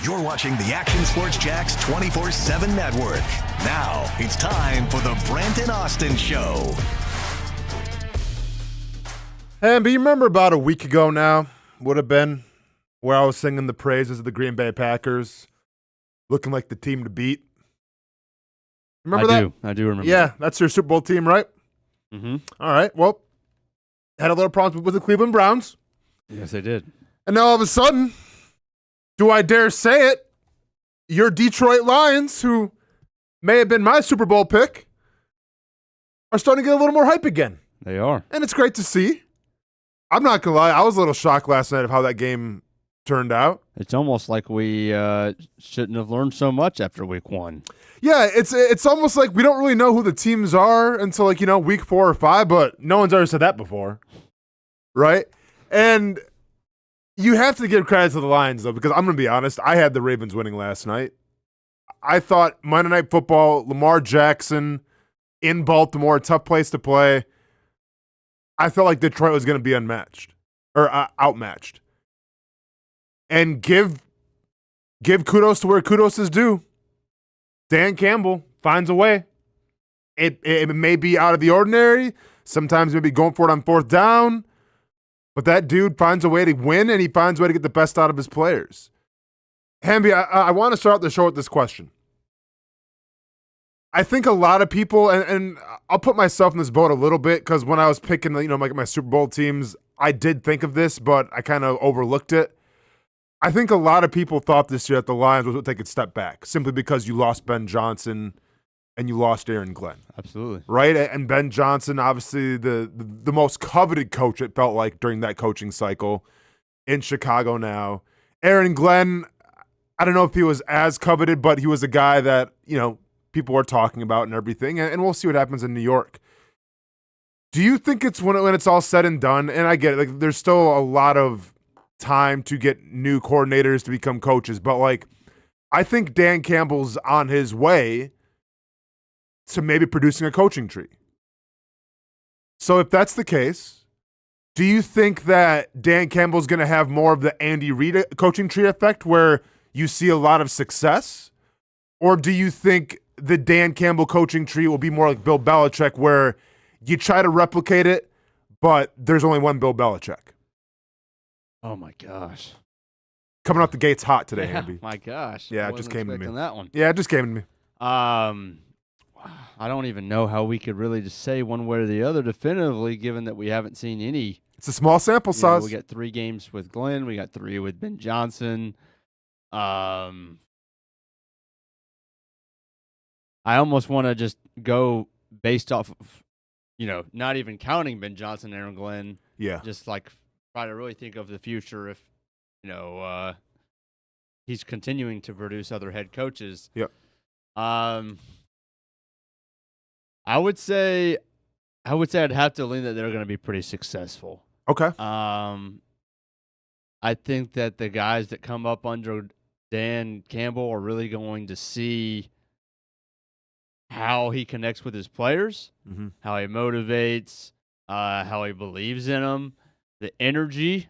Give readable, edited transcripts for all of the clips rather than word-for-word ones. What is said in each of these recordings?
You're watching the Action Sports Jax 24/7 network. Now it's time for the Brent Austen Show. Hey, but you remember about a week ago now, would have been, where I was singing the praises of the Green Bay Packers, looking like the team to beat? Remember that? I do remember. Yeah, that's your Super Bowl team, right? Mm-hmm. All right, well, had a little problems with the Cleveland Browns. Yes, they did. And now all of a sudden, do I dare say it, your Detroit Lions, who may have been my Super Bowl pick, are starting to get a little more hype again. They are. And it's great to see. I'm not going to lie, I was a little shocked last night of how that game turned out. It's almost like we shouldn't have learned so much after week one. Yeah, it's almost like we don't really know who the teams are until, like, week 4 or 5, but no one's ever said that before, right? And you have to give credit to the Lions, though, because I'm going to be honest, I had the Ravens winning last night. I thought Monday Night Football, Lamar Jackson in Baltimore, tough place to play. I felt like Detroit was going to be unmatched or outmatched. And give kudos to where kudos is due. Dan Campbell finds a way. It may be out of the ordinary. Sometimes maybe going for it on 4th down. But that dude finds a way to win, and he finds a way to get the best out of his players. Hamby, I want to start out the show with this question. I think a lot of people, and I'll put myself in this boat a little bit, because when I was picking my Super Bowl teams, I did think of this, but I kind of overlooked it. I think a lot of people thought this year that the Lions would take a step back, simply because you lost Ben Johnson and you lost Aaron Glenn. Absolutely. Right? And Ben Johnson, obviously the most coveted coach, it felt like, during that coaching cycle in Chicago now. Aaron Glenn, I don't know if he was as coveted, but he was a guy that, people are talking about and everything, and we'll see what happens in New York. Do you think it's when it's all said and done, and I get it, like, there's still a lot of time to get new coordinators to become coaches, but, like, I think Dan Campbell's on his way to maybe producing a coaching tree. So if that's the case, do you think that Dan Campbell's going to have more of the Andy Reid coaching tree effect where you see a lot of success? Or do you think the Dan Campbell coaching tree will be more like Bill Belichick where you try to replicate it, but there's only one Bill Belichick? Oh, my gosh. Coming out the gates hot today, Yeah, Hamby. my gosh. Yeah, I it just wasn't came to me. expecting that one. Yeah, it just came to me. I don't even know how we could really just say one way or the other definitively, given that we haven't seen any. It's a small sample size. We got 3 games with Glenn. We got 3 with Ben Johnson. I almost want to just go based off of, not even counting Ben Johnson and Aaron Glenn. Yeah. Just like try to really think of the future if, he's continuing to produce other head coaches. Yep. I would say I'd have to lean that they're going to be pretty successful. Okay. I think that the guys that come up under Dan Campbell are really going to see how he connects with his players, how he motivates, how he believes in them, the energy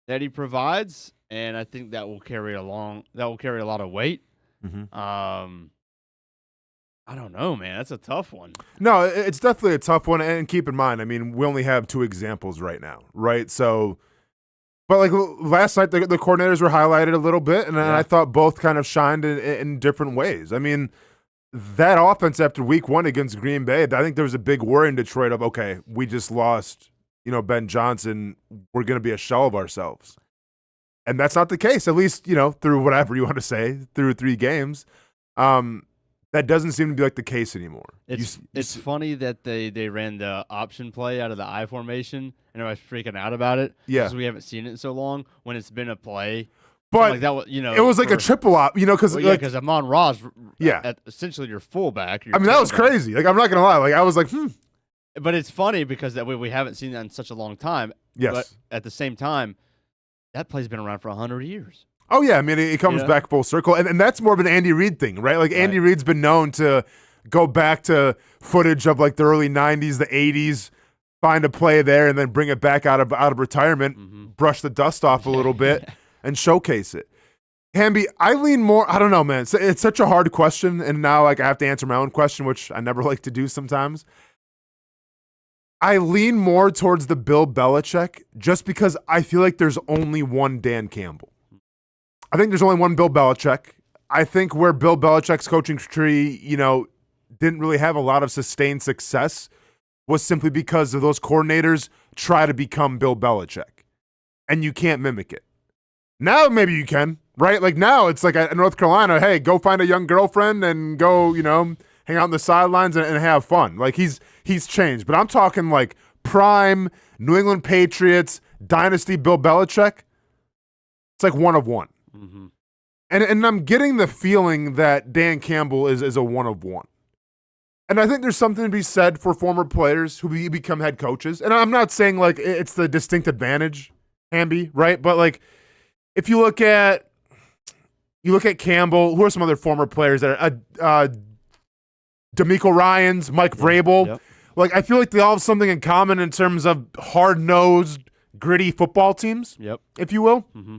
that he provides, and I think that will carry a lot of weight. I don't know, man. That's a tough one. No, it's definitely a tough one. And keep in mind, I mean, we only have 2 examples right now, right? So, but like last night, the coordinators were highlighted a little bit, and I thought both kind of shined in different ways. I mean, that offense after week 1 against Green Bay, I think there was a big worry in Detroit of, okay, we just lost, Ben Johnson. We're going to be a shell of ourselves. And that's not the case, at least, through whatever you want to say, through 3 games. That doesn't seem to be like the case anymore. It's funny that they ran the option play out of the I formation, and I was freaking out about it. Yeah, because we haven't seen it in so long. When it's been a play, but like that was, it was like a triple op, because because Amon-Ra's essentially your fullback. I mean, that was crazy. Like, I'm not gonna lie. Like, I was like, But it's funny because that we haven't seen that in such a long time. Yes. But at the same time, that play's been around for 100 years. Oh, yeah. I mean, it comes back full circle. And that's more of an Andy Reid thing, right? Like, Andy Reid's been known to go back to footage of, like, the early 90s, the 80s, find a play there, and then bring it back out of retirement, brush the dust off a little bit, and showcase it. Hamby, I lean more. I don't know, man. It's such a hard question, and now like I have to answer my own question, which I never like to do sometimes. I lean more towards the Bill Belichick just because I feel like there's only one Dan Campbell. I think there's only one Bill Belichick. I think where Bill Belichick's coaching tree, didn't really have a lot of sustained success was simply because of those coordinators try to become Bill Belichick, and you can't mimic it. Now maybe you can, right? Like now it's like in North Carolina, hey, go find a young girlfriend and go, hang out on the sidelines and have fun. Like he's changed. But I'm talking like prime New England Patriots, dynasty Bill Belichick. It's like one of one. Mm-hmm. And I'm getting the feeling that Dan Campbell is a one of one. And I think there's something to be said for former players who become head coaches. And I'm not saying like it's the distinct advantage, Hamby, right? But like if you look at Campbell, who are some other former players that are D'Amico Ryans, Mike Vrabel. Yep. Like I feel like they all have something in common in terms of hard-nosed, gritty football teams, if you will. Mm-hmm.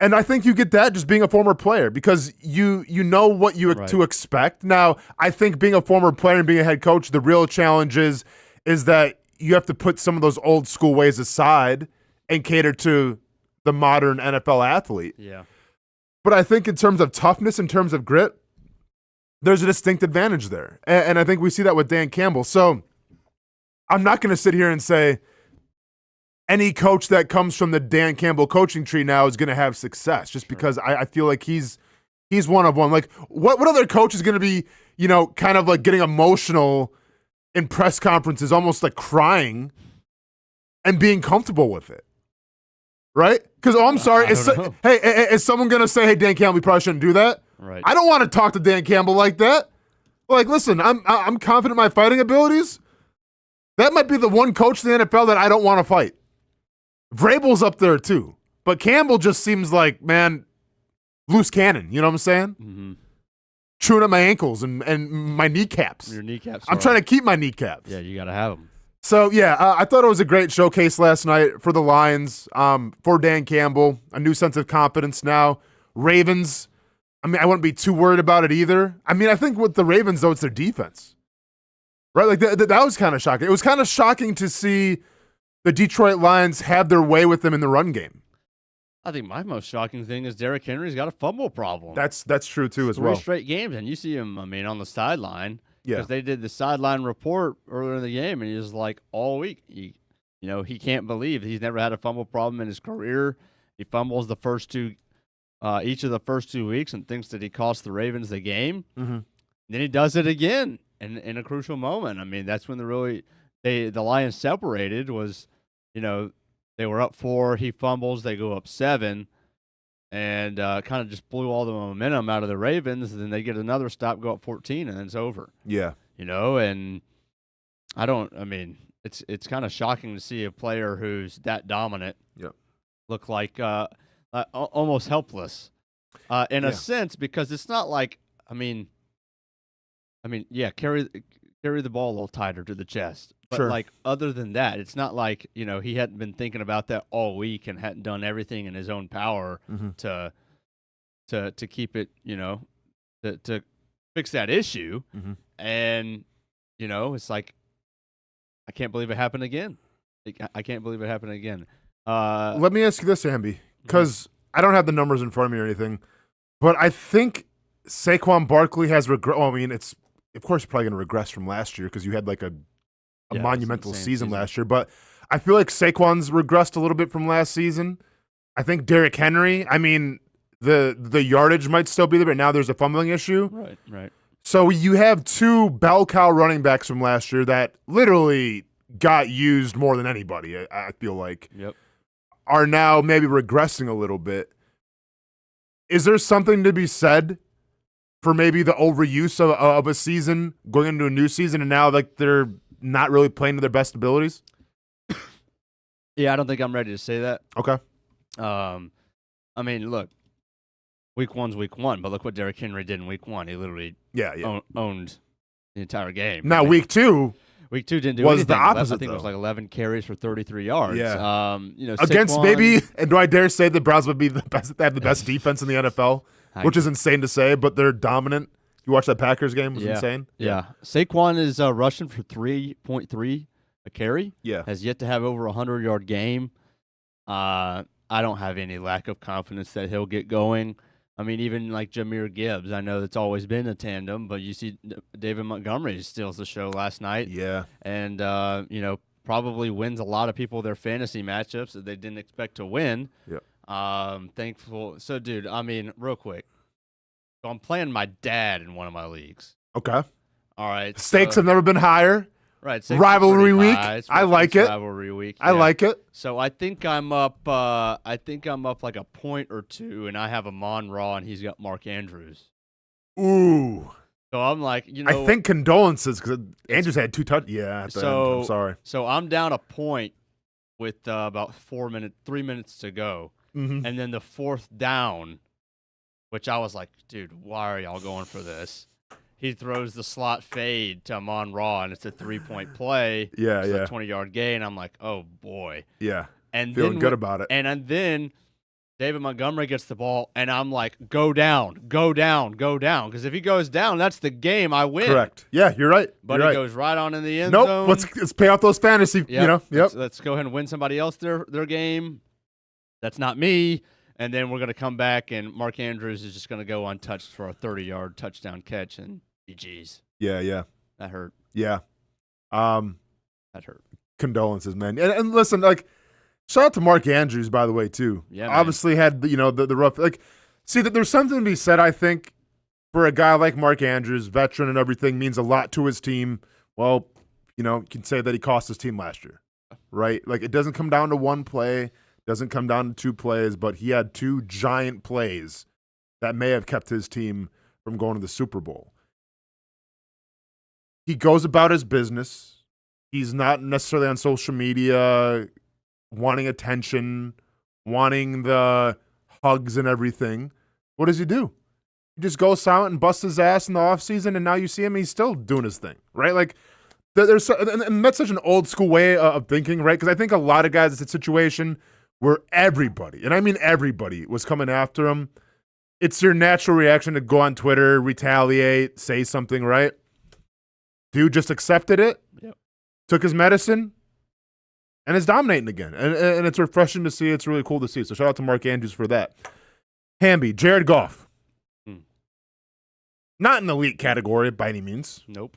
And I think you get that just being a former player because you know what to expect. Now, I think being a former player and being a head coach, the real challenge is that you have to put some of those old school ways aside and cater to the modern NFL athlete. Yeah. But I think in terms of toughness, in terms of grit, there's a distinct advantage there. And I think we see that with Dan Campbell. So I'm not going to sit here and say any coach that comes from the Dan Campbell coaching tree now is going to have success just because I feel like he's one of one. Like what other coach is going to be, kind of like getting emotional in press conferences, almost like crying and being comfortable with it? Right? Because, I'm sorry. Is someone going to say, hey, Dan Campbell, we probably shouldn't do that? Right. I don't want to talk to Dan Campbell like that. Like, listen, I'm confident in my fighting abilities. That might be the one coach in the NFL that I don't want to fight. Vrabel's up there too. But Campbell just seems like, man, loose cannon. You know what I'm saying? Mm-hmm. Chewing at my ankles and my kneecaps. Your kneecaps. I'm trying to keep my kneecaps. Yeah, you got to have them. So, yeah, I thought it was a great showcase last night for the Lions, for Dan Campbell, a new sense of confidence now. Ravens, I wouldn't be too worried about it either. I think with the Ravens, though, it's their defense. Right? Like, that was kind of shocking. It was kind of shocking to see the Detroit Lions have their way with them in the run game. I think my most shocking thing is Derrick Henry's got a fumble problem. That's true, too, as well. 3 straight games, and you see him, on the sideline. Yeah. Because they did the sideline report earlier in the game, and he was like, all week, he can't believe he's never had a fumble problem in his career. He fumbles the first two, each of the first 2 weeks, and thinks that he cost the Ravens the game. Mm-hmm. Then he does it again in a crucial moment. That's when the Lions separated. Was, they were up 4, he fumbles, they go up 7. And kind of just blew all the momentum out of the Ravens. And then they get another stop, go up 14, and then it's over. Yeah. And it's kind of shocking to see a player who's that dominant look like almost helpless in a sense, because it's not like, carry the ball a little tighter to the chest. But, sure. Other than that, it's not like, he hadn't been thinking about that all week and hadn't done everything in his own power to keep it, to fix that issue. Mm-hmm. And, it's like, I can't believe it happened again. I can't believe it happened again. Let me ask you this, Hamby, because I don't have the numbers in front of me or anything, but I think Saquon Barkley has it's, of course, you're probably going to regress from last year because you had like a monumental season last year, but I feel like Saquon's regressed a little bit from last season. I think Derrick Henry, the yardage might still be there, but now there's a fumbling issue. Right. So you have 2 bell cow running backs from last year that literally got used more than anybody, I feel like, are now maybe regressing a little bit. Is there something to be said for maybe the overuse of a season going into a new season and now like they're not really playing to their best abilities? Yeah, I don't think I'm ready to say that. Okay. Look, week 1's week 1, but look what Derrick Henry did in week 1. He literally owned the entire game. Now week 2, Week 2 didn't do was anything. the opposite. I think though. it was like 11 carries for 33 yards. Yeah. Saquon, Against maybe, and do I dare say the Browns would be the best? They have the best defense in the NFL, which is insane to say, but they're dominant. You watch that Packers game? It was insane. Yeah. Saquon is rushing for 3.3 a carry. Yeah. Has yet to have over a 100-yard game. I don't have any lack of confidence that he'll get going. I mean, even like Jahmyr Gibbs, I know that's always been a tandem, but you see David Montgomery steals the show last night. Yeah. And, probably wins a lot of people their fantasy matchups that they didn't expect to win. Yeah. Thankful. So, dude, I mean, real quick. So I'm playing my dad in one of my leagues. Okay. All right. Stakes have never been higher. Right. Rivalry week. I like it. Rivalry week. I like it. So I think I'm up. Like a point or two, and I have Amon Ra, and he's got Mark Andrews. Ooh. So I'm like, I think condolences because Andrews had 2 touchdowns. Yeah. At the end. I'm sorry. So I'm down a point with about 3 minutes to go, Mm-hmm. and then the fourth down, which I was like, dude, why are y'all going for this? He throws the slot fade to Amon Ra, and it's a 3-point play. Yeah, it's yeah. a 20-yard gain. I'm like, oh, boy. Yeah. And Feeling good about it. And then David Montgomery gets the ball, and I'm like, go down, go down, go down. Because if he goes down, that's the game. I win. Correct. Yeah, you're right. But you're he right. goes right on in the end nope. zone. Let's pay off those fantasy. Yep. Yep. Let's go ahead and win somebody else their game. That's not me. And then we're going to come back, and Mark Andrews is just going to go untouched for a 30-yard touchdown catch, and GG's. Yeah, yeah. That hurt. Yeah. That hurt. Condolences, man. And listen, like, shout out to Mark Andrews, by the way, too. Yeah, obviously had the rough. Like, see that there's something to be said. I think for a guy like Mark Andrews, veteran and everything, means a lot to his team. Well, you can say that he cost his team last year, right? Like, it doesn't come down to one play, doesn't come down to 2 plays, but he had 2 giant plays that may have kept his team from going to the Super Bowl. He goes about his business. He's not necessarily on social media wanting attention, wanting the hugs and everything. What does he do? He just goes out and busts his ass in the offseason, and now you see him, he's still doing his thing, right? Like, and that's such an old school way of thinking, right? Because I think a lot of guys, it's a situation where everybody, and I mean everybody, was coming after him. It's your natural reaction to go on Twitter, retaliate, say something, right? Dude just accepted it, took his medicine, and is dominating again. And it's refreshing to see. It's really cool to see. So shout out to Mark Andrews for that. Hamby, Jared Goff. Not in the elite category by any means. Nope.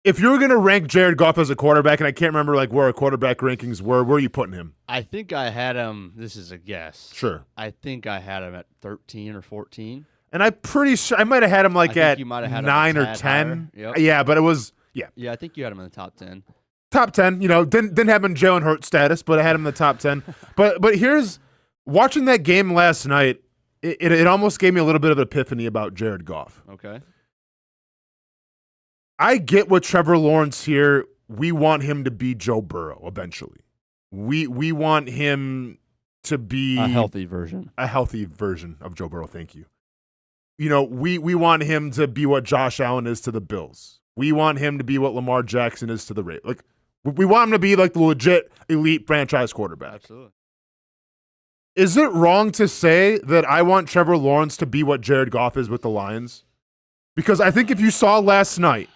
If you were going to rank Jared Goff as a quarterback, and I can't remember where our quarterback rankings were, where are you putting him? I think I had him, this is a guess. Sure. I think I had him at 13 or 14. And I'm pretty sure I might have had him at you might have had 9 him or 10. Yep. Yeah, but it was, Yeah, I think you had him in the top 10. Top 10, didn't have him in Jalen Hurts status, but I had him in the top 10. But here's, watching that game last night, it almost gave me a little bit of an epiphany about Jared Goff. Okay. I get what Trevor Lawrence here. We want him to be Joe Burrow eventually. We want him to be a healthy version of Joe Burrow. Thank you. We want him to be what Josh Allen is to the Bills. We want him to be what Lamar Jackson is to the Ravens. Like, we want him to be like the legit elite franchise quarterback. Absolutely. Is it wrong to say that I want Trevor Lawrence to be what Jared Goff is with the Lions? Because I think if you saw last night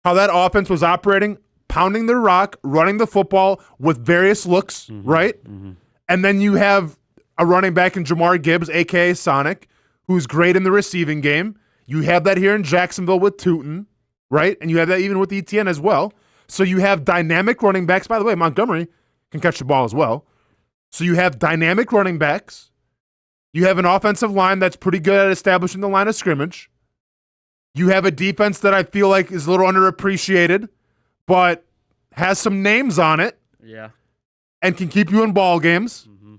how that offense was operating, pounding the rock, running the football with various looks, right? Mm-hmm. And then you have a running back in Jamar Gibbs, a.k.a. Sonic, who's great in the receiving game. You have that here in Jacksonville with Tootin, right? And you have that even with Etienne as well. So you have dynamic running backs. By the way, Montgomery can catch the ball as well. So you have dynamic running backs. You have an offensive line that's pretty good at establishing the line of scrimmage. You have a defense that I feel like is a little underappreciated, but has some names on it. Yeah. And can keep you in ball games. Mm-hmm.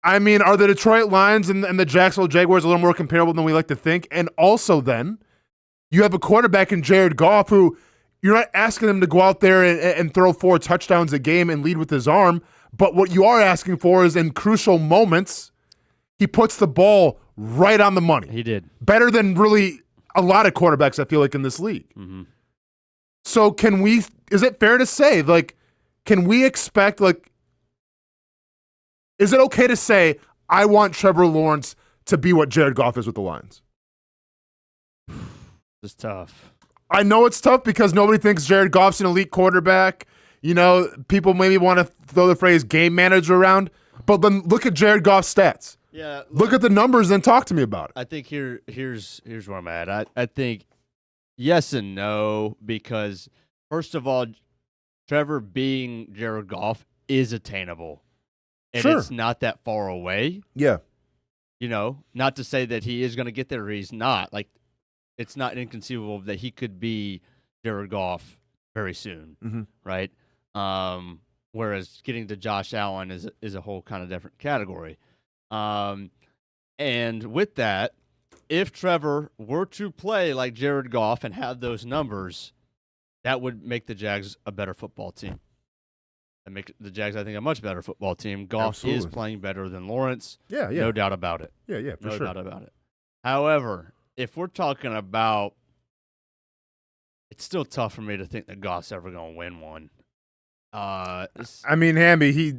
I mean, are the Detroit Lions and the Jacksonville Jaguars a little more comparable than we like to think? And also then, you have a quarterback in Jared Goff who you're not asking him to go out there and throw 4 touchdowns a game and lead with his arm, but what you are asking for is in crucial moments, he puts the ball right on the money. He did. Better than really a lot of quarterbacks, I feel like, in this league. Mm-hmm. So is it fair to say, like, can we expect, like, is it okay to say, I want Trevor Lawrence to be what Jared Goff is with the Lions? It's tough. I know it's tough because nobody thinks Jared Goff's an elite quarterback. You know, people maybe want to throw the phrase game manager around, but then look at Jared Goff's stats. Yeah. Look at the numbers and talk to me about it. I think here's where I'm at. I think yes and no, because first of all, Trevor being Jared Goff is attainable. And Sure. it's not that far away. Yeah. You know, not to say that he is going to get there or he's not. Like, it's not inconceivable that he could be Jared Goff very soon, right? Whereas getting to Josh Allen is a whole kind of different category. And with that, if Trevor were to play like Jared Goff and have those numbers, that would make the Jags a better football team. And make the Jags, I think, a much better football team. Goff is playing better than Lawrence. Yeah. No doubt about it. Yeah, for sure. No doubt about it. However, if we're talking about, it's still tough for me to think that Goff's ever going to win one. I mean, Hamby,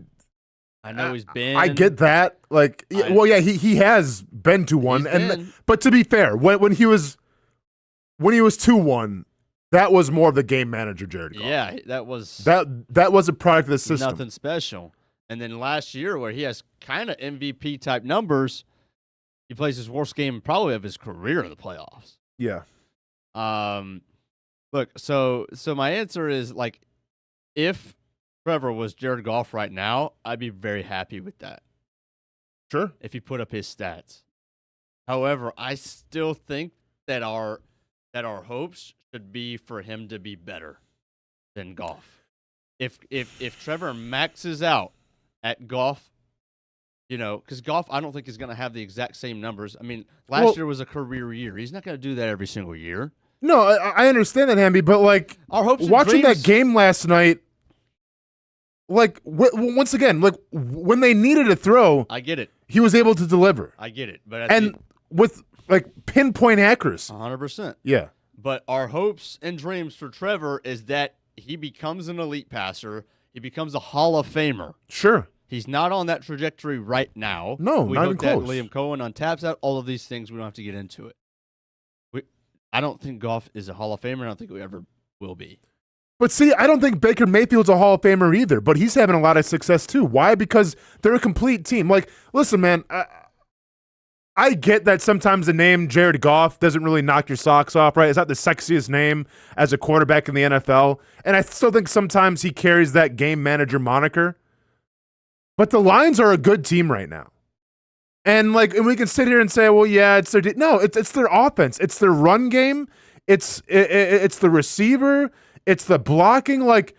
I know he's been. I get that. Like, he has been to one. But to be fair, when he was 2-1, that was more of the game manager, Jared Goff. Yeah, that was a product of the system. Nothing special. And then last year, where he has kind of MVP type numbers, he plays his worst game probably of his career in the playoffs. Yeah. Look, so my answer is, like, if Trevor was Jared Goff right now, I'd be very happy with that. Sure. If he put up his stats. However, I still think that our hopes should be for him to be better than Goff. If Trevor maxes out at Goff, you know, because Goff, I don't think is going to have the exact same numbers. I mean, last year was a career year. He's not going to do that every single year. No, I understand that, Hamby, but, like, our hopes watching that game last night, like, once again, like, when they needed a throw, I get it. He was able to deliver. I get it, but with, like, pinpoint accuracy. 100%. Yeah. But our hopes and dreams for Trevor is that he becomes an elite passer. He becomes a Hall of Famer. Sure. He's not on that trajectory right now. No, we not even looked at close. Liam Coen on taps out, all of these things. We don't have to get into it. I don't think Goff is a Hall of Famer. I don't think we ever will be. But see, I don't think Baker Mayfield's a Hall of Famer either, but he's having a lot of success too. Why? Because they're a complete team. Like, listen, man, I get that sometimes the name Jared Goff doesn't really knock your socks off, right? It's not the sexiest name as a quarterback in the NFL. And I still think sometimes he carries that game manager moniker. But the Lions are a good team right now. And we can sit here and say, well, yeah, it's their it's their offense. It's their run game. It's the receiver. It's the blocking. Like,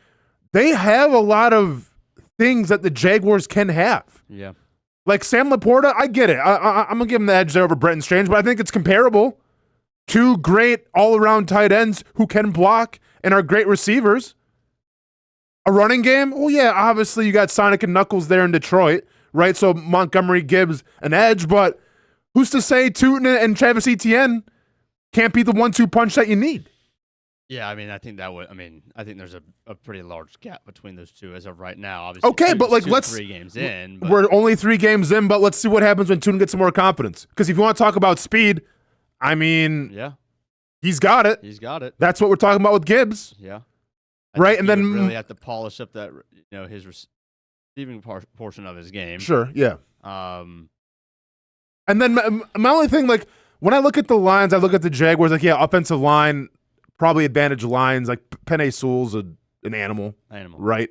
they have a lot of things that the Jaguars can have. Yeah. Like Sam Laporta, I get it. I'm going to give him the edge there over Brenton Strange, but I think it's comparable. Two great all-around tight ends who can block and are great receivers. A running game? Well, yeah, obviously you got Sonic and Knuckles there in Detroit, right? So Montgomery gives an edge, but who's to say Tootin and Travis Etienne can't be the 1-2 punch that you need? Yeah, I mean, I think there's a pretty large gap between those two as of right now. Obviously, okay, but let's 3 games in. But we're only 3 games in, but let's see what happens when Tootin gets some more confidence. Because if you want to talk about speed, I mean, yeah, he's got it. He's got it. That's what we're talking about with Gibbs. Yeah, right, and then really have to polish up that his receiving portion of his game. Sure, yeah. And then my only thing, like, when I look at the Lions, I look at the Jaguars, like, yeah, offensive line, probably advantage lines, like Penei Sewell's an animal, right?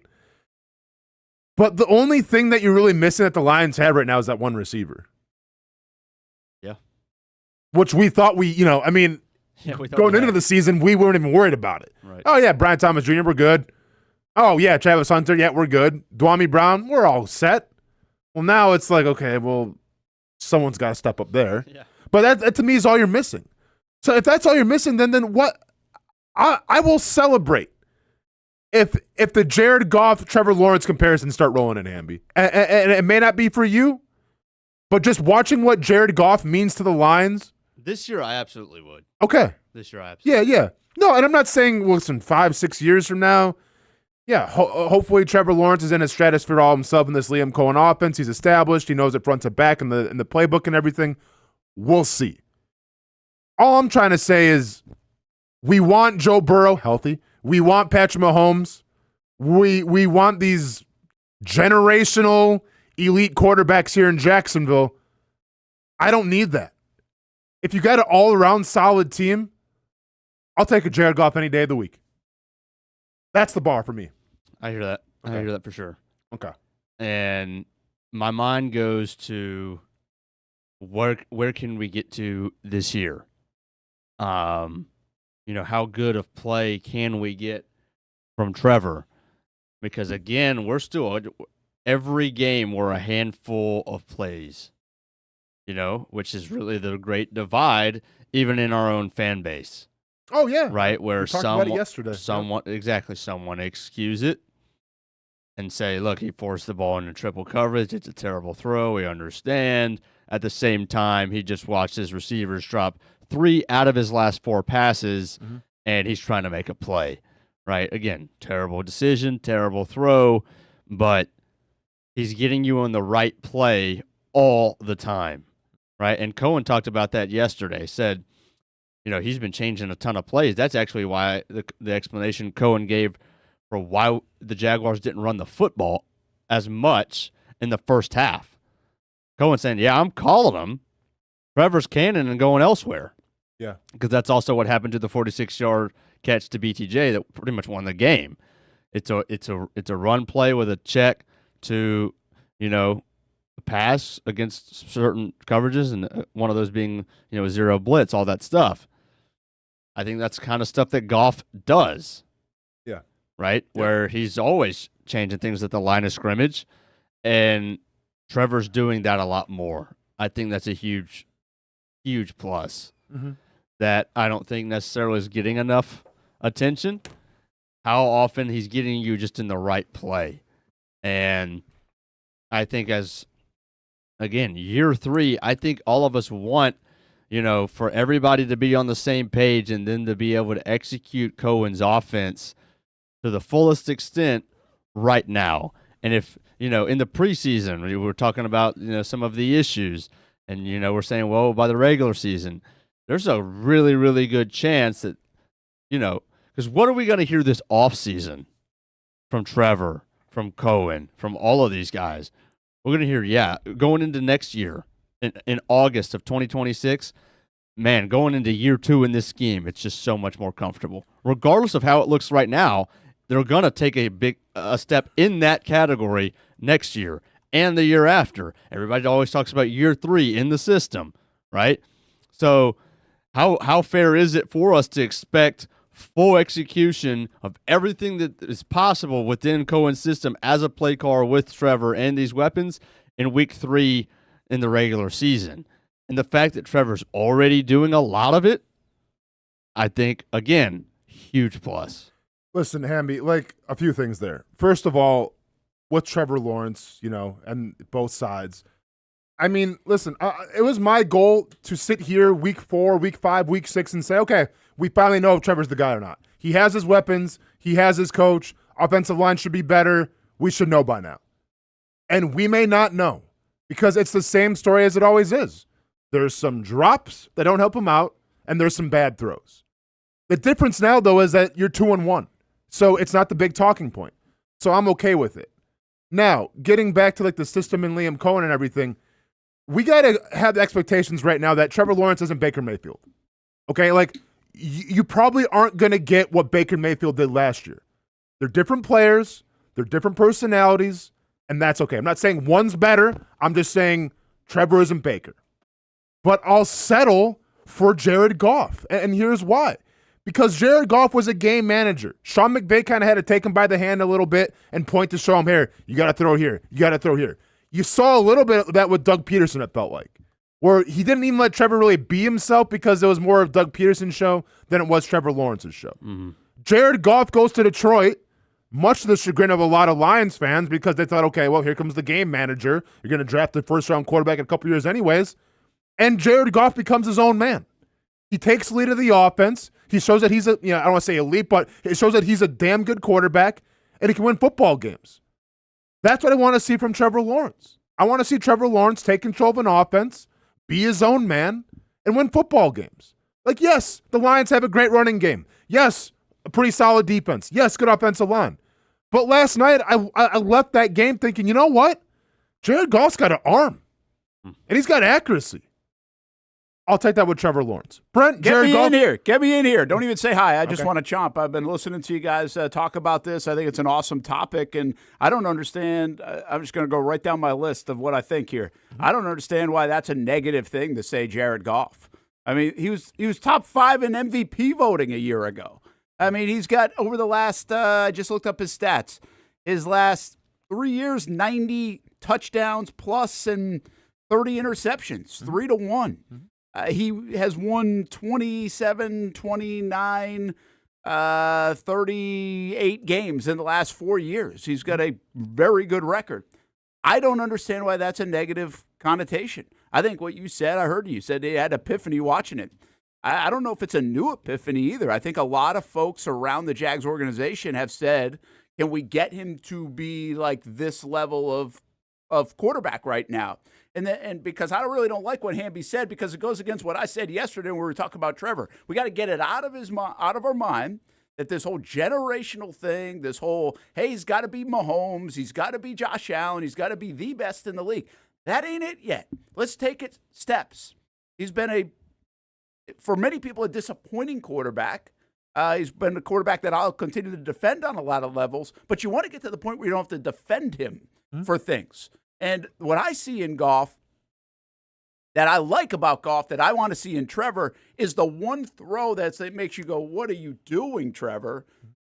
But the only thing that you're really missing that the Lions have right now is that one receiver. Yeah. Which we thought going into the season, we weren't even worried about it. Right. Oh, yeah, Brian Thomas Jr., we're good. Oh, yeah, Travis Hunter, yeah, we're good. Dwami Brown, we're all set. Well, now it's like, okay, well, someone's got to step up there. Yeah. But that to me is all you're missing. So if that's all you're missing, then what? I will celebrate if the Jared Goff, Trevor Lawrence comparison start rolling in, Hamby. And it may not be for you, but just watching what Jared Goff means to the Lions This year, I absolutely would. Okay. This year, I absolutely Yeah. No, and I'm not saying, listen, 5-6 years from now, yeah, hopefully Trevor Lawrence is in his stratosphere all himself in this Liam Coen offense. He's established. He knows it front to back in the playbook and everything. We'll see. All I'm trying to say is we want Joe Burrow healthy. We want Patrick Mahomes. We want these generational elite quarterbacks here in Jacksonville. I don't need that. If you got an all-around solid team, I'll take a Jared Goff any day of the week. That's the bar for me. I hear that. Okay. I hear that for sure. Okay. And my mind goes to where can we get to this year? How good of play can we get from Trevor? Because again, we're still every game we're a handful of plays. Which is really the great divide, even in our own fan base. Oh yeah, right. Where we talked about it yesterday. Someone excuse it and say, "Look, he forced the ball into triple coverage. It's a terrible throw. We understand." At the same time, he just watched his receivers drop 3 out of his last 4 passes, and he's trying to make a play. Right? Again, terrible decision, terrible throw, but he's getting you on the right play all the time. Right, and Cohen talked about that yesterday. Said, he's been changing a ton of plays. That's actually why the explanation Cohen gave for why the Jaguars didn't run the football as much in the first half. Cohen saying, "Yeah, I'm calling them. Trevor's cannon and going elsewhere." Yeah, because that's also what happened to the 46-yard catch to BTJ that pretty much won the game. It's a run play with a check to pass against certain coverages, and one of those being zero blitz, all that stuff. I think that's kind of stuff that Goff does. Yeah. Right? Yeah. Where he's always changing things at the line of scrimmage, and Trevor's doing that a lot more. I think that's a huge plus that I don't think necessarily is getting enough attention. How often he's getting you just in the right play. And I think again, year 3, I think all of us want, for everybody to be on the same page and then to be able to execute Cohen's offense to the fullest extent right now. And if, in the preseason, we were talking about, some of the issues, and, we're saying, well, by the regular season, there's a really, really good chance that, because what are we going to hear this offseason from Trevor, from Cohen, from all of these guys? We're going to hear, going into next year, in August of 2026, man, going into year 2 in this scheme, it's just so much more comfortable. Regardless of how it looks right now, they're going to take a step in that category next year and the year after. Everybody always talks about year 3 in the system, right? So how fair is it for us to expect full execution of everything that is possible within Cohen's system as a play caller with Trevor and these weapons in week 3 in the regular season? And the fact that Trevor's already doing a lot of it, I think, again, huge plus. Listen, Hamby, like a few things there. First of all, with Trevor Lawrence, and both sides, I mean, listen, it was my goal to sit here week 4, week 5, week 6 and say, okay, we finally know if Trevor's the guy or not. He has his weapons. He has his coach. Offensive line should be better. We should know by now. And we may not know because it's the same story as it always is. There's some drops that don't help him out, and there's some bad throws. The difference now, though, is that you're 2-1. So it's not the big talking point. So I'm okay with it. Now, getting back to the system and Liam Coen and everything, we got to have expectations right now that Trevor Lawrence isn't Baker Mayfield. Okay? You probably aren't going to get what Baker Mayfield did last year. They're different players. They're different personalities, and that's okay. I'm not saying one's better. I'm just saying Trevor isn't Baker. But I'll settle for Jared Goff, and here's why. Because Jared Goff was a game manager. Sean McVay kind of had to take him by the hand a little bit and point to show him, here, you got to throw here. You got to throw here. You saw a little bit of that with Doug Peterson, it felt like, where he didn't even let Trevor really be himself because it was more of Doug Peterson's show than it was Trevor Lawrence's show. Mm-hmm. Jared Goff goes to Detroit, much to the chagrin of a lot of Lions fans because they thought, okay, well, here comes the game manager. You're going to draft the first-round quarterback in a couple years anyways. And Jared Goff becomes his own man. He takes lead of the offense. He shows that he's I don't want to say elite, but it shows that he's a damn good quarterback and he can win football games. That's what I want to see from Trevor Lawrence. I want to see Trevor Lawrence take control of an offense, be his own man, and win football games. Like, yes, the Lions have a great running game. Yes, a pretty solid defense. Yes, good offensive line. But last night, I left that game thinking, you know what? Jared Goff's got an arm, and he's got accuracy. I'll take that with Trevor Lawrence. Brent, Jared Goff. Get me in here. Don't even say hi. I just want to chomp. I've been listening to you guys talk about this. I think it's an awesome topic, and I don't understand. I'm just going to go right down my list of what I think here. I don't understand why that's a negative thing to say Jared Goff. I mean, he was top 5 in MVP voting a year ago. I mean, he's got over the last, I just looked up his stats, his last 3 years, 90 touchdowns plus and 30 interceptions, 3-1. He has won 27, 29, 38 games in the last 4 years. He's got a very good record. I don't understand why that's a negative connotation. I think what you said, I heard you said they had epiphany watching it. I don't know if it's a new epiphany either. I think a lot of folks around the Jags organization have said, can we get him to be like this level of quarterback right now? And because I really don't like what Hamby said, because it goes against what I said yesterday when we were talking about Trevor. We got to get it out of our mind that this whole generational thing, this whole, hey, he's got to be Mahomes, he's got to be Josh Allen, he's got to be the best in the league. That ain't it yet. Let's take it steps. He's been for many people, a disappointing quarterback. He's been a quarterback that I'll continue to defend on a lot of levels, but you want to get to the point where you don't have to defend him for things. And what I see in Goff that I like about Goff that I want to see in Trevor is the one throw that makes you go, what are you doing, Trevor?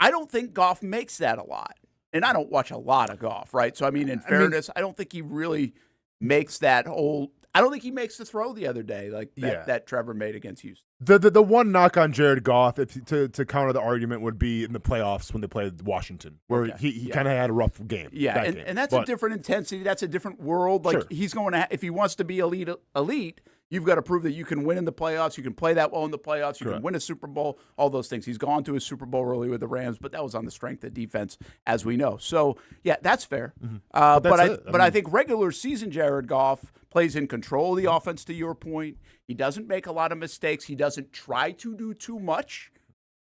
I don't think Goff makes that a lot. And I don't watch a lot of Goff, right? So, I mean, in fairness, I don't think he really makes that whole – I don't think he makes the throw the other day like that Trevor made against Houston. The one knock on Jared Goff, to counter the argument, would be in the playoffs when they played Washington, where he kind of had a rough game. Yeah, and that's a different intensity. That's a different world. Like he's going to if he wants to be elite, you've got to prove that you can win in the playoffs. You can play that well in the playoffs. You can win a Super Bowl. All those things. He's gone to a Super Bowl early with the Rams, but that was on the strength of defense, as we know. So yeah, that's fair. But I think regular season Jared Goff plays in control of the offense, to your point. He doesn't make a lot of mistakes. He doesn't try to do too much.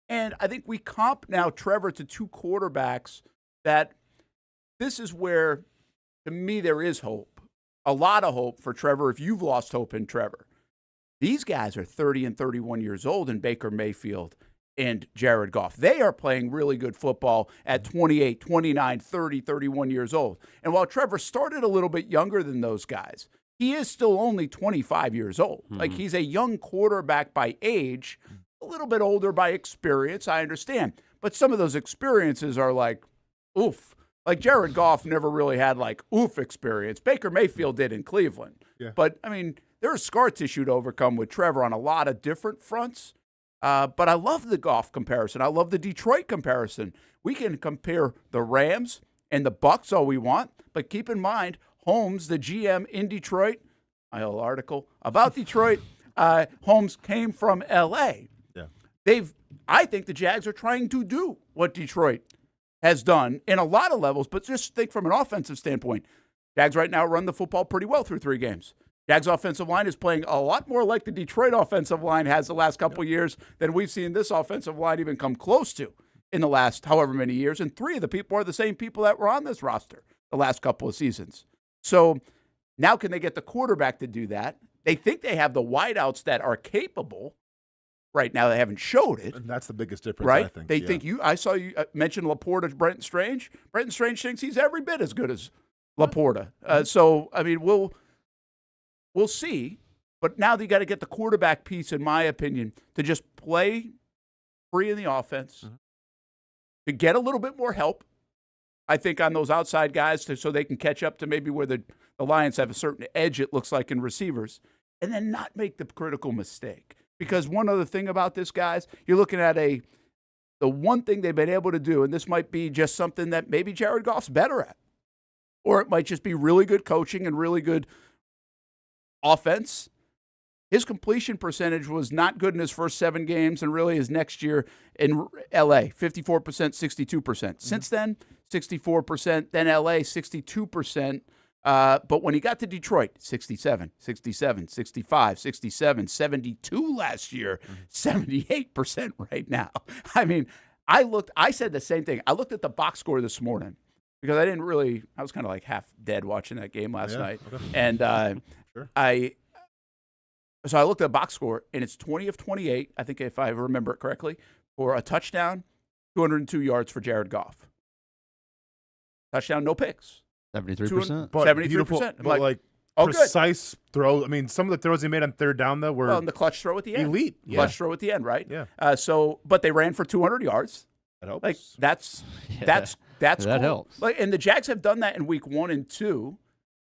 And I think we comp now Trevor to two quarterbacks that this is where, to me, there is hope. A lot of hope for Trevor if you've lost hope in Trevor. These guys are 30 and 31 years old in Baker Mayfield and Jared Goff. They are playing really good football at 28, 29, 30, 31 years old. And while Trevor started a little bit younger than those guys, he is still only 25 years old. Like, he's a young quarterback by age, a little bit older by experience, I understand. But some of those experiences are like, oof. Like, Jared Goff never really had, like, oof experience. Baker Mayfield did in Cleveland. Yeah. But, I mean, there's scar tissue to overcome with Trevor on a lot of different fronts. But I love the Goff comparison. I love the Detroit comparison. We can compare the Rams and the Bucs all we want, but keep in mind, Holmes, the GM in Detroit, my whole article about Detroit, Holmes came from L.A. Yeah. I think the Jags are trying to do what Detroit has done in a lot of levels, but just think from an offensive standpoint. Jags right now run the football pretty well through 3 games. Jags offensive line is playing a lot more like the Detroit offensive line has the last couple of years than we've seen this offensive line even come close to in the last however many years. And 3 of the people are the same people that were on this roster the last couple of seasons. So now can they get the quarterback to do that? They think they have the wideouts that are capable. Right now they haven't showed it. And that's the biggest difference, right? I think. They think I saw you mention Laporta, Brenton Strange. Brenton Strange thinks he's every bit as good as Laporta. So, I mean, we'll see. But now they got to get the quarterback piece, in my opinion, to just play free in the offense, to get a little bit more help, I think, on those outside guys so they can catch up to maybe where the Lions have a certain edge, it looks like, in receivers, and then not make the critical mistake. Because one other thing about this, guys, you're looking at the one thing they've been able to do, and this might be just something that maybe Jared Goff's better at, or it might just be really good coaching and really good offense. His completion percentage was not good in his first 7 games, and really his next year in L.A., 54%, 62%. Since then, 64%, then L.A., 62%. But when he got to Detroit, 67, 67, 65, 67, 72 last year, 78% right now. I mean, I said the same thing. I looked at the box score this morning because I was kind of like half dead watching that game last night. Okay. And Sure. So I looked at the box score, and it's 20 of 28, I think if I remember it correctly, for a touchdown, 202 yards for Jared Goff. Touchdown, no picks. 73%. 73%. But like precise throw. I mean, some of the throws he made on third down, though, were the clutch throw at the end. Elite. Clutch throw at the end, right? Yeah. But they ran for 200 yards. That helps. Like, that's that cool. helps. Like, and the Jags have done that in week 1 and 2.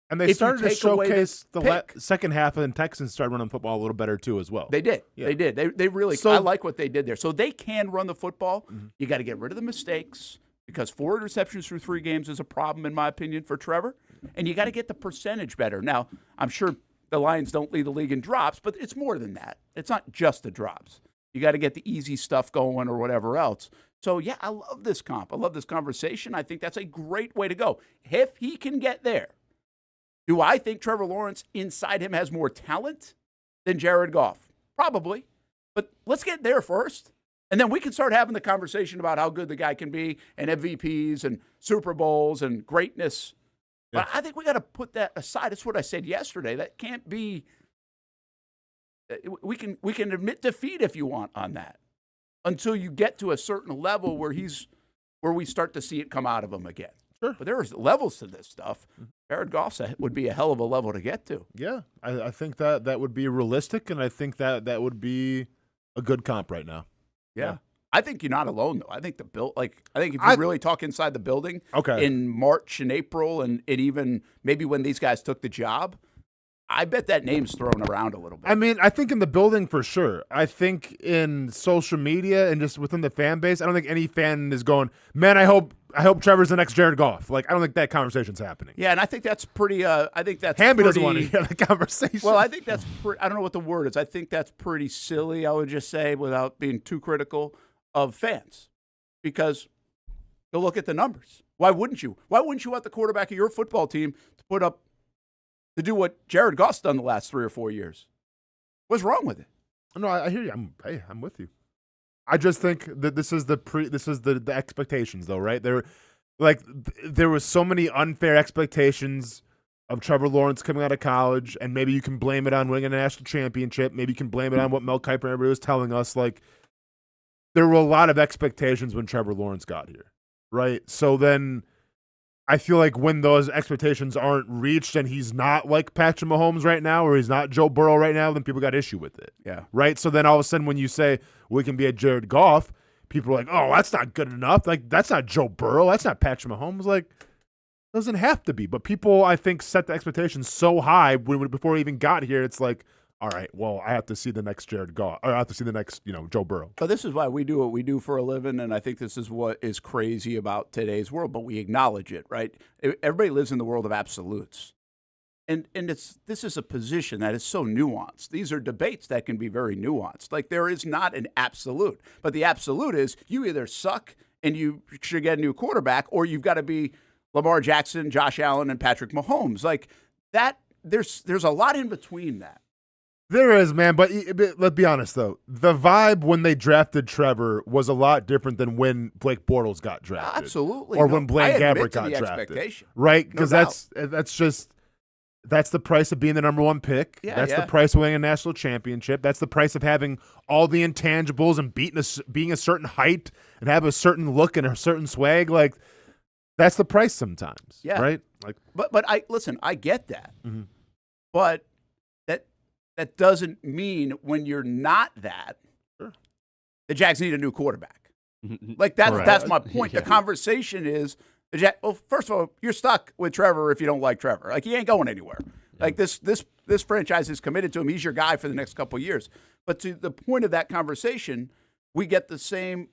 And they started to showcase the second half, and the Texans started running football a little better, too, as well. They did. Yeah. They did. They really – I like what they did there. So they can run the football. Mm-hmm. You got to get rid of the mistakes because 4 interceptions through 3 games is a problem, in my opinion, for Trevor. And you got to get the percentage better. Now, I'm sure the Lions don't lead the league in drops, but it's more than that. It's not just the drops. You got to get the easy stuff going or whatever else. So, yeah, I love this comp. I love this conversation. I think that's a great way to go. If he can get there. Do I think Trevor Lawrence inside him has more talent than Jared Goff? Probably. But let's get there first. And then we can start having the conversation about how good the guy can be and MVPs and Super Bowls and greatness. Yeah. But I think we got to put that aside. That's what I said yesterday. That can't be we can admit defeat if you want on that until you get to a certain level where we start to see it come out of him again. Sure. But there's levels to this stuff. Jared Goff would be a hell of a level to get to. Yeah, I think that would be realistic, and I think that would be a good comp right now. Yeah. I think you're not alone, though. I think I think if you really talk inside the building in March and April and even maybe when these guys took the job, I bet that name's thrown around a little bit. I mean, I think in the building for sure. I think in social media and just within the fan base, I don't think any fan is going, man, I hope Trevor's the next Jared Goff. Like, I don't think that conversation's happening. Yeah, and I think that's pretty. Hamby doesn't want to hear that conversation. Well, I think that's I don't know what the word is. I think that's pretty silly. I would just say without being too critical of fans, because go look at the numbers. Why wouldn't you? Why wouldn't you want the quarterback of your football team to do what Jared Goff's done the last 3 or 4 years? What's wrong with it? No, I hear you. I'm with you. I just think that this is the expectations, though, right? There was so many unfair expectations of Trevor Lawrence coming out of college, and maybe you can blame it on winning a national championship. Maybe you can blame it on what Mel Kiper and everybody was telling us. Like, there were a lot of expectations when Trevor Lawrence got here, right? So then I feel like when those expectations aren't reached and he's not like Patrick Mahomes right now or he's not Joe Burrow right now, then people got issue with it. Yeah. Right? So then all of a sudden when you say we can be a Jared Goff, people are like, oh, that's not good enough. Like, that's not Joe Burrow. That's not Patrick Mahomes. Like, doesn't have to be. But people, I think, set the expectations so high before he even got here. It's like, all right, well, I have to see the next Jared Goff, or I have to see the next, Joe Burrow. But this is why we do what we do for a living, and I think this is what is crazy about today's world. But we acknowledge it, right? Everybody lives in the world of absolutes, and this is a position that is so nuanced. These are debates that can be very nuanced. Like, there is not an absolute, but the absolute is you either suck and you should get a new quarterback, or you've got to be Lamar Jackson, Josh Allen, and Patrick Mahomes. Like that, there's a lot in between that. There is, man, but let's be honest, though. The vibe when they drafted Trevor was a lot different than when Blake Bortles got drafted. Absolutely. Or when Blaine Gabbert got drafted. Right? Because that's the price of being the number 1 pick. Yeah, that's the price of winning a national championship. That's the price of having all the intangibles and being a certain height and have a certain look and a certain swag. Like, that's the price sometimes. Yeah. Right? Like, but I get that. Mm-hmm. But that doesn't mean when you're not that, sure, the Jags need a new quarterback. Like, that's my point. Yeah. The conversation is, well, first of all, you're stuck with Trevor if you don't like Trevor. Like, he ain't going anywhere. Yeah. Like, this franchise is committed to him. He's your guy for the next couple of years. But to the point of that conversation, we get the same.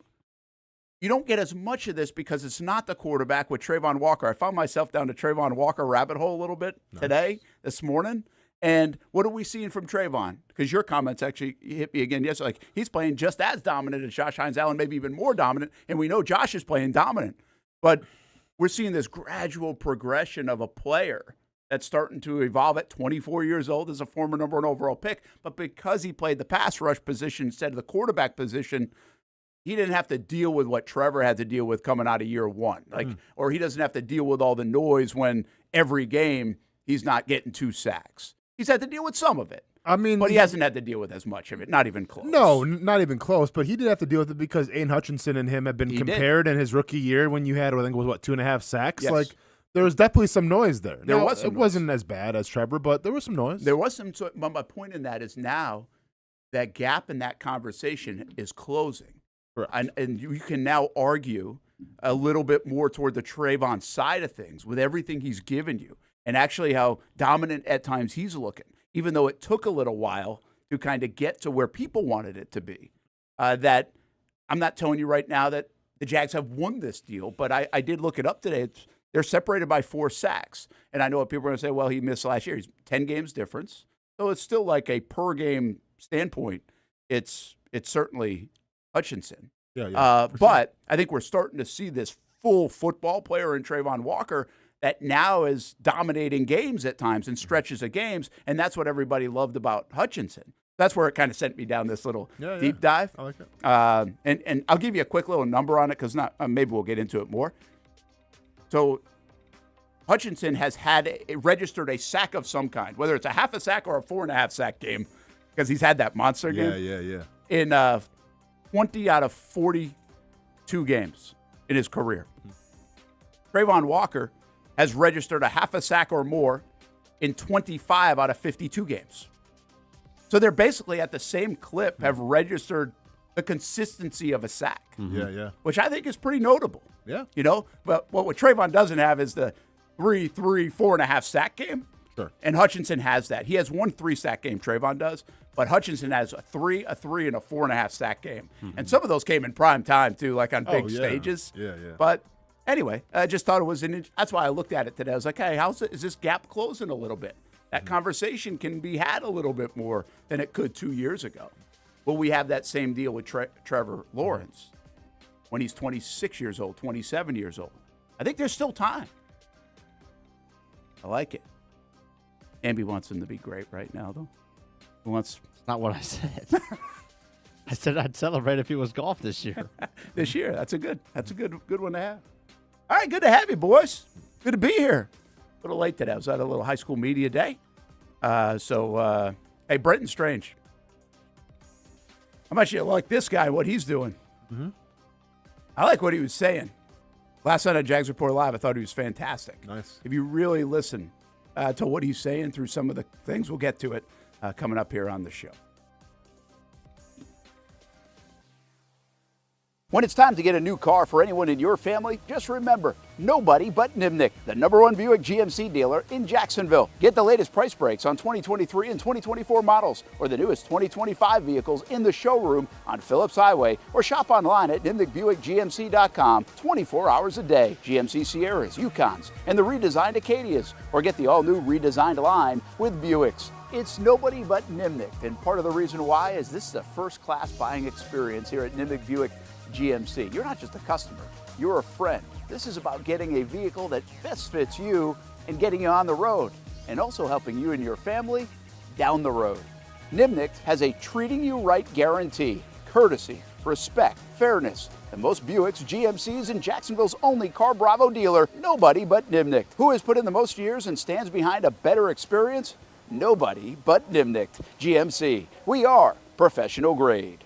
You don't get as much of this because it's not the quarterback with Trayvon Walker. I found myself down to Trayvon Walker rabbit hole a little bit this morning. And what are we seeing from Trayvon? Because your comments actually hit me again yesterday. Like, he's playing just as dominant as Josh Hines-Allen, maybe even more dominant. And we know Josh is playing dominant. But we're seeing this gradual progression of a player that's starting to evolve at 24 years old as a former number 1 overall pick. But because he played the pass rush position instead of the quarterback position, he didn't have to deal with what Trevor had to deal with coming out of year one. Or he doesn't have to deal with all the noise when every game he's not getting 2 sacks. He's had to deal with some of it. I mean, but he hasn't had to deal with as much of it, not even close. No, not even close. But he did have to deal with it because Aiden Hutchinson and him have been compared in his rookie year when you had, I think it was, 2.5 sacks? Yes. Like, there was definitely some noise there. It wasn't as bad as Trevor, but there was some noise. There was some. But my point in that is now that gap in that conversation is closing. And you can now argue a little bit more toward the Trayvon side of things with everything he's given you and actually how dominant at times he's looking, even though it took a little while to kind of get to where people wanted it to be. That I'm not telling you right now that the Jags have won this deal, but I did look it up today. They're separated by 4 sacks. And I know what people are going to say, well, he missed last year. He's 10 games difference. So it's still like a per-game standpoint. It's certainly Hutchinson. But I think we're starting to see this full football player in Trayvon Walker that now is dominating games at times and stretches of games, and that's what everybody loved about Hutchinson. That's where it kind of sent me down this little deep dive. I like it. And I'll give you a quick little number on it because maybe we'll get into it more. So Hutchinson has registered a sack of some kind, whether it's a half a sack or a 4.5 sack game, because he's had that monster game. Yeah. In 20 out of 42 games in his career. Trayvon Walker has registered a half a sack or more in 25 out of 52 games. So they're basically at the same clip have registered the consistency of a sack. Yeah. Which I think is pretty notable. Yeah. But what Trayvon doesn't have is the 3, 4.5 sack game. Sure. And Hutchinson has that. He has 1 3-sack game, Trayvon does, but Hutchinson has a 3, and a 4.5 sack game. And some of those came in prime time, too, like on big stages. Yeah. But anyway, I just thought it was that's why I looked at it today. I was like, hey, is this gap closing a little bit? That conversation can be had a little bit more than it could 2 years ago. Will we have that same deal with Trevor Lawrence when he's 26 years old, 27 years old? I think there's still time. I like it. Hamby wants him to be great right now, though. That's not what I said. I said I'd celebrate if he was Goff this year. This year, that's a good one to have. All right, good to have you, boys. Good to be here. A little late today. I was at a little high school media day. Hey, Brenton Strange. How much you like this guy? What he's doing? I like what he was saying. Last night on Jags Report Live, I thought he was fantastic. Nice. If you really listen to what he's saying through some of the things, we'll get to it coming up here on the show. When it's time to get a new car for anyone in your family, just remember, nobody but Nimnick, the #1 Buick GMC dealer in Jacksonville. Get the latest price breaks on 2023 and 2024 models or the newest 2025 vehicles in the showroom on Phillips Highway or shop online at nimnickbuickgmc.com 24 hours a day. GMC Sierras, Yukons, and the redesigned Acadias, or get the all-new redesigned line with Buicks. It's nobody but Nimnick, and part of the reason why is this is a first-class buying experience here at Nimnick Buick GMC. You're not just a customer, you're a friend. This is about getting a vehicle that best fits you and getting you on the road, and also helping you and your family down the road. Nimnick has a treating you right guarantee, courtesy, respect, fairness, and most Buicks, GMCs, and Jacksonville's only Car Bravo dealer, nobody but Nimnick. Who has put in the most years and stands behind a better experience? Nobody but Nimnick. GMC. We are professional grade.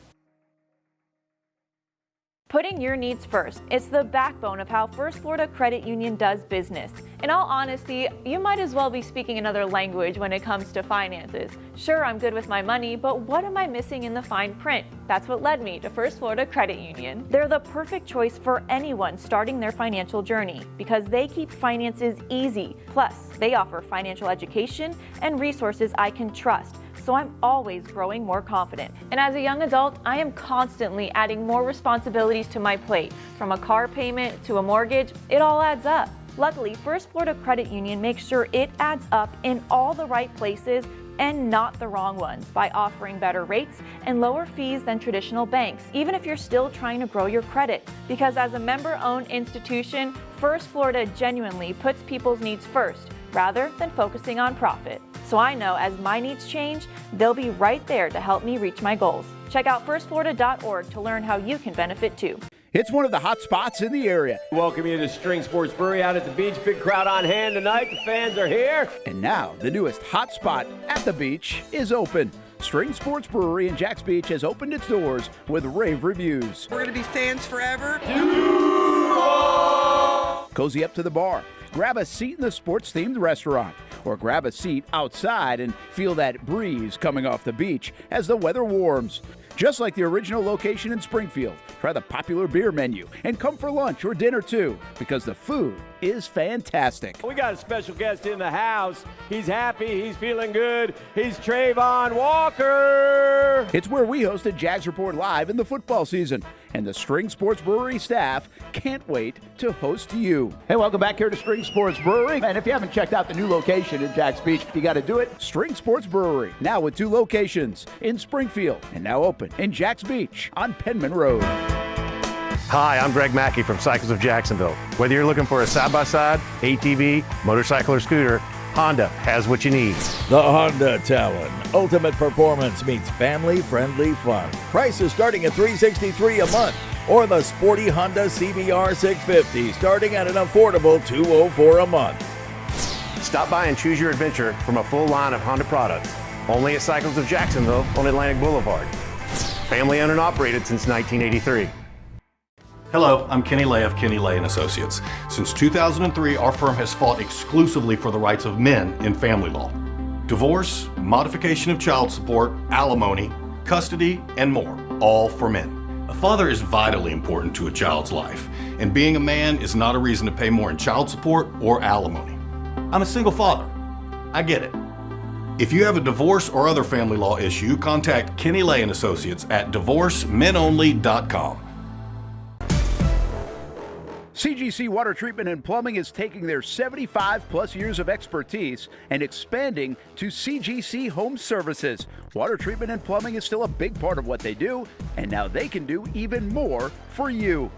Putting your needs first. It's the backbone of how First Florida Credit Union does business. In all honesty, you might as well be speaking another language when it comes to finances. Sure, I'm good with my money, but what am I missing in the fine print? That's what led me to First Florida Credit Union. They're the perfect choice for anyone starting their financial journey because they keep finances easy. Plus, they offer financial education and resources I can trust. So I'm always growing more confident. And as a young adult, I am constantly adding more responsibilities to my plate. From a car payment to a mortgage, it all adds up. Luckily, First Florida Credit Union makes sure it adds up in all the right places and not the wrong ones by offering better rates and lower fees than traditional banks, even if you're still trying to grow your credit. Because as a member-owned institution, First Florida genuinely puts people's needs first rather than focusing on profit. So I know as my needs change, they'll be right there to help me reach my goals. Check out firstflorida.org to learn how you can benefit too. It's one of the hot spots in the area. Welcome you to String Sports Brewery out at the beach. Big crowd on hand tonight. The fans are here. And now, the newest hot spot at the beach is open. String Sports Brewery in Jax Beach has opened its doors with rave reviews. We're going to be fans forever. Cozy up to the bar, grab a seat in the sports-themed restaurant, or grab a seat outside and feel that breeze coming off the beach as the weather warms. Just like the original location in Springfield, try the popular beer menu and come for lunch or dinner too, because the food is fantastic. We got a special guest in the house. He's happy. He's feeling good. He's Trayvon Walker. It's where we hosted Jags Report Live in the football season, and the String Sports Brewery staff can't wait to host you. Hey, welcome back here to String Sports Brewery. And if you haven't checked out the new location in Jax Beach, you got to do it. String Sports Brewery, now with 2 locations in Springfield and now open in Jax Beach on Penman Road. Hi, I'm Greg Mackey from Cycles of Jacksonville. Whether you're looking for a side-by-side, ATV, motorcycle, or scooter, Honda has what you need. The Honda Talon. Ultimate performance meets family-friendly fun. Prices starting at $363 a month. Or the sporty Honda CBR 650 starting at an affordable $204 a month. Stop by and choose your adventure from a full line of Honda products. Only at Cycles of Jacksonville on Atlantic Boulevard. Family owned and operated since 1983. Hello, I'm Kenny Lay of Kenny Lay & Associates. Since 2003, our firm has fought exclusively for the rights of men in family law. Divorce, modification of child support, alimony, custody, and more, all for men. A father is vitally important to a child's life, and being a man is not a reason to pay more in child support or alimony. I'm a single father. I get it. If you have a divorce or other family law issue, contact Kenny Lay & Associates at divorcemenonly.com. CGC Water Treatment and Plumbing is taking their 75-plus years of expertise and expanding to CGC Home Services. Water treatment and plumbing is still a big part of what they do, and now they can do even more for you.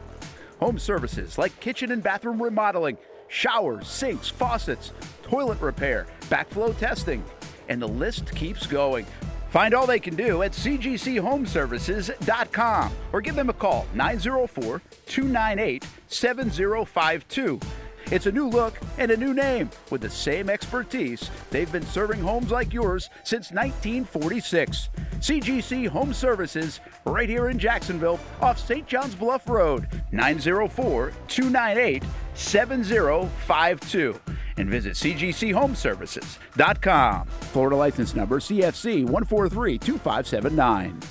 Home services like kitchen and bathroom remodeling, showers, sinks, faucets, toilet repair, backflow testing, and the list keeps going. Find all they can do at cgchomeservices.com or give them a call, 904-298-7052. It's a new look and a new name with the same expertise. They've been serving homes like yours since 1946. CGC Home Services, right here in Jacksonville off St. John's Bluff Road, 904-298-7052. And visit cgchomeservices.com. Florida license number CFC 1432579.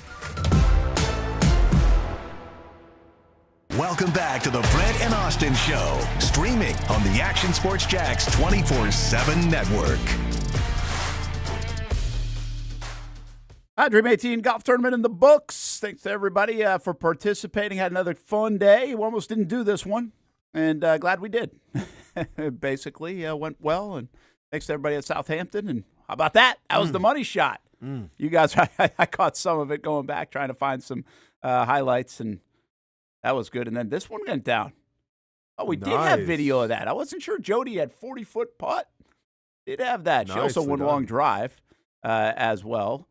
Welcome back to the Brent and Austen Show, streaming on the Action Sports Jax 24/7 network. Dream 18 golf tournament in the books. Thanks to everybody for participating. Had another fun day. We almost didn't do this one, and glad we did. Basically went well, and thanks to everybody at Southampton. And how about that? That was the money shot. You guys, I caught some of it going back, trying to find some highlights, and that was good. And then this one went down. Oh, we did have video of that. I wasn't sure Jody had 40-foot putt. Did have that. She also won long drive as well.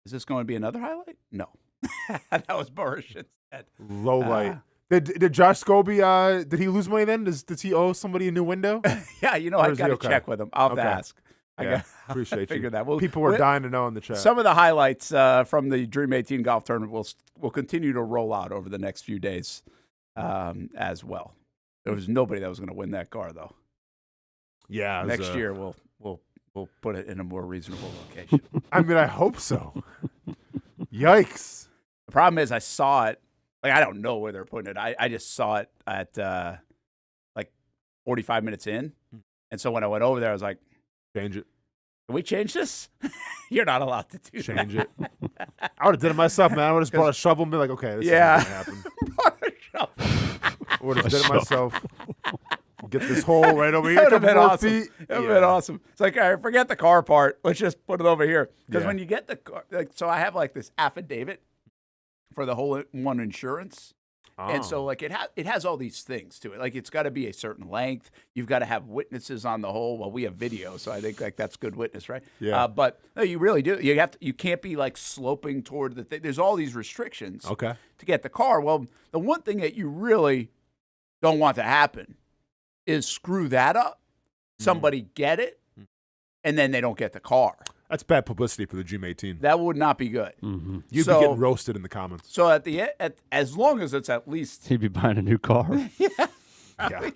Is this going to be another highlight? No. That was Burrish instead. Low light. Did Josh Scobie, did he lose money then? Does he owe somebody a new window? Yeah, I got to check with him. I'll have to ask. Appreciate figure you. that. People were dying to know in the chat. Some of the highlights from the Dream 18 golf tournament will continue to roll out over the next few days as well. There was nobody that was going to win that car, though. Yeah. Next year we'll put it in a more reasonable location. I mean, I hope so. Yikes. The problem is I saw it. Like, I don't know where they're putting it. I just saw it at like 45 minutes in. And so when I went over there, I was like, change it. Can we change this? You're not allowed to do change that. it. I would have did it myself, man. I would have just brought a shovel and be like, okay, this is going to happen. Brought a shovel. I would have did it myself. Get this hole right over here. That would have been awesome. Feet. It That would have been awesome. It's like, all right, forget the car part. Let's just put it over here. Because when you get the car, so I have like this affidavit for the hole-in-one insurance. And so, like, it has all these things to it. Like, it's got to be a certain length. You've got to have witnesses on the hole. Well, we have video, so I think like that's good witness, right? Yeah. But no, you really do. You can't be like sloping toward the thing. There's all these restrictions. Okay. To get the car. Well, the one thing that you really don't want to happen is screw that up. Somebody get it, and then they don't get the car. That's bad publicity for the Dream 18. That would not be good. Mm-hmm. You'd be getting roasted in the comments. So as long as it's at least He'd be buying a new car. Yeah.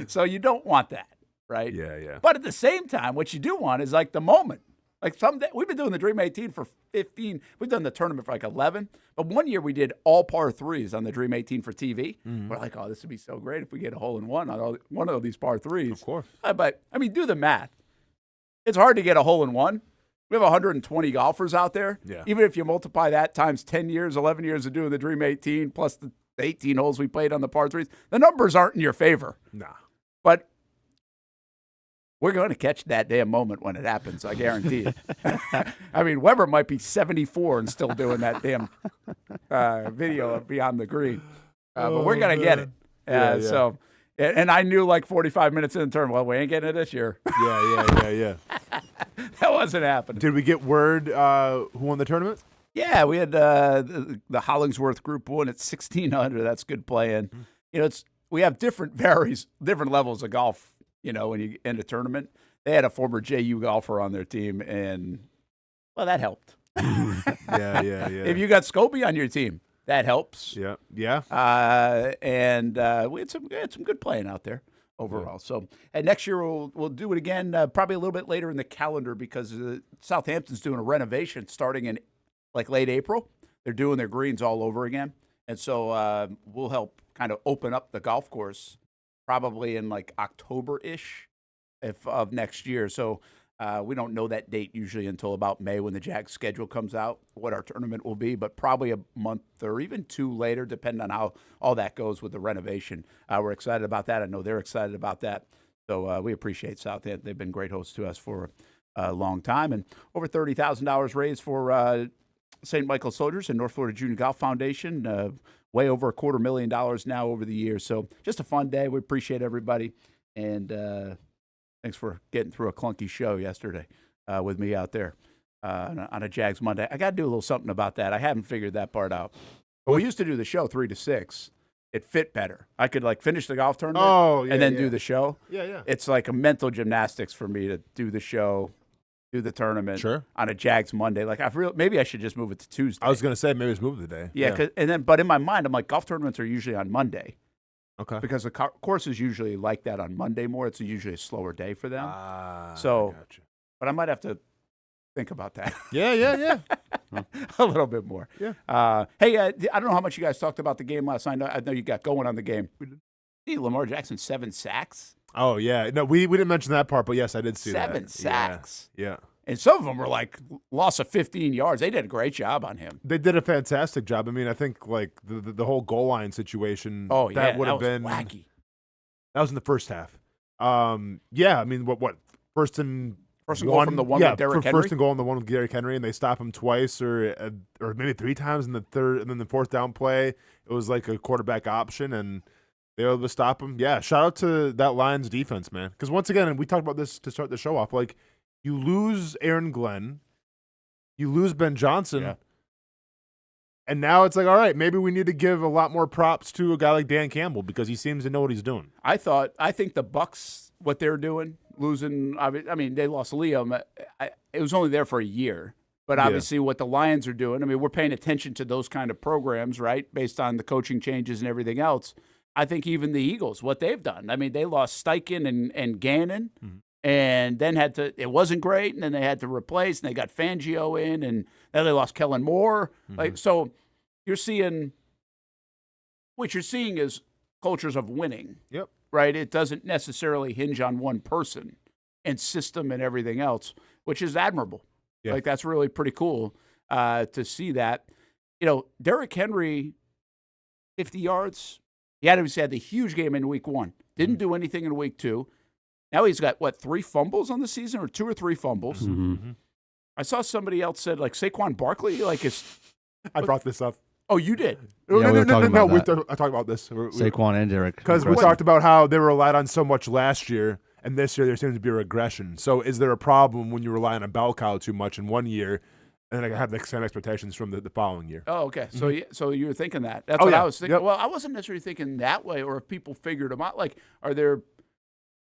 So you don't want that, right? Yeah. But at the same time, what you do want is like the moment. Like someday we've been doing the Dream 18 for 15. We've done the tournament for like 11. But one year we did all par threes on the Dream 18 for TV. We're like, oh, this would be so great if we get a hole in one on one of these par threes. Of course. But I mean, do the math. It's hard to get a hole in one. We have 120 golfers out there. Yeah. Even if you multiply that times 10 years, 11 years of doing the Dream 18, plus the 18 holes we played on the par threes, the numbers aren't in your favor. Nah. But we're going to catch that damn moment when it happens, I guarantee it. I mean, Weber might be 74 and still doing that damn video of Beyond the Green. But we're going to get it. Yeah. So, and I knew like 45 minutes in the tournament, well, we ain't getting it this year. Yeah. That wasn't happening. Did we get word who won the tournament? Yeah, we had the Hollingsworth group won at 1,600. That's good playing. You know, we have different levels of golf. You know, when you end a tournament, they had a former JU golfer on their team, and well, that helped. Yeah. If you got Scobie on your team, that helps. Yeah. And we had some good playing out there overall. So, and next year we'll do it again, probably a little bit later in the calendar because Southampton's doing a renovation starting in like late April. They're doing their greens all over again, and so we'll help kind of open up the golf course probably in like October-ish of next year. So we don't know that date usually until about May when the Jags schedule comes out, what our tournament will be, but probably a month or even two later, depending on how all that goes with the renovation. We're excited about that. I know they're excited about that. So we appreciate Southampton. They've been great hosts to us for a long time. And over $30,000 raised for St. Michael Soldiers and North Florida Junior Golf Foundation. Way over $250,000 now over the years. So just a fun day. We appreciate everybody. And thanks for getting through a clunky show yesterday with me out there on a Jags Monday. I got to do a little something about that. I haven't figured that part out. But we used to do the show 3 to 6. It fit better. I could like finish the golf tournament and then do the show. Yeah. It's like a mental gymnastics for me to do the show, do the tournament on a Jags Monday. Like maybe I should just move it to Tuesday. I was going to say maybe it's moved today. Yeah. But in my mind, I'm like, golf tournaments are usually on Monday. Okay. Because the course is usually like that on Monday more. It's usually a slower day for them. So, gotcha. But I might have to think about that. Yeah. A little bit more. Yeah. Hey, I don't know how much you guys talked about the game last night. I know you got going on the game. See, Lamar Jackson, 7 sacks. Oh, yeah. No, we didn't mention that part, but yes, I did see 7 sacks. Yeah. And some of them were like loss of 15 yards. They did a great job on him. They did a fantastic job. I mean, I think like the whole goal line situation. That would have been wacky. That was in the first half. Yeah. I mean, what first and goal from the one with Derrick Henry? First and goal on the one with Derrick Henry, and they stop him twice or maybe 3 times in the third, and then the fourth down play, it was like a quarterback option, and they were able to stop him. Yeah, shout out to that Lions defense, man. Because once again, and we talked about this to start the show off, like you lose Aaron Glenn, you lose Ben Johnson, and now it's like, all right, maybe we need to give a lot more props to a guy like Dan Campbell because he seems to know what he's doing. I think the Bucs, what they're doing, losing. I mean, they lost Liam. It was only there for a year. But obviously what the Lions are doing, I mean, we're paying attention to those kind of programs, right, based on the coaching changes and everything else. I think even the Eagles, what they've done. I mean, they lost Steichen and Gannon, and then it wasn't great, and then they had to replace, and they got Fangio in, and then they lost Kellen Moore. So what you're seeing is cultures of winning. Yep. Right? It doesn't necessarily hinge on one person and system and everything else, which is admirable. Yeah. Like, that's really pretty cool to see that. You know, Derrick Henry, 50 yards. He had the huge game in week 1. Didn't do anything in week 2. Now he's got, 3 fumbles on the season or 2 or 3 fumbles? Mm-hmm. I saw somebody else said, like, Saquon Barkley, like, is. I brought this up. Oh, you did? Yeah, we were talking about that. I talked about this. Saquon and Derrick. Because we talked about how they relied on so much last year, and this year there seems to be a regression. So is there a problem when you rely on a bell cow too much in one year, and then I have the same expectations from the following year? Oh, okay. So you were thinking that. That's what I was thinking. Yep. Well, I wasn't necessarily thinking that way, or if people figured them out. Like, are they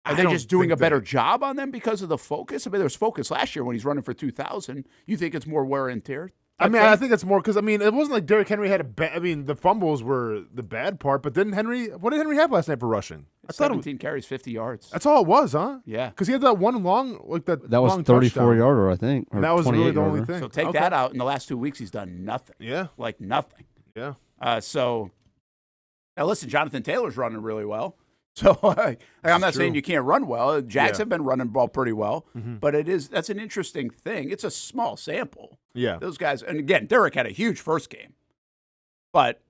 just doing a better job on them because of the focus? I mean, there was focus last year when he's running for 2,000. You think it's more wear and tear? I think it's more because, it wasn't like Derrick Henry had the fumbles were the bad part, but what did Henry have last night for rushing? 17 carries, 50 yards. That's all it was, huh? Yeah. Because he had that one long, that was long 34-yarder, I think. And that was really the only thing. So take that out. In the last 2 weeks, he's done nothing. Yeah. Like nothing. Yeah. So, now listen, Jonathan Taylor's running really well. So I'm not saying you can't run well. Jags have been running ball pretty well, but that's an interesting thing. It's a small sample. Yeah. Those guys, and again, Derrick had a huge first game. But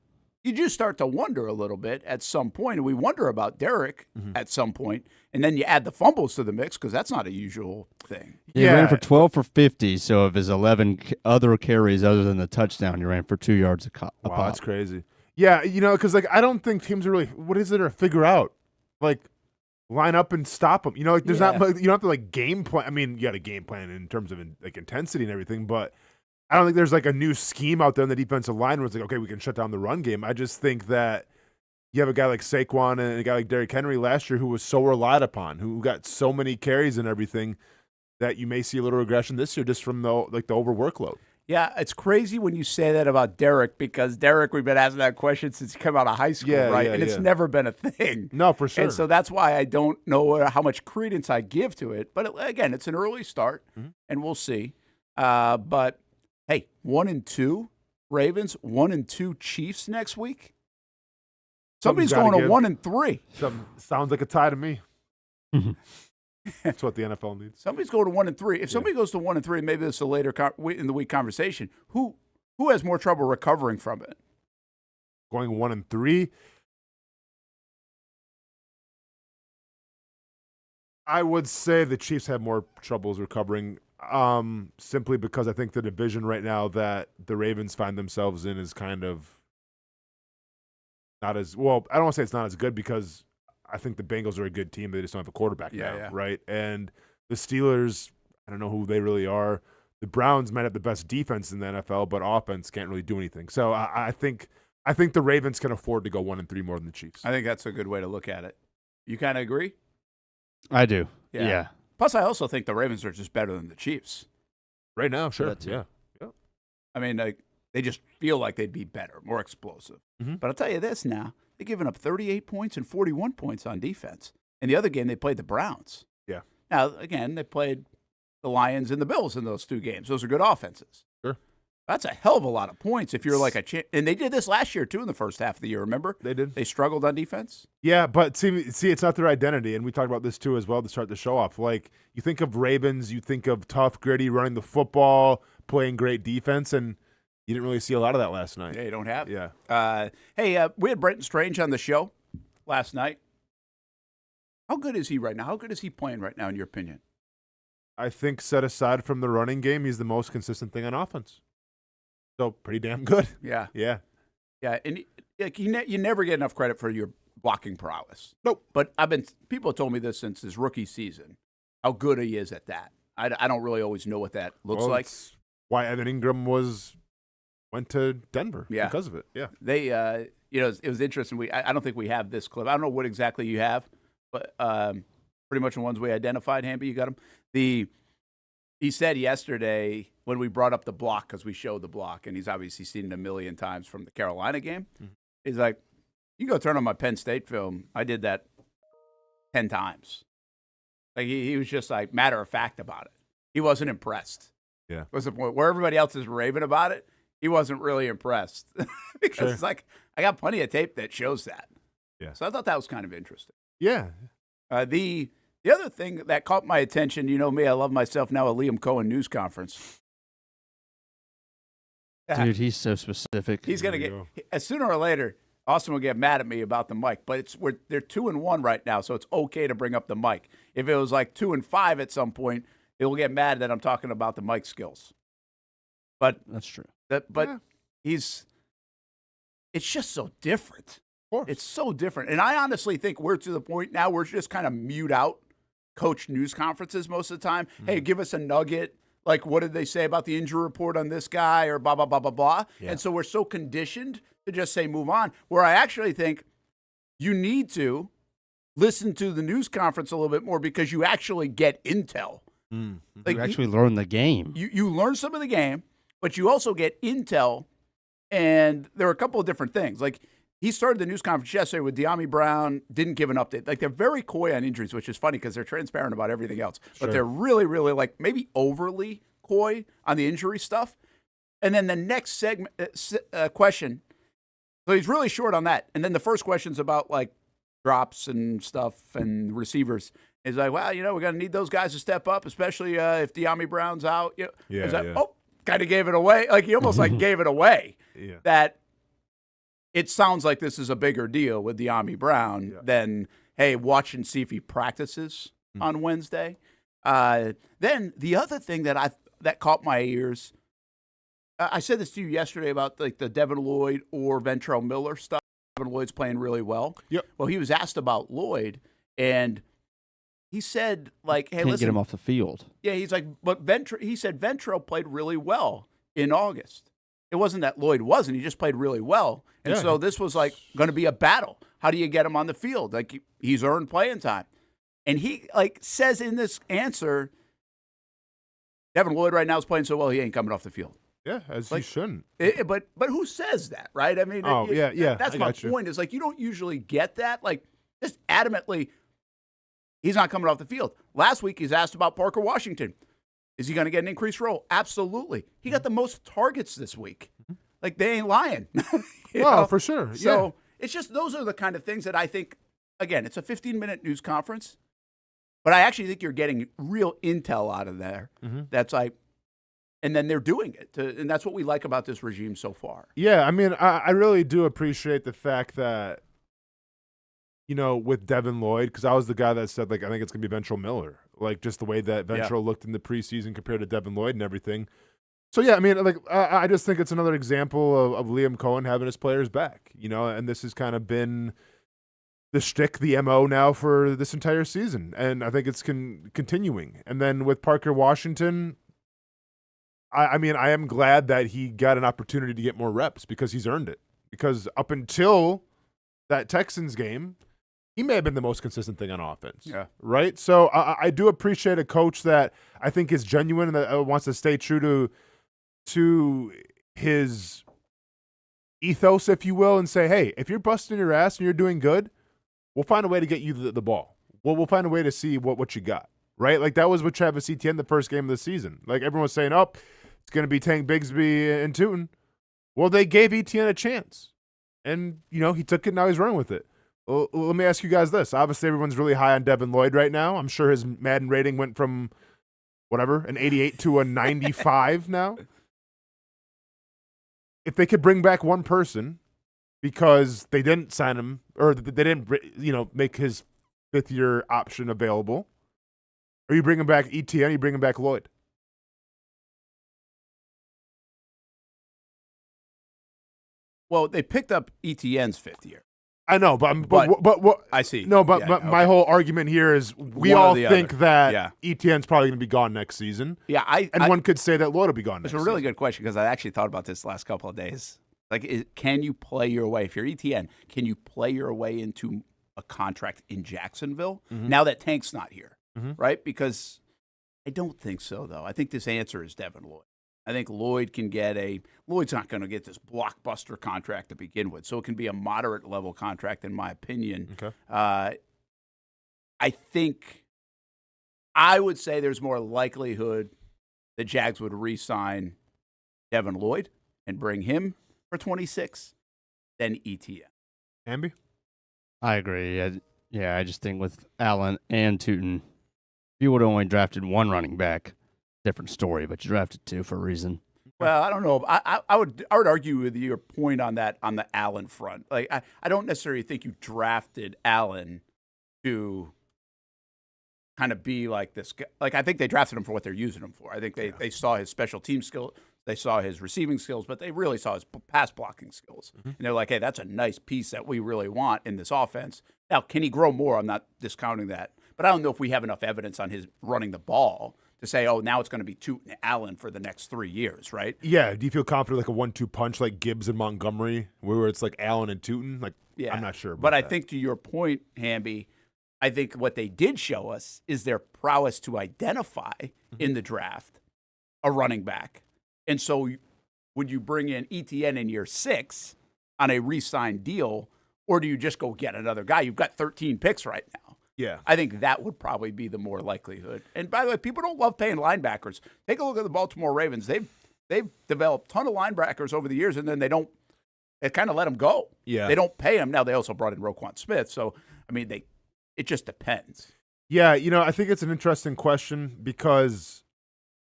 you do start to wonder a little bit at some point, and we wonder about Derrick at some point, and then you add the fumbles to the mix because that's not a usual thing. He ran for 12 for 50, so of his 11 other carries other than the touchdown, he ran for 2 yards a pop. Wow, that's crazy. Yeah, because I don't think teams are really, what is it to figure out? Like, line up and stop them. There's not, you don't have to game plan. I mean, you got a game plan in terms of intensity and everything, but I don't think there's a new scheme out there in the defensive line where it's okay, we can shut down the run game. I just think that you have a guy like Saquon and a guy like Derrick Henry last year who was so relied upon, who got so many carries and everything that you may see a little regression this year just from the over workload. Yeah, it's crazy when you say that about Derrick because Derrick, we've been asking that question since he came out of high school, right? And it's never been a thing. No, for sure. And so that's why I don't know how much credence I give to it. But again, it's an early start, and we'll see. But hey, 1-2 Ravens, 1-2 Chiefs next week. Somebody's going to 1-3. Sounds like a tie to me. That's what the NFL needs. Somebody's going to 1-3. If somebody goes to 1-3, maybe this is a later in the week conversation. Who has more trouble recovering from it? Going 1-3. I would say the Chiefs have more troubles recovering, simply because I think the division right now that the Ravens find themselves in is kind of not as well. I don't want to say it's not as good because I think the Bengals are a good team. They just don't have a quarterback now, right? And the Steelers, I don't know who they really are. The Browns might have the best defense in the NFL, but offense can't really do anything. So I think the Ravens can afford to go 1-3 more than the Chiefs. I think that's a good way to look at it. You kind of agree? I do. Yeah. Plus, I also think the Ravens are just better than the Chiefs. Right now, sure. Yeah. I mean, they just feel like they'd be better, more explosive. But I'll tell you this now. They've given up 38 points and 41 points on defense. In the other game, they played the Browns. Yeah. Now, again, they played the Lions and the Bills in those 2 games. Those are good offenses. Sure. That's a hell of a lot of points if you're like and they did this last year, too, in the first half of the year, remember? They did. They struggled on defense. Yeah, but see, it's not their identity, and we talked about this, too, as well, to start the show off. Like, you think of Ravens, you think of tough, gritty, running the football, playing great defense, and you didn't really see a lot of that last night. Yeah, you don't have. Yeah. Hey, we had Brenton Strange on the show last night. How good is he right now? How good is he playing right now, in your opinion? I think set aside from the running game, he's the most consistent thing on offense. So pretty damn good. Yeah. Yeah. Yeah, and you never get enough credit for your blocking prowess. Nope. But people have told me this since his rookie season, how good he is at that. I don't really always know what that looks like. Why Evan Ingram went to Denver because of it. Yeah. They, it was interesting. I don't think we have this clip. I don't know what exactly you have, but pretty much the ones we identified, Hamby, you got them. He said yesterday when we brought up the block, because we showed the block, and he's obviously seen it a million times from the Carolina game. He's like, you go turn on my Penn State film. I did that 10 times. Like he was just like matter of fact about it. He wasn't impressed. Yeah. Was the point where everybody else is raving about it? He wasn't really impressed because it's like I got plenty of tape that shows that. Yeah. So I thought that was kind of interesting. Yeah. The other thing that caught my attention, you know me, I love myself now, a Liam Coen news conference. Dude, he's so specific. He's going to get, sooner or later, Austin will get mad at me about the mic, but they're 2-1 right now, so it's okay to bring up the mic. If it was like 2-5 at some point, he'll get mad that I'm talking about the mic skills. But that's true. It's just so different. It's so different. And I honestly think we're to the point now where we're just kind of mute out coach news conferences most of the time. Mm-hmm. Hey, give us a nugget. Like, what did they say about the injury report on this guy or blah, blah, blah, blah, blah. Yeah. And so we're so conditioned to just say move on, where I actually think you need to listen to the news conference a little bit more because you actually get intel. Mm-hmm. Like, you actually learn the game. You learn some of the game, but you also get intel. And there are a couple of different things. Like, he started the news conference yesterday with De'Ami Brown, didn't give an update. Like, they're very coy on injuries, which is funny because they're transparent about everything else. Sure. But they're really, really, like, maybe overly coy on the injury stuff. And then the next segment question, so he's really short on that. And then the first question's about, like, drops and stuff and receivers. He's like, well, we're going to need those guys to step up, especially if De'Ami Brown's out. Oh, kind of gave it away. Like, he almost, like, gave it away. Yeah. That it sounds like this is a bigger deal with De'Ami Brown than, hey, watch and see if he practices on Wednesday. Then the other thing that caught my ears, I said this to you yesterday about like the Devin Lloyd or Ventrell Miller stuff. Devin Lloyd's playing really well. Yep. Well, he was asked about Lloyd, and he said, like, hey, can't get him off the field. Yeah, he's like, but he said Ventrell played really well in August. It wasn't that Lloyd wasn't. He just played really well. And so this was like going to be a battle. How do you get him on the field? Like, he's earned playing time. And he like says in this answer, Devin Lloyd right now is playing so well he ain't coming off the field. Yeah, as he shouldn't. But who says that, right? I mean, that's my point. Is like you don't usually get that. Like, just adamantly, he's not coming off the field. Last week he's asked about Parker Washington. Is he going to get an increased role? Absolutely. He got the most targets this week. Like, they ain't lying. For sure. So it's just those are the kind of things that I think, again, it's a 15-minute news conference, but I actually think you're getting real intel out of there. Mm-hmm. That's like, and then they're doing it. And that's what we like about this regime so far. Yeah, I mean, I really do appreciate the fact that, with Devin Lloyd, because I was the guy that said, like, I think it's going to be Ventrell Miller. Like, just the way that Ventrell looked in the preseason compared to Devin Lloyd and everything. So, yeah, I mean, like, I just think it's another example of Liam Coen having his players back, and this has kind of been the shtick, the MO now for this entire season. And I think it's continuing. And then with Parker Washington, I mean, I am glad that he got an opportunity to get more reps because he's earned it. Because up until that Texans game, he may have been the most consistent thing on offense. Yeah. Right? So I do appreciate a coach that I think is genuine and that wants to stay true to his ethos, if you will, and say, hey, if you're busting your ass and you're doing good, we'll find a way to get you the ball. We'll find a way to see what you got. Right? Like, that was with Travis Etienne the first game of the season. Like, everyone was saying, it's going to be Tank Bigsby and Tootin. Well, they gave Etienne a chance. And, he took it, now he's running with it. Well, let me ask you guys this. Obviously, everyone's really high on Devin Lloyd right now. I'm sure his Madden rating went from, an 88 to a 95 now. If they could bring back one person because they didn't sign him or they didn't, make his fifth-year option available, are you bringing back Etienne or are you bringing back Lloyd? Well, they picked up Etienne's fifth year. I know, but I see. No, but my whole argument here is we all think that Etienne's probably going to be gone next season. Yeah, one could say that Lloyd will be gone next season. It's a really good question because I actually thought about this the last couple of days. Like, can you play your way, if you're Etienne, can you play your way into a contract in Jacksonville now that Tank's not here, right? Because I don't think so, though. I think this answer is Devin Lloyd. I think Lloyd's not going to get this blockbuster contract to begin with, so it can be a moderate level contract, in my opinion. Okay. I think I would say there's more likelihood the Jags would re-sign Devin Lloyd and bring him for 26 than Etienne. Hamby? I agree. I just think with Allen and Tootin, if you would have only drafted one running back, different story, but you drafted two for a reason. Well, I don't know. I would argue with your point on that on the Allen front. Like I don't necessarily think you drafted Allen to kind of be like this guy. Like I think they drafted him for what they're using him for. I think they saw his special team skill, they saw his receiving skills, but they really saw his pass blocking skills. And they're like, hey, that's a nice piece that we really want in this offense. Now, can he grow more? I'm not discounting that, but I don't know if we have enough evidence on his running the ball to say, oh, now it's going to be Tootin and Allen for the next 3 years, right? Yeah. Do you feel confident like a 1-2 punch like Gibbs and Montgomery, where it's like Allen and Tootin? Like, Yeah. I'm not sure. But I think to your point, Hamby, I think what they did show us is their prowess to identify in the draft a running back. And so would you bring in ETN in year 6 on a re-signed deal, or do you just go get another guy? You've got 13 picks right now. Yeah. I think that would probably be the more likelihood. And by the way, people don't love paying linebackers. Take a look at the Baltimore Ravens. They've developed a ton of linebackers over the years, and then they kind of let them go. Yeah. They don't pay them. Now, they also brought in Roquan Smith. So, I mean, it just depends. Yeah, I think it's an interesting question because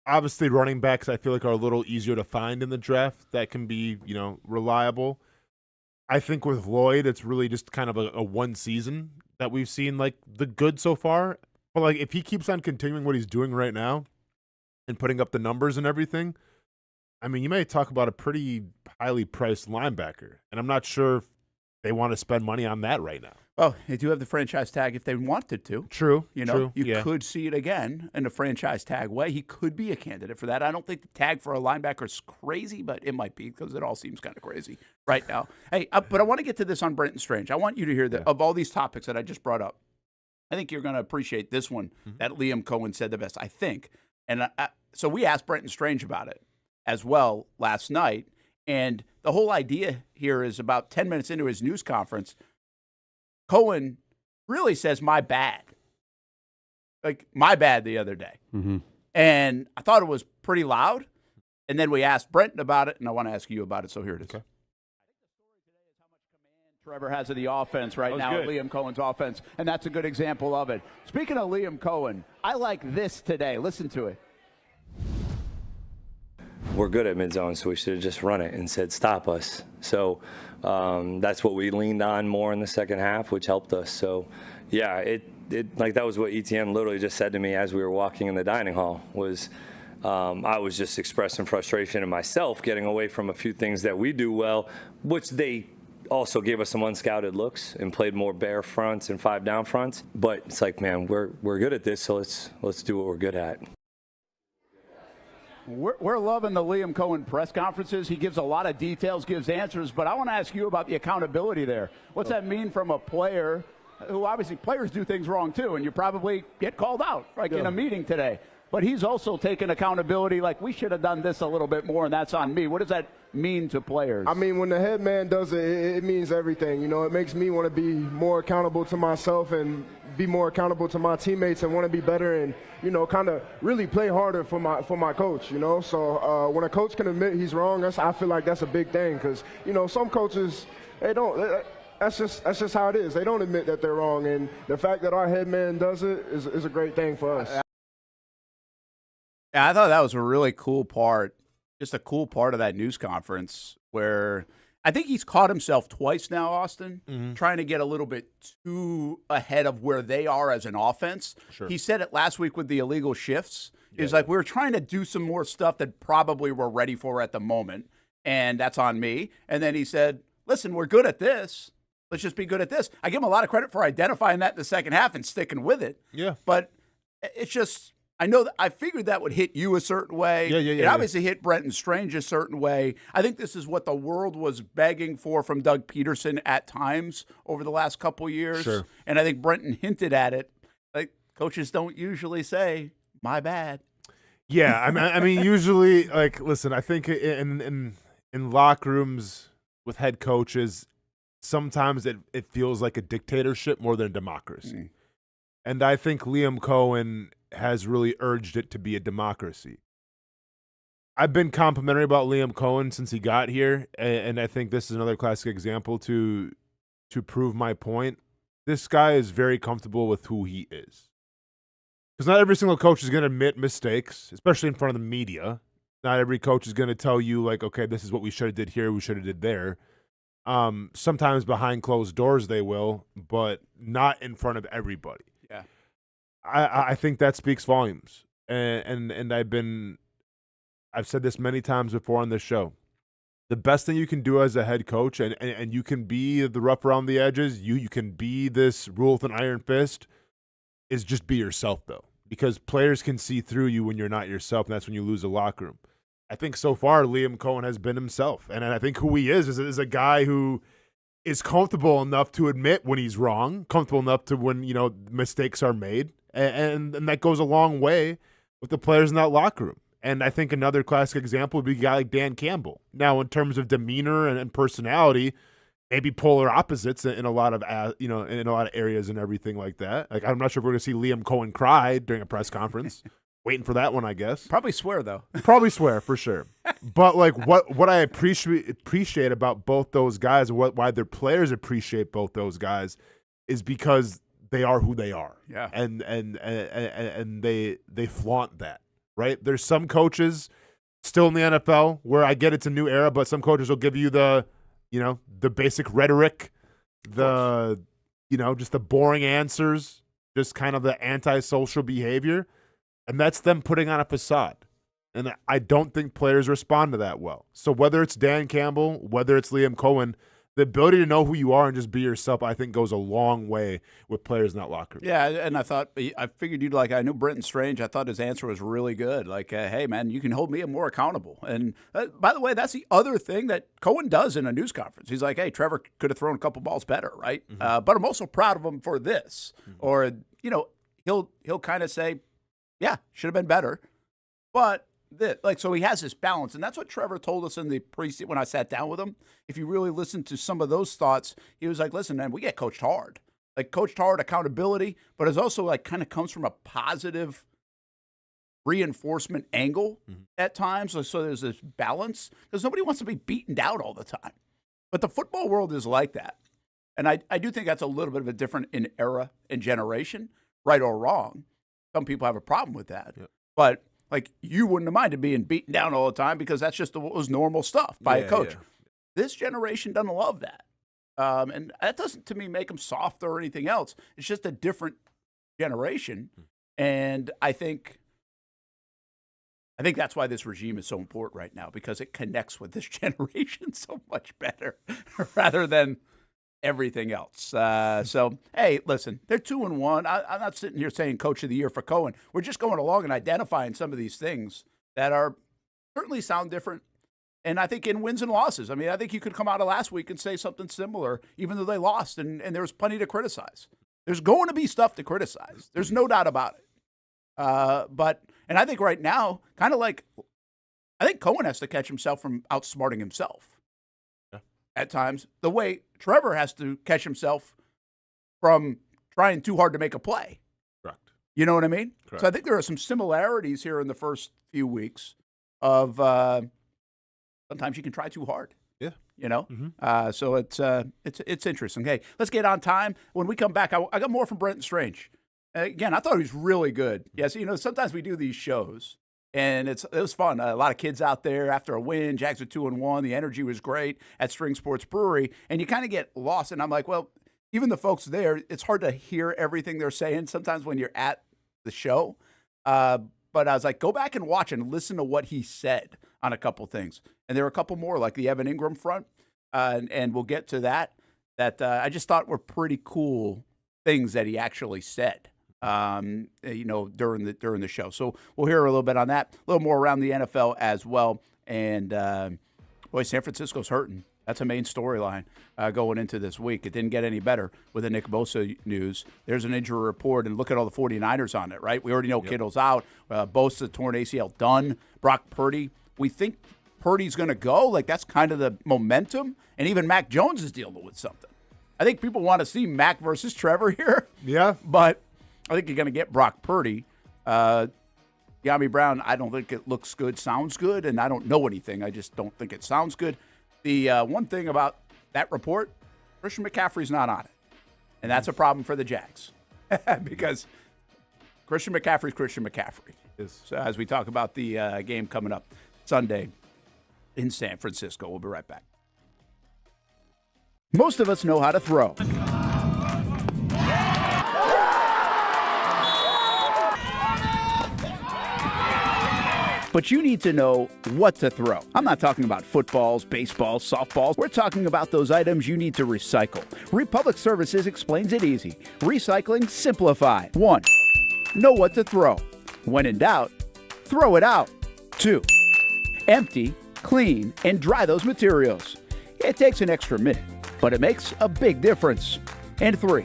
obviously running backs I feel like are a little easier to find in the draft that can be, reliable. I think with Lloyd, it's really just kind of a one season that we've seen like the good so far. But like if he keeps on continuing what he's doing right now and putting up the numbers and everything, I mean, you may talk about a pretty highly priced linebacker. And I'm not sure if they want to spend money on that right now. Well, they do have the franchise tag if they wanted to. True. You Yeah. could see it again in a franchise tag way. He could be a candidate for that. I don't think the tag for a linebacker is crazy, but it might be because it all seems kind of crazy right now. Hey, but I want to get to this on Brenton Strange. I want you to hear that of all these topics that I just brought up, I think you're going to appreciate this one that Liam Coen said the best, I think. And so we asked Brenton Strange about it as well last night. And the whole idea here is about 10 minutes into his news conference, Cohen really says, my bad. Like, my bad the other day. And I thought it was pretty loud. And then we asked Brenton about it, and I want to ask you about it, so here it is. Okay. Trevor has of the offense right now, Liam Cohen's offense, and that's a good example of it. Speaking of Liam Coen, I like this today. Listen to it. We're good at mid-zone, so we should have just run it and said, stop us. So that's what we leaned on more in the second half, which helped us. So, yeah, it like that was what ETN literally just said to me as we were walking in the dining hall was I was just expressing frustration in myself, getting away from a few things that we do well, which they also gave us some unscouted looks and played more bare fronts and 5-down fronts. But it's like, man, we're good at this, so let's do what we're good at. We're loving the Liam Coen press conferences. He gives a lot of details, gives answers, but I want to ask you about the accountability there. What's that mean from a player who obviously players do things wrong too, and you probably get called out, like in a meeting today. But he's also taken accountability, like we should have done this a little bit more, and that's on me. What does that mean to players? I mean, when the head man does it, it means everything. It makes me want to be more accountable to myself and be more accountable to my teammates and want to be better and, kind of really play harder for my coach, So when a coach can admit he's wrong, I feel like that's a big thing because, some coaches, they don't that's just how it is. They don't admit that they're wrong, and the fact that our head man does it is a great thing for us. Yeah, I thought that was a really cool part, just a cool part of that news conference where I think he's caught himself twice now, Austen, trying to get a little bit too ahead of where they are as an offense. Sure. He said it last week with the illegal shifts. He's like, we were trying to do some more stuff that probably we're ready for at the moment, and that's on me. And then he said, listen, we're good at this. Let's just be good at this. I give him a lot of credit for identifying that in the second half and sticking with it. Yeah. But it's just, I know that I figured that would hit you a certain way. It obviously hit Brenton Strange a certain way. I think this is what the world was begging for from Doug Peterson at times over the last couple years. Sure. And I think Brenton hinted at it. Like, coaches don't usually say, my bad. Yeah, I mean, usually, like, listen, I think in locker rooms with head coaches, sometimes it feels like a dictatorship more than a democracy. And I think Liam Coen has really urged it to be a democracy. I've been complimentary about Liam Coen since he got here, and I think this is another classic example to prove my point. This guy is very comfortable with who he is. Because not every single coach is going to admit mistakes, especially in front of the media. Not every coach is going to tell you, like, okay, this is what we should have did here, we should have did there. Sometimes behind closed doors they will, but not in front of everybody. Yeah. I think that speaks volumes. And I've said this many times before on this show. The best thing you can do as a head coach, and you can be the rough around the edges, you can be this rule with an iron fist, is just be yourself, though. Because players can see through you when you're not yourself, and that's when you lose a locker room. I think so far Liam Coen has been himself, and I think who he is a guy who is comfortable enough to admit when he's wrong, comfortable enough to when mistakes are made, and that goes a long way with the players in that locker room. And I think another classic example would be a guy like Dan Campbell. Now, in terms of demeanor and personality, maybe polar opposites in a lot of in a lot of areas and everything like that. Like, I'm not sure if we're going to see Liam Coen cry during a press conference. Waiting for that one, I guess. Probably swear, though. Probably swear, for sure. But, like, what I appreciate about both those guys, and why their players appreciate both those guys, is because they are who they are. Yeah. And they flaunt that, right? There's some coaches still in the NFL where I get it's a new era, but some coaches will give you the basic rhetoric, just the boring answers, just kind of the antisocial behavior. And that's them putting on a facade. And I don't think players respond to that well. So whether it's Dan Campbell, whether it's Liam Coen, the ability to know who you are and just be yourself, I think, goes a long way with players in that locker room. Yeah, and I figured you'd I knew Brenton Strange. I thought his answer was really good. Like, hey, man, you can hold me more accountable. And by the way, that's the other thing that Cohen does in a news conference. He's like, hey, Trevor could have thrown a couple balls better, right? Mm-hmm. But I'm also proud of him for this. Mm-hmm. Or, he'll kind of say, yeah, should have been better. But so he has this balance, and that's what Trevor told us in the preseason when I sat down with him. If you really listen to some of those thoughts, he was like, listen, man, we get coached hard. Like, coached hard, accountability, but it's also kind of comes from a positive reinforcement angle at times. So there's this balance, because nobody wants to be beaten down all the time. But the football world is like that. And I do think that's a little bit of a different in era and generation, right or wrong. Some people have a problem with that. Yeah. But, you wouldn't have minded being beaten down all the time because that's just what was normal stuff by a coach. Yeah. This generation doesn't love that. And that doesn't, to me, make them soft or anything else. It's just a different generation. And I think that's why this regime is so important right now, because it connects with this generation so much better rather than everything else. So, hey, listen, they're 2-1. I'm not sitting here saying Coach of the Year for Cohen. We're just going along and identifying some of these things that are certainly sound different. And I think in wins and losses, I mean, I think you could come out of last week and say something similar, even though they lost, and there was plenty to criticize. There's going to be stuff to criticize. There's no doubt about it. And I think right now, I think Cohen has to catch himself from outsmarting himself. At times, the way Trevor has to catch himself from trying too hard to make a play. Correct. You know what I mean? Correct. So I think there are some similarities here in the first few weeks of sometimes you can try too hard. Yeah. Mm-hmm. So it's interesting. Okay, let's get on time. When we come back, I got more from Brenton Strange. Again, I thought he was really good. Yes, sometimes we do these shows. And it was fun. A lot of kids out there after a win. Jags are 2-1. The energy was great at String Sports Brewery. And you kind of get lost. And I'm like, well, even the folks there, it's hard to hear everything they're saying sometimes when you're at the show. But I was like, go back and watch and listen to what he said on a couple things. And there were a couple more, like the Evan Ingram front. And we'll get to that I just thought were pretty cool things that he actually said. During the show. So we'll hear a little bit on that, a little more around the NFL as well. And San Francisco's hurting. That's a main storyline going into this week. It didn't get any better with the Nick Bosa news. There's an injury report, and look at all the 49ers on it, right? We already know Kittle's out. Bosa torn ACL done. Brock Purdy. We think Purdy's going to go. Like, that's kind of the momentum. And even Mac Jones is dealing with something. I think people want to see Mac versus Trevor here. Yeah. But I think you're going to get Brock Purdy. Yami Brown, I don't think it looks good, sounds good, and I don't know anything. I just don't think it sounds good. The one thing about that report, Christian McCaffrey's not on it. And that's a problem for the Jags because Christian McCaffrey's Christian McCaffrey. Yes. So as we talk about the game coming up. Sunday in San Francisco. We'll be right back. Most of us know how to throw. But you need to know what to throw. I'm not talking about footballs, baseballs, softballs. We're talking about those items you need to recycle. Republic Services explains it easy. Recycling simplified. 1. Know what to throw. When in doubt, throw it out. 2. Empty, clean, and dry those materials. It takes an extra minute, but it makes a big difference. And 3.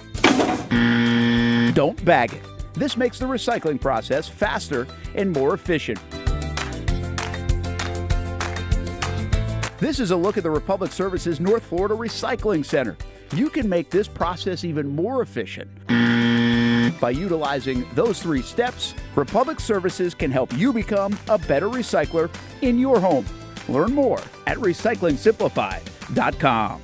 Don't bag it. This makes the recycling process faster and more efficient. This is a look at the Republic Services North Florida Recycling Center. You can make this process even more efficient. By utilizing those 3 steps, Republic Services can help you become a better recycler in your home. Learn more at recyclingsimplified.com.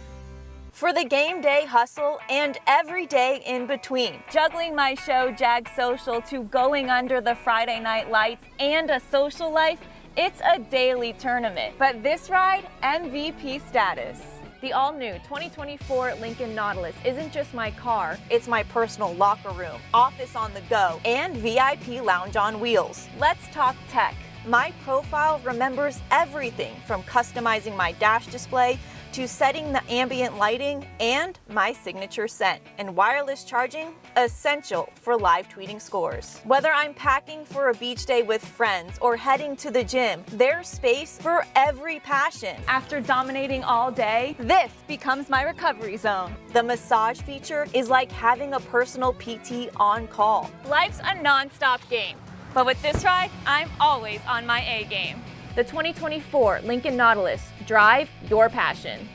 For the game day hustle and every day in between, juggling my show Jags Social to going under the Friday night lights and a social life, it's a daily tournament. But this ride, MVP status. The all-new 2024 Lincoln Nautilus isn't just my car, it's my personal locker room, office on the go, and VIP lounge on wheels. Let's talk tech. My profile remembers everything from customizing my dash display to setting the ambient lighting and my signature scent. And wireless charging, essential for live tweeting scores. Whether I'm packing for a beach day with friends or heading to the gym, there's space for every passion. After dominating all day, this becomes my recovery zone. The massage feature is like having a personal PT on call. Life's a non-stop game, but with this ride, I'm always on my A game. The 2024 Lincoln Nautilus. Drive your passion.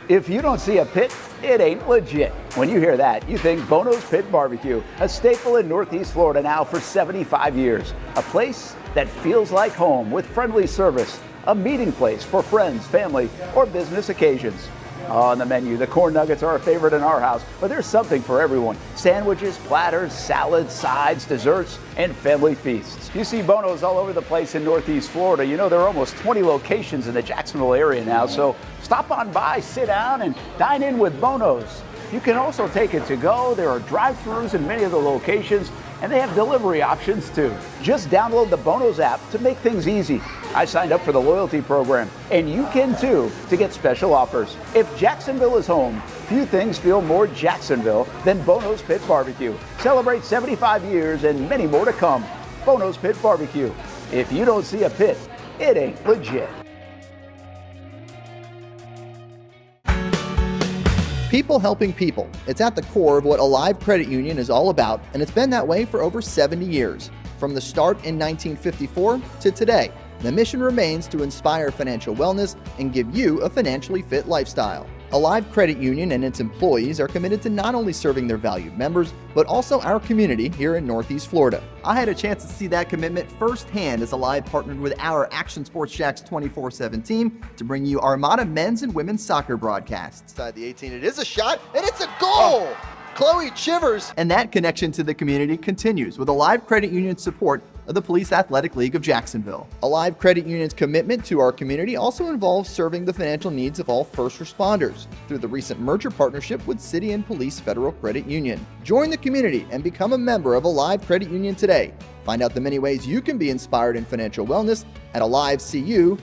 If you don't see a pit, it ain't legit. When you hear that, you think Bono's Pit Barbecue, a staple in Northeast Florida now for 75 years. A place that feels like home with friendly service. A meeting place for friends, family, or business occasions. On the menu, the corn nuggets are a favorite in our house, but there's something for everyone. Sandwiches, platters, salads, sides, desserts, and family feasts. You see Bono's all over the place in Northeast Florida. You know, there are almost 20 locations in the Jacksonville area now, so stop on by, sit down, and dine in with Bono's. You can also take it to go. There are drive-thrus in many of the locations, and they have delivery options too. Just download the Bono's app to make things easy. I signed up for the loyalty program, and you can too, to get special offers. If Jacksonville is home, few things feel more Jacksonville than Bono's Pit Barbecue. Celebrate 75 years and many more to come. Bono's Pit Barbecue. If you don't see a pit, it ain't legit. People helping people. It's at the core of what Alive Credit Union is all about, and it's been that way for over 70 years. From the start in 1954 to today, the mission remains to inspire financial wellness and give you a financially fit lifestyle. Alive Credit Union and its employees are committed to not only serving their valued members, but also our community here in Northeast Florida. I had a chance to see that commitment firsthand as Alive partnered with our Action Sports Jacks 24/7 team to bring you Armada men's and women's soccer broadcasts. Inside the 18, it is a shot, and it's a goal! Chloe Chivers! And that connection to the community continues with Alive Credit Union's support of the Police Athletic League of Jacksonville. Alive Credit Union's commitment to our community also involves serving the financial needs of all first responders through the recent merger partnership with City and Police Federal Credit Union. Join the community and become a member of Alive Credit Union today. Find out the many ways you can be inspired in financial wellness at alivecu.coop.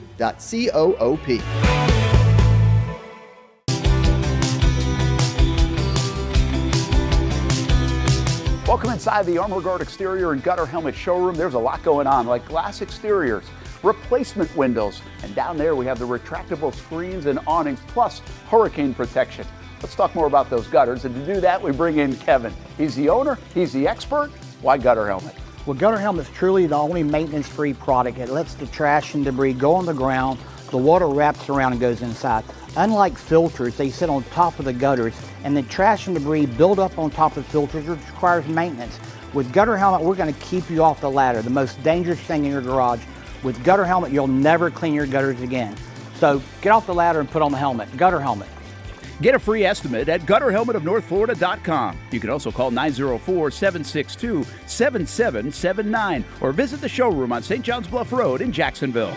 Welcome inside the Armor Guard exterior and gutter helmet showroom. There's a lot going on, like glass exteriors, replacement windows, and down there we have the retractable screens and awnings, plus hurricane protection. Let's talk more about those gutters, and to do that, we bring in Kevin. He's the owner, he's the expert. Why Gutter Helmet? Well, Gutter Helmet is truly the only maintenance-free product. It lets the trash and debris go on the ground, the water wraps around and goes inside. Unlike filters, they sit on top of the gutters, and the trash and debris build up on top of filters, which requires maintenance. With Gutter Helmet, we're going to keep you off the ladder, the most dangerous thing in your garage. With Gutter Helmet, you'll never clean your gutters again. So get off the ladder and put on the helmet. Gutter Helmet. Get a free estimate at gutterhelmetofnorthflorida.com. You can also call 904-762-7779 or visit the showroom on St. John's Bluff Road in Jacksonville.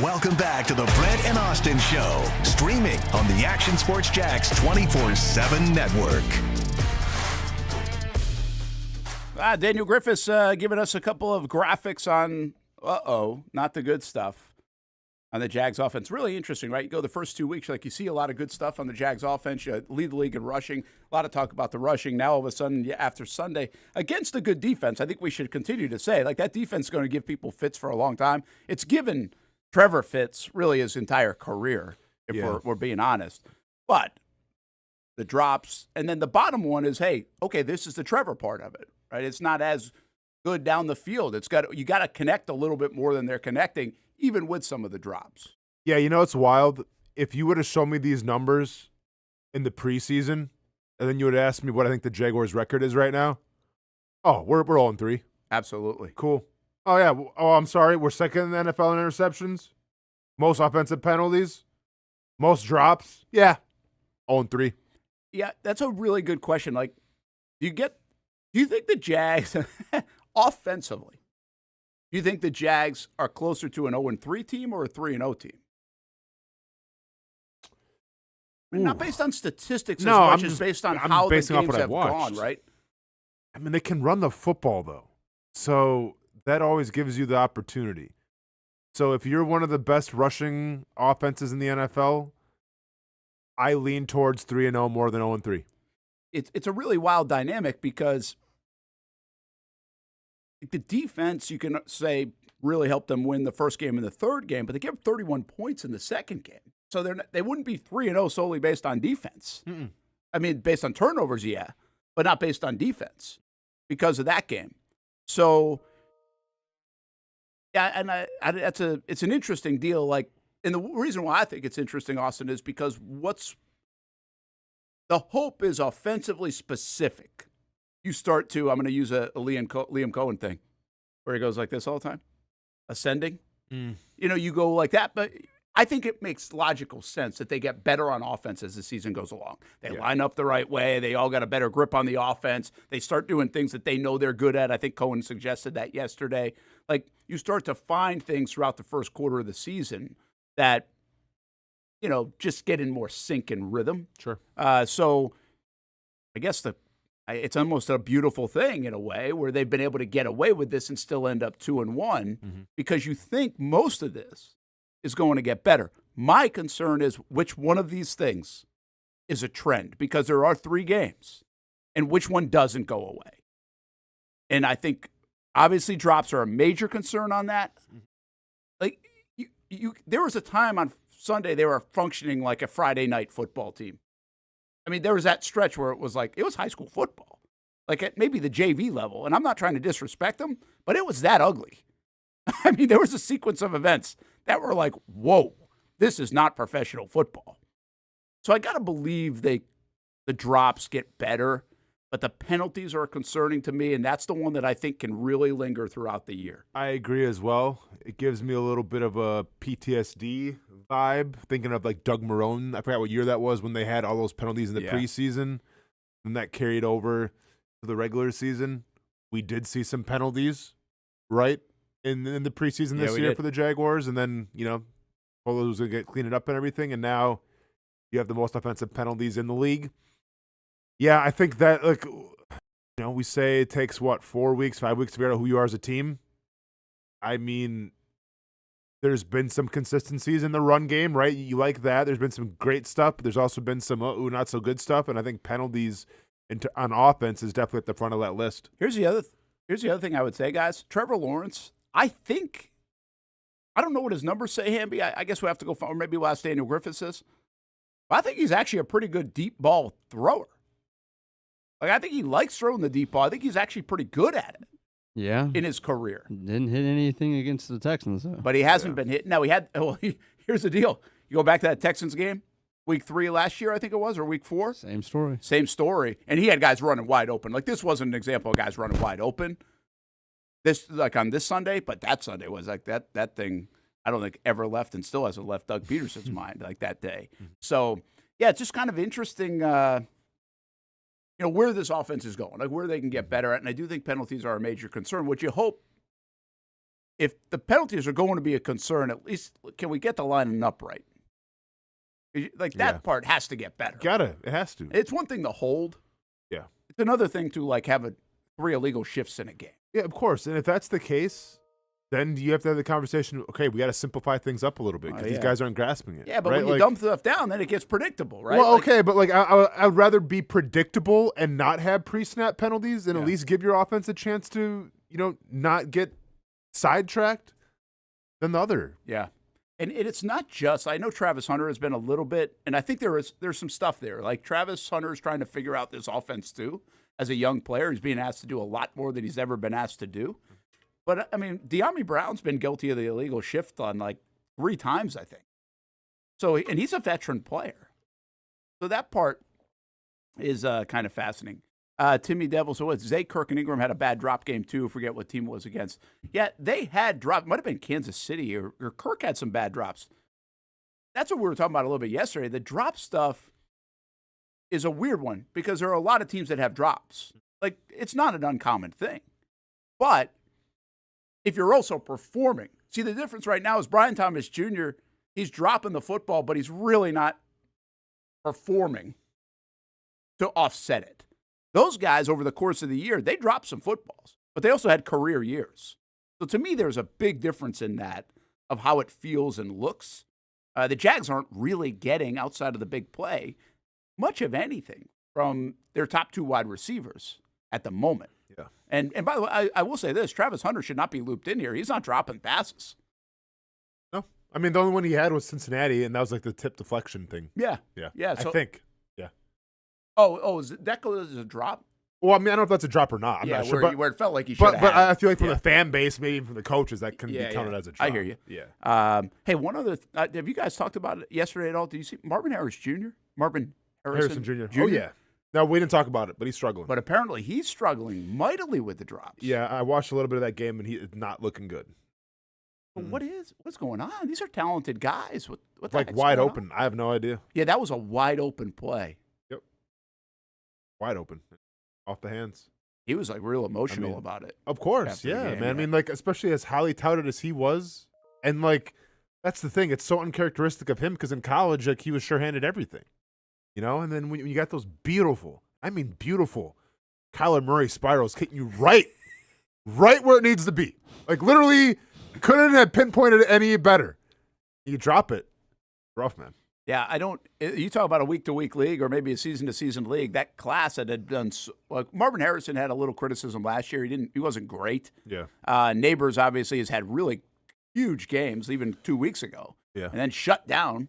Welcome back to the Brent and Austen Show, streaming on the Action Sports Jax 24/7 network. Daniel Griffiths giving us a couple of graphics on, not the good stuff on the Jags offense. Really interesting, right? You go the first 2 weeks, like you see a lot of good stuff on the Jags offense. You lead the league in rushing. A lot of talk about the rushing. Now, all of a sudden, after Sunday, against a good defense, I think we should continue to say, like, that defense is going to give people fits for a long time. It's given Trevor fits really his entire career, if we're being honest. But the drops, and then the bottom one is, hey, okay, this is the Trevor part of it, right? It's not as good down the field. You got to connect a little bit more than they're connecting, even with some of the drops. Yeah, it's wild. If you would have shown me these numbers in the preseason, and then you would have asked me what I think the Jaguars' record is right now, we're 0-3. Absolutely. Cool. Oh, yeah. Oh, I'm sorry. We're second in the NFL in interceptions. Most offensive penalties. Most drops. Yeah. 0-3. Yeah, that's a really good question. Like, do you think the Jags, offensively, do you think the Jags are closer to an 0-3 team or a 3-0 team? I mean, not based on statistics as much as based on how the games have gone, right? I mean, they can run the football, though. So that always gives you the opportunity. So if you're one of the best rushing offenses in the NFL, I lean towards 3-0 more than 0-3. It's a really wild dynamic because the defense, you can say, really helped them win the first game and the third game, but they gave 31 points in the second game. So they wouldn't be 3-0 solely based on defense. Mm-mm. I mean, based on turnovers, yeah, but not based on defense because of that game. So, yeah, and it's an interesting deal. Like, and the reason why I think it's interesting, Austen, is because the hope is offensively specific. You start to, I'm going to use a Liam Coen thing, where he goes like this all the time, ascending. You go like that, but I think it makes logical sense that they get better on offense as the season goes along. They line up the right way. They all got a better grip on the offense. They start doing things that they know they're good at. I think Cohen suggested that yesterday. Like, you start to find things throughout the first quarter of the season that, just get in more sync and rhythm. Sure. So I guess it's almost a beautiful thing in a way where they've been able to get away with this and still end up 2-1 because you think most of this is going to get better. My concern is which one of these things is a trend, because there are 3 games, and which one doesn't go away. And I think obviously drops are a major concern on that. Like, there was a time on Sunday they were functioning like a Friday night football team. I mean, there was that stretch where it was high school football, like at maybe the JV level. And I'm not trying to disrespect them, but it was that ugly. I mean, there was a sequence of events that were like, whoa, this is not professional football. So I got to believe the drops get better, but the penalties are concerning to me, and that's the one that I think can really linger throughout the year. I agree as well. It gives me a little bit of a PTSD vibe, thinking of like Doug Marrone. I forgot what year that was when they had all those penalties in the preseason, and that carried over to the regular season. We did see some penalties, right? In the preseason this year for the Jaguars, and then, Polo was going to get cleaned up and everything, and now you have the most offensive penalties in the league. Yeah, I think that, we say it takes, 4 weeks, 5 weeks to figure out who you are as a team. I mean, there's been some consistencies in the run game, right? You like that. There's been some great stuff, but there's also been some not so good stuff, and I think penalties on offense is definitely at the front of that list. Here's the other thing I would say, guys. Trevor Lawrence, I don't know what his numbers say, Hamby. I guess we have to go, or maybe we'll ask Daniel Griffiths this. But I think he's actually a pretty good deep ball thrower. Like, I think he likes throwing the deep ball. I think he's actually pretty good at it. Yeah. In his career. Didn't hit anything against the Texans, though. But he hasn't been hit. Now, here's the deal. You go back to that Texans game, week 3 last year, I think it was, or week 4. Same story. And he had guys running wide open. Like, this wasn't an example of guys running wide open. This, like on this Sunday, but that Sunday was like that thing. I don't think ever left and still hasn't left Doug Peterson's mind like that day. So, yeah, it's just kind of interesting, where this offense is going, like where they can get better at. And I do think penalties are a major concern. What you hope, if the penalties are going to be a concern, at least can we get the lining up right? Like that part has to get better. It has to. It's one thing to hold. Yeah. It's another thing to like have 3 illegal shifts in a game. Yeah, of course. And if that's the case, then you have to have the conversation, okay, we got to simplify things up a little bit because these guys aren't grasping it. Yeah, but right? when you dump stuff down, then it gets predictable, right? Well, okay, but I'd rather be predictable and not have pre-snap penalties and at least give your offense a chance to, not get sidetracked than the other. Yeah. And it's not just, I know Travis Hunter has been a little bit, and I think there's some stuff there. Like Travis Hunter is trying to figure out this offense too. As a young player, he's being asked to do a lot more than he's ever been asked to do. But, I mean, De'Ami Brown's been guilty of the illegal shift on like 3 times, I think. So, and he's a veteran player. So that part is kind of fascinating. Timmy Devil, so Zay, Kirk, and Ingram had a bad drop game too. Forget what team it was against. Yeah, they had drop. Might have been Kansas City or Kirk had some bad drops. That's what we were talking about a little bit yesterday. The drop stuff is a weird one because there are a lot of teams that have drops. Like, it's not an uncommon thing. But if you're also performing, see, the difference right now is Brian Thomas Jr., he's dropping the football, but he's really not performing to offset it. Those guys, over the course of the year, they dropped some footballs, but they also had career years. So to me, there's a big difference in that of how it feels and looks. The Jags aren't really getting, outside of the big play, much of anything from their top 2 wide receivers at the moment. Yeah. And by the way, I will say this, Travis Hunter should not be looped in here. He's not dropping passes. No. I mean, the only one he had was Cincinnati, and that was like the tip deflection thing. Yeah. Yeah. So, I think. Yeah. Oh, is that goes as a drop? Well, I mean, I don't know if that's a drop or not. I'm not sure. Where it felt like he should have. But I feel like from the fan base, maybe even from the coaches, that can be counted as a drop. I hear you. Yeah. Hey, one other have you guys talked about it yesterday at all? Did you see Marvin Harris Jr.? Marvin Harrison Jr.? Oh, yeah. No, we didn't talk about it, but he's struggling. But apparently he's struggling mightily with the drops. Yeah, I watched a little bit of that game, and he is not looking good. But what's going on? These are talented guys. What the like heck's wide going open. on? I have no idea. Yeah, that was a wide open play. Yep. Wide open. Off the hands. He was like real emotional about it. Of course, yeah, man. I mean, like, especially as highly touted as he was, and like, that's the thing. It's so uncharacteristic of him because in college, like, he was sure-handed everything, And then when you got those beautiful Kyler Murray spirals hitting you right where it needs to be, like literally couldn't have pinpointed it any better. You drop it, rough, man. Yeah, you talk about a week-to-week league or maybe a season-to-season league. That class that had done Marvin Harrison had a little criticism last year. He wasn't great. Yeah. Neighbors obviously has had really huge games even 2 weeks ago. Yeah. And then shut down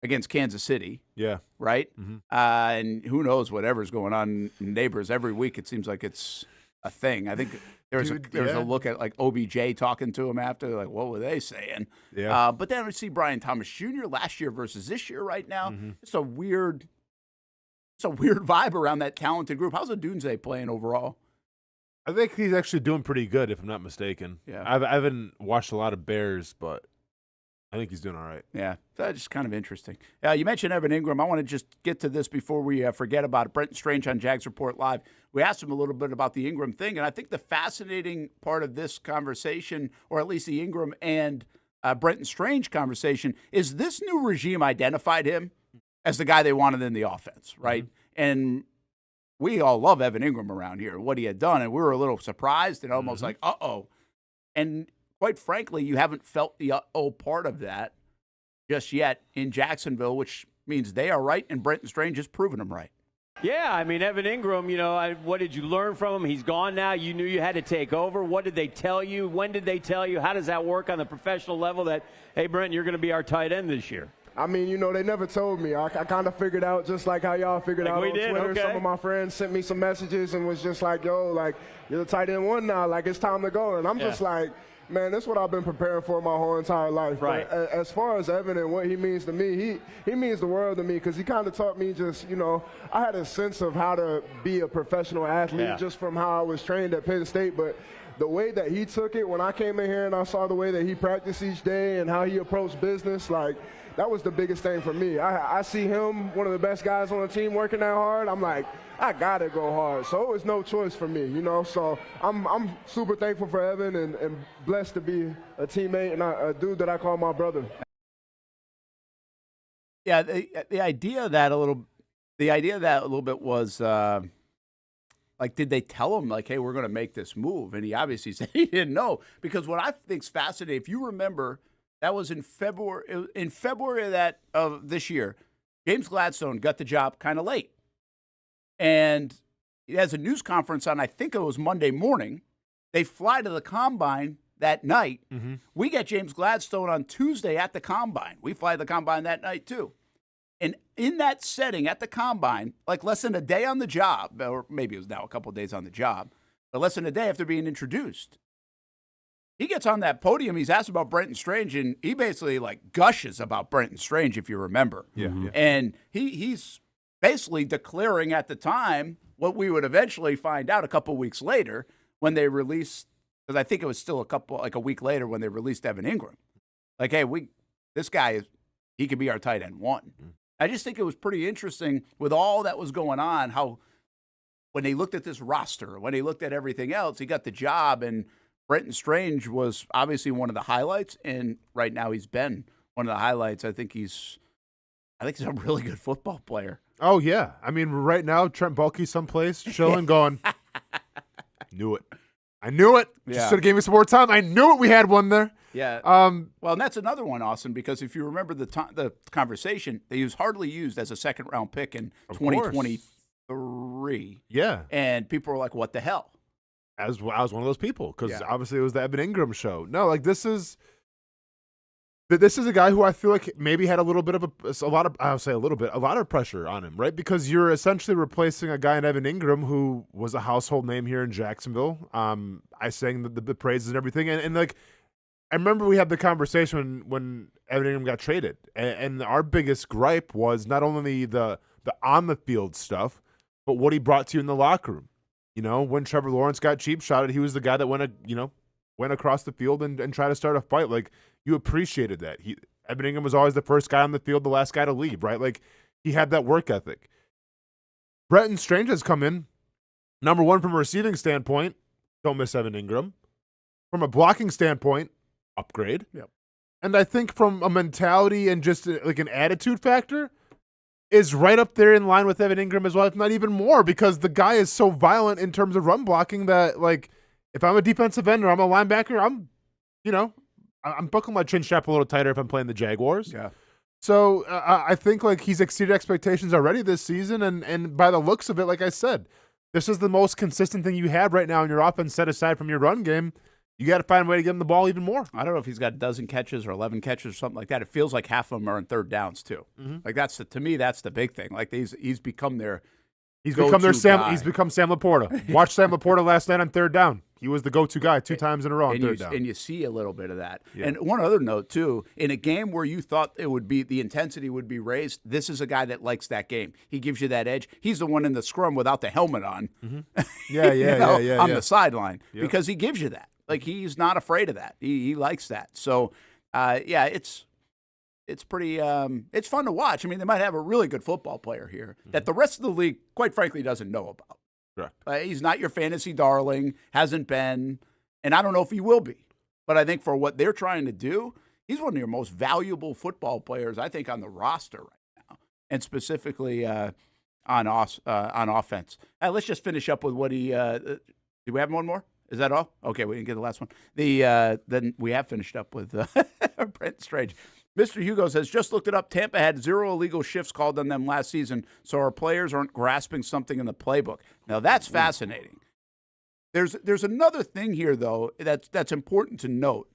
against Kansas City. Yeah. Right? Mm-hmm. And who knows whatever's going on in Neighbors. Every week it seems like it's a thing. I think there was a look at like OBJ talking to him after, like, what were they saying? Yeah. But then we see Brian Thomas Jr. last year versus this year right now. Mm-hmm. It's a weird vibe around that talented group. How's Odunze playing overall? I think he's actually doing pretty good, if I'm not mistaken. Yeah. I haven't watched a lot of Bears, but I think he's doing all right. Yeah, that's just kind of interesting. You mentioned Evan Ingram. I want to just get to this before we forget about it. Brenton Strange on Jags Report Live. We asked him a little bit about the Ingram thing, and I think the fascinating part of this conversation, or at least the Ingram and Brenton Strange conversation, is this new regime identified him as the guy they wanted in the offense, right? Mm-hmm. And we all love Evan Ingram around here, what he had done, and we were a little surprised and almost like, uh-oh. And quite frankly, you haven't felt the uh-oh part of that just yet in Jacksonville, which means they are right, and Brenton Strange has proven them right. Yeah, I mean, Evan Ingram, what did you learn from him? He's gone now. You knew you had to take over. What did they tell you? When did they tell you? How does that work on the professional level that, hey, Brent, you're going to be our tight end this year? I mean, they never told me. I kind of figured out just like how y'all figured out on Twitter. Okay. Some of my friends sent me some messages and was just like, yo, like, you're the tight end one now. Like, it's time to go. And I'm just like, man, that's what I've been preparing for my whole entire life. Right. But as far as Evan and what he means to me, he means the world to me because he kind of taught me just, I had a sense of how to be a professional athlete just from how I was trained at Penn State. But the way that he took it when I came in here and I saw the way that he practiced each day and how he approached business, like, that was the biggest thing for me. I see him, one of the best guys on the team, working that hard. I'm like, I got to go hard. So it was no choice for me, you know. So I'm super thankful for Evan and blessed to be a teammate and a dude that I call my brother. Yeah, the idea of that a little bit was like, did they tell him, like, hey, we're going to make this move? And he obviously said he didn't know. Because what I think is fascinating, if you remember, that was in February. In February of this year, James Gladstone got the job kind of late. And he has a news conference on, I think it was Monday morning. They fly to the Combine that night. Mm-hmm. We get James Gladstone on Tuesday at the Combine. We fly to the Combine that night too. And in that setting at the Combine, like less than a day on the job, or maybe it was now a couple of days on the job, but less than a day after being introduced, he gets on that podium. He's asked about Brenton Strange, and he basically like gushes about Brenton Strange, if you remember. Yeah. And he's basically declaring at the time what we would eventually find out a couple weeks later when they released, because I think it was still a week later when they released Evan Ingram. Like, hey, this guy he could be our tight end one. I just think it was pretty interesting with all that was going on, how when they looked at this roster, when they looked at everything else, he got the job, and Brenton Strange was obviously one of the highlights, and right now he's been one of the highlights. I think he's a really good football player. Oh, yeah. I mean, right now, Trent Baalke someplace, chilling, going, knew it. I knew it. Just should have gave me some more time. I knew it. We had one there. Yeah. Well, and that's another one, Austen, because if you remember the conversation, he was hardly used as a second-round pick in 2023. Yeah. And people were like, what the hell? I was one of those people, because obviously it was the Evan Ingram show. No, like this is a guy who I feel like maybe had a little bit of a lot of pressure on him, right? Because you're essentially replacing a guy in Evan Ingram who was a household name here in Jacksonville. I sang the praises and everything, and like I remember we had the conversation when Evan Ingram got traded, and our biggest gripe was not only the on the field stuff, but what he brought to you in the locker room. You know, when Trevor Lawrence got cheap shotted, he was the guy that went across the field and tried to start a fight. Like, you appreciated that. Evan Ingram was always the first guy on the field, the last guy to leave, right? Like, he had that work ethic. Brenton Strange has come in, number one from a receiving standpoint, don't miss Evan Ingram. From a blocking standpoint, upgrade. Yep. And I think from a mentality and just like an attitude factor, is right up there in line with Evan Ingram as well, if not even more, because the guy is so violent in terms of run blocking that, like, if I'm a defensive end or I'm a linebacker, I'm buckling my chin strap a little tighter if I'm playing the Jaguars. Yeah. So I think, like, he's exceeded expectations already this season, and by the looks of it, like I said, this is the most consistent thing you have right now in your offense, set aside from your run game. You got to find a way to get him the ball even more. I don't know if he's got a dozen catches or 11 catches or something like that. It feels like half of them are in third downs too. Mm-hmm. Like to me, that's the big thing. Like he's become their Sam Laporta. Watch Sam Laporta last night on third down. He was the go-to guy 2 times in a row on third down. And you see a little bit of that. Yeah. And one other note too, in a game where you thought it would be the intensity would be raised, this is a guy that likes that game. He gives you that edge. He's the one in the scrum without the helmet on. Mm-hmm. Yeah, on the sideline because he gives you that. Like, he's not afraid of that. He likes that. So, it's pretty it's fun to watch. I mean, they might have a really good football player here that the rest of the league, quite frankly, doesn't know about. Correct. He's not your fantasy darling, hasn't been, and I don't know if he will be. But I think for what they're trying to do, he's one of your most valuable football players, I think, on the roster right now, and specifically on offense. Let's just finish up with what he do we have one more? Is that all? Okay, we didn't get the last one. Then we have finished up with Brent Strange. Mr. Hugo says, just looked it up. Tampa had 0 illegal shifts called on them last season, so our players aren't grasping something in the playbook. Now, that's fascinating. There's another thing here, though, that's important to note.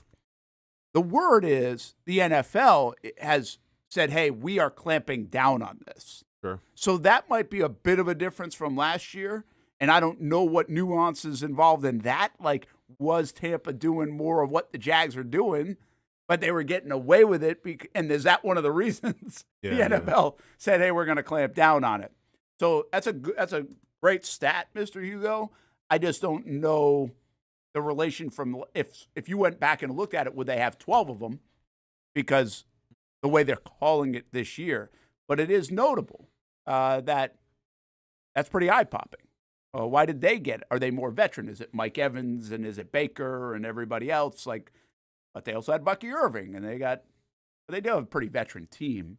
The word is the NFL has said, hey, we are clamping down on this. Sure. So that might be a bit of a difference from last year. And I don't know what nuances involved in that. Like, was Tampa doing more of what the Jags are doing, but they were getting away with it? And is that one of the reasons the NFL said, hey, we're going to clamp down on it? So that's a great stat, Mr. Hugo. I just don't know the relation from if you went back and looked at it, would they have 12 of them? Because the way they're calling it this year. But it is notable that's pretty eye-popping. Why did they get it? Are they more veteran? Is it Mike Evans and is it Baker and everybody else? But they also had Bucky Irving, and they do have a pretty veteran team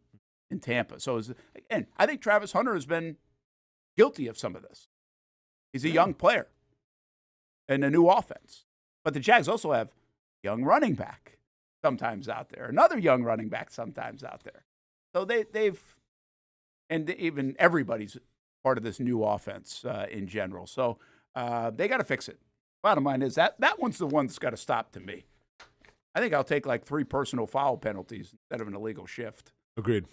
in Tampa. And I think Travis Hunter has been guilty of some of this. He's a young player and a new offense. But the Jags also have young running back sometimes out there, another young running back sometimes out there. So even everybody's part of this new offense in general. So they got to fix it. Bottom line is that one's the one that's got to stop to me. I think I'll take 3 personal foul penalties instead of an illegal shift. Agreed.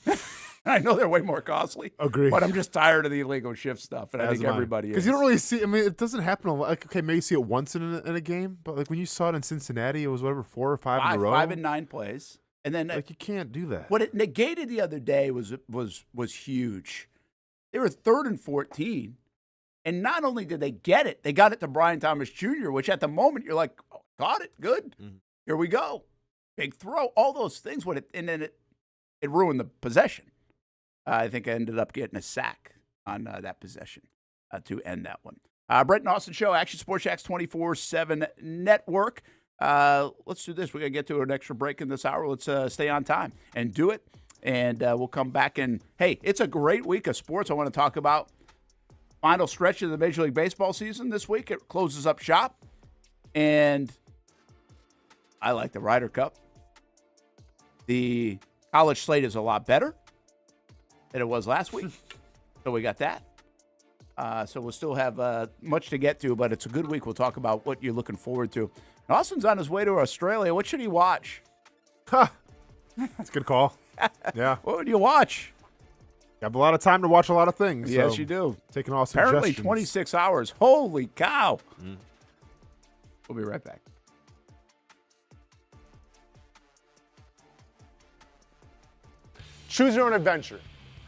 I know they're way more costly. Agreed. But I'm just tired of the illegal shift stuff, and I think everybody is. Because you don't really see. I mean, it doesn't happen a lot. Okay, maybe you see it once in a game, but when you saw it in Cincinnati, it was 4 or 5 in a row. 5 and 9 plays, and then you can't do that. What it negated the other day was huge. They were 3rd and 14, and not only did they get it, they got it to Brian Thomas Jr., which at the moment you're like, oh, got it, good. Mm-hmm. Here we go. Big throw, all those things. And then it ruined the possession. I think I ended up getting a sack on that possession to end that one. Brent Austen Show, Action Sports Jax 24/7 Network. Let's do this. We're going to get to an extra break in this hour. Let's stay on time and do it. And we'll come back. And, hey, it's a great week of sports. I want to talk about final stretch of the Major League Baseball season this week. It closes up shop. And I like the Ryder Cup. The college slate is a lot better than it was last week. So we got that. So we'll still have much to get to, but it's a good week. We'll talk about what you're looking forward to. And Austin's on his way to Australia. What should he watch? That's a good call. Yeah. What would you watch? You have a lot of time to watch a lot of things. Yes, so you do. Taking all suggestions. Apparently 26 hours. Holy cow. We'll be right back. Choose your own adventure.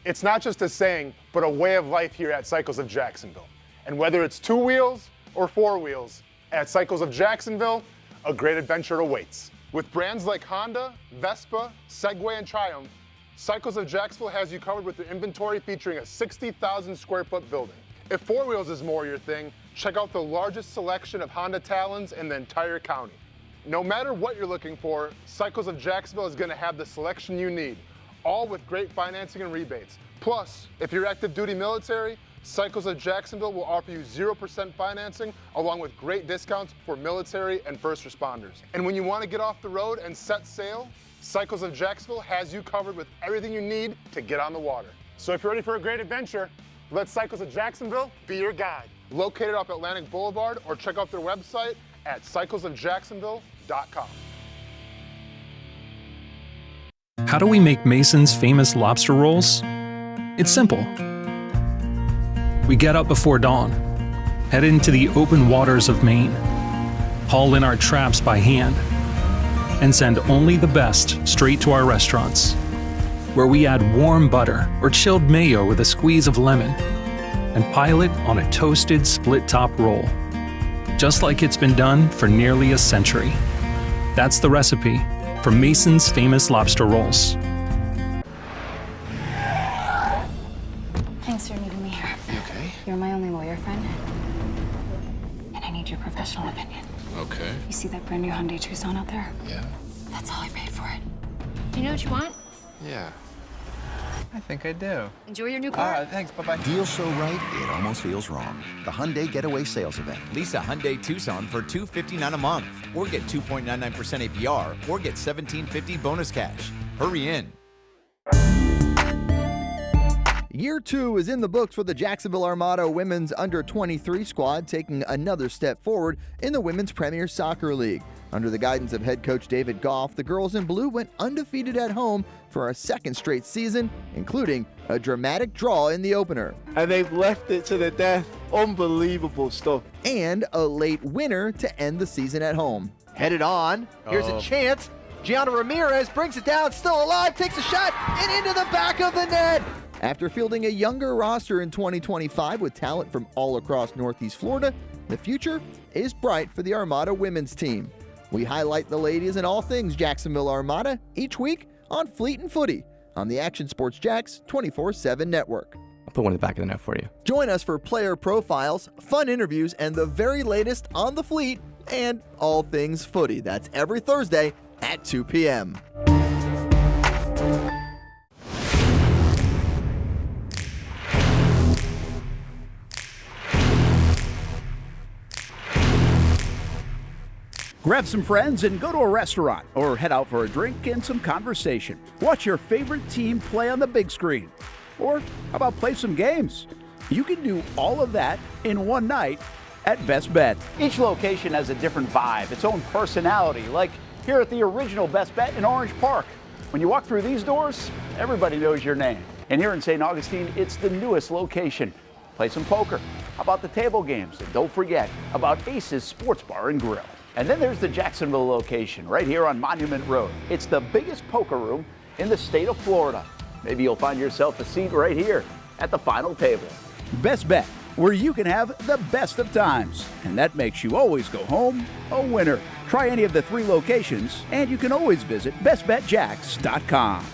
It's not just a saying, but a way of life here at Cycles of Jacksonville. And whether it's 2 wheels or 4 wheels, at Cycles of Jacksonville, a great adventure awaits. With brands like Honda, Vespa, Segway, and Triumph, Cycles of Jacksonville has you covered with their inventory featuring a 60,000 square foot building. If 4 wheels is more your thing, check out the largest selection of Honda Talons in the entire county. No matter what you're looking for, Cycles of Jacksonville is going to have the selection you need, all with great financing and rebates. Plus, if you're active duty military, Cycles of Jacksonville will offer you 0% financing along with great discounts for military and first responders. And when you want to get off the road and set sail, Cycles of Jacksonville has you covered with everything you need to get on the water. So if you're ready for a great adventure, let Cycles of Jacksonville be your guide. Located off Atlantic Boulevard, or check out their website at cyclesofjacksonville.com. How do we make Mason's famous lobster rolls? It's simple. We get up before dawn, head into the open waters of Maine, haul in our traps by hand, and send only the best straight to our restaurants, where we add warm butter or chilled mayo with a squeeze of lemon, and pile it on a toasted split-top roll, just like it's been done for nearly a century. That's the recipe for Mason's famous lobster rolls. Thanks for meeting me here. Okay. You're my only lawyer friend, and I need your professional opinion. Okay. You see that brand new Hyundai Tucson out there? Yeah. That's all I paid for it. Do you know what you want? Yeah. I think I do. Enjoy your new car. Thanks. Bye-bye. Deal so right, it almost feels wrong. The Hyundai Getaway Sales Event. Lease a Hyundai Tucson for $259 a month, or get 2.99% APR, or get $1,750 bonus cash. Hurry in. Year 2 is in the books for the Jacksonville Armada women's under-23 squad, taking another step forward in the Women's Premier Soccer League. Under the guidance of head coach David Goff, the girls in blue went undefeated at home for a second straight season, including a dramatic draw in the opener. And they've left it to the death. Unbelievable stuff. And a late winner to end the season at home. Headed on. Here's a chance. Gianna Ramirez brings it down, still alive, takes a shot, and into the back of the net. After fielding a younger roster in 2025 with talent from all across Northeast Florida, the future is bright for the Armada women's team. We highlight the ladies and all things Jacksonville Armada each week on Fleet and Footy on the Action Sports Jacks 24/7 network. I'll put one in the back of the net for you. Join us for player profiles, fun interviews, and the very latest on the Fleet and all things footy. That's every Thursday at 2 p.m. Grab some friends and go to a restaurant or head out for a drink and some conversation. Watch your favorite team play on the big screen. Or how about play some games? You can do all of that in one night at Best Bet. Each location has a different vibe, its own personality, like here at the original Best Bet in Orange Park. When you walk through these doors, everybody knows your name. And here in St. Augustine, it's the newest location. Play some poker. How about the table games? And don't forget about Ace's Sports Bar and Grill. And then there's the Jacksonville location right here on Monument Road. It's the biggest poker room in the state of Florida. Maybe you'll find yourself a seat right here at the final table. Best Bet, where you can have the best of times. And that makes you always go home a winner. Try any of the 3 locations, and you can always visit bestbetjacks.com.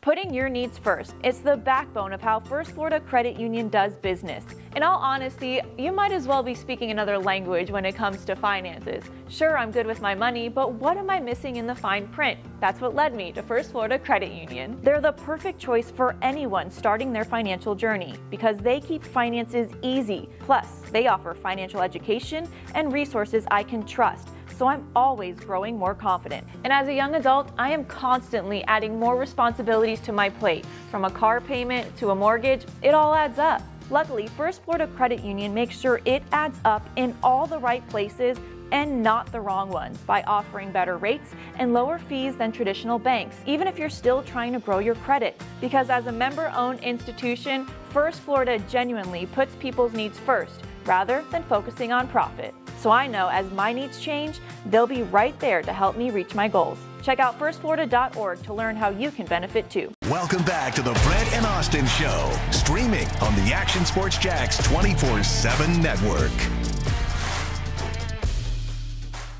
Putting your needs first. It's the backbone of how First Florida Credit Union does business. In all honesty, you might as well be speaking another language when it comes to finances. Sure, I'm good with my money, but what am I missing in the fine print? That's what led me to First Florida Credit Union. They're the perfect choice for anyone starting their financial journey because they keep finances easy. Plus, they offer financial education and resources I can trust. So I'm always growing more confident. And as a young adult, I am constantly adding more responsibilities to my plate. From a car payment to a mortgage, it all adds up. Luckily, First Florida Credit Union makes sure it adds up in all the right places and not the wrong ones by offering better rates and lower fees than traditional banks, even if you're still trying to grow your credit. Because as a member-owned institution, First Florida genuinely puts people's needs first rather than focusing on profit. So I know as my needs change, they'll be right there to help me reach my goals. Check out firstflorida.org to learn how you can benefit too. Welcome back to the Brent and Austen Show, streaming on the Action Sports Jacks 24/7 network.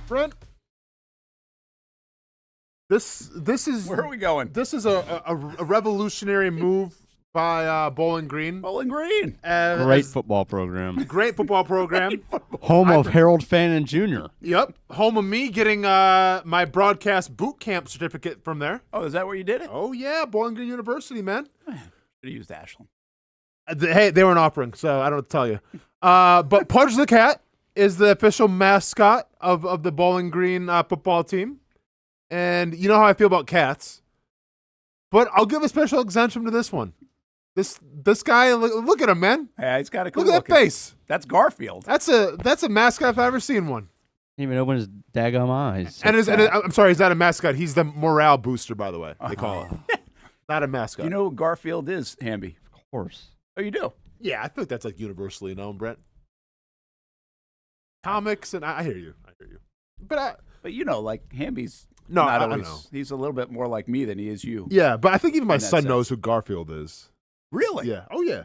Brent, this is where are we going? This is a revolutionary move by Bowling Green. Bowling Green, great football program. Great football program. Home of Harold Fannin Jr. Yep, home of me getting my broadcast boot camp certificate from there. Oh, is that where you did it? Oh yeah, Bowling Green University, man. Should have used Ashland. Hey, they weren't offering, so I don't tell you. But Pudge the Cat is the official mascot of the Bowling Green football team. And you know how I feel about cats. But I'll give a special exemption to this one. This guy, look at him, man. Yeah, he's got a cool look at that face. That's Garfield. That's a mascot if I've ever seen one. Didn't even open his daggum eyes. And I'm sorry, he's not a mascot. He's the morale booster, by the way. They call it. Not a mascot. You know who Garfield is, Hamby? Of course. Oh, you do? Yeah, I think that's like universally known, Brent. Comics, and I hear you. But you know, like Hamby's no, not I always. know. He's a little bit more like me than he is you. Yeah, but I think even my son sense. knows who Garfield is. Really? Yeah. Oh yeah.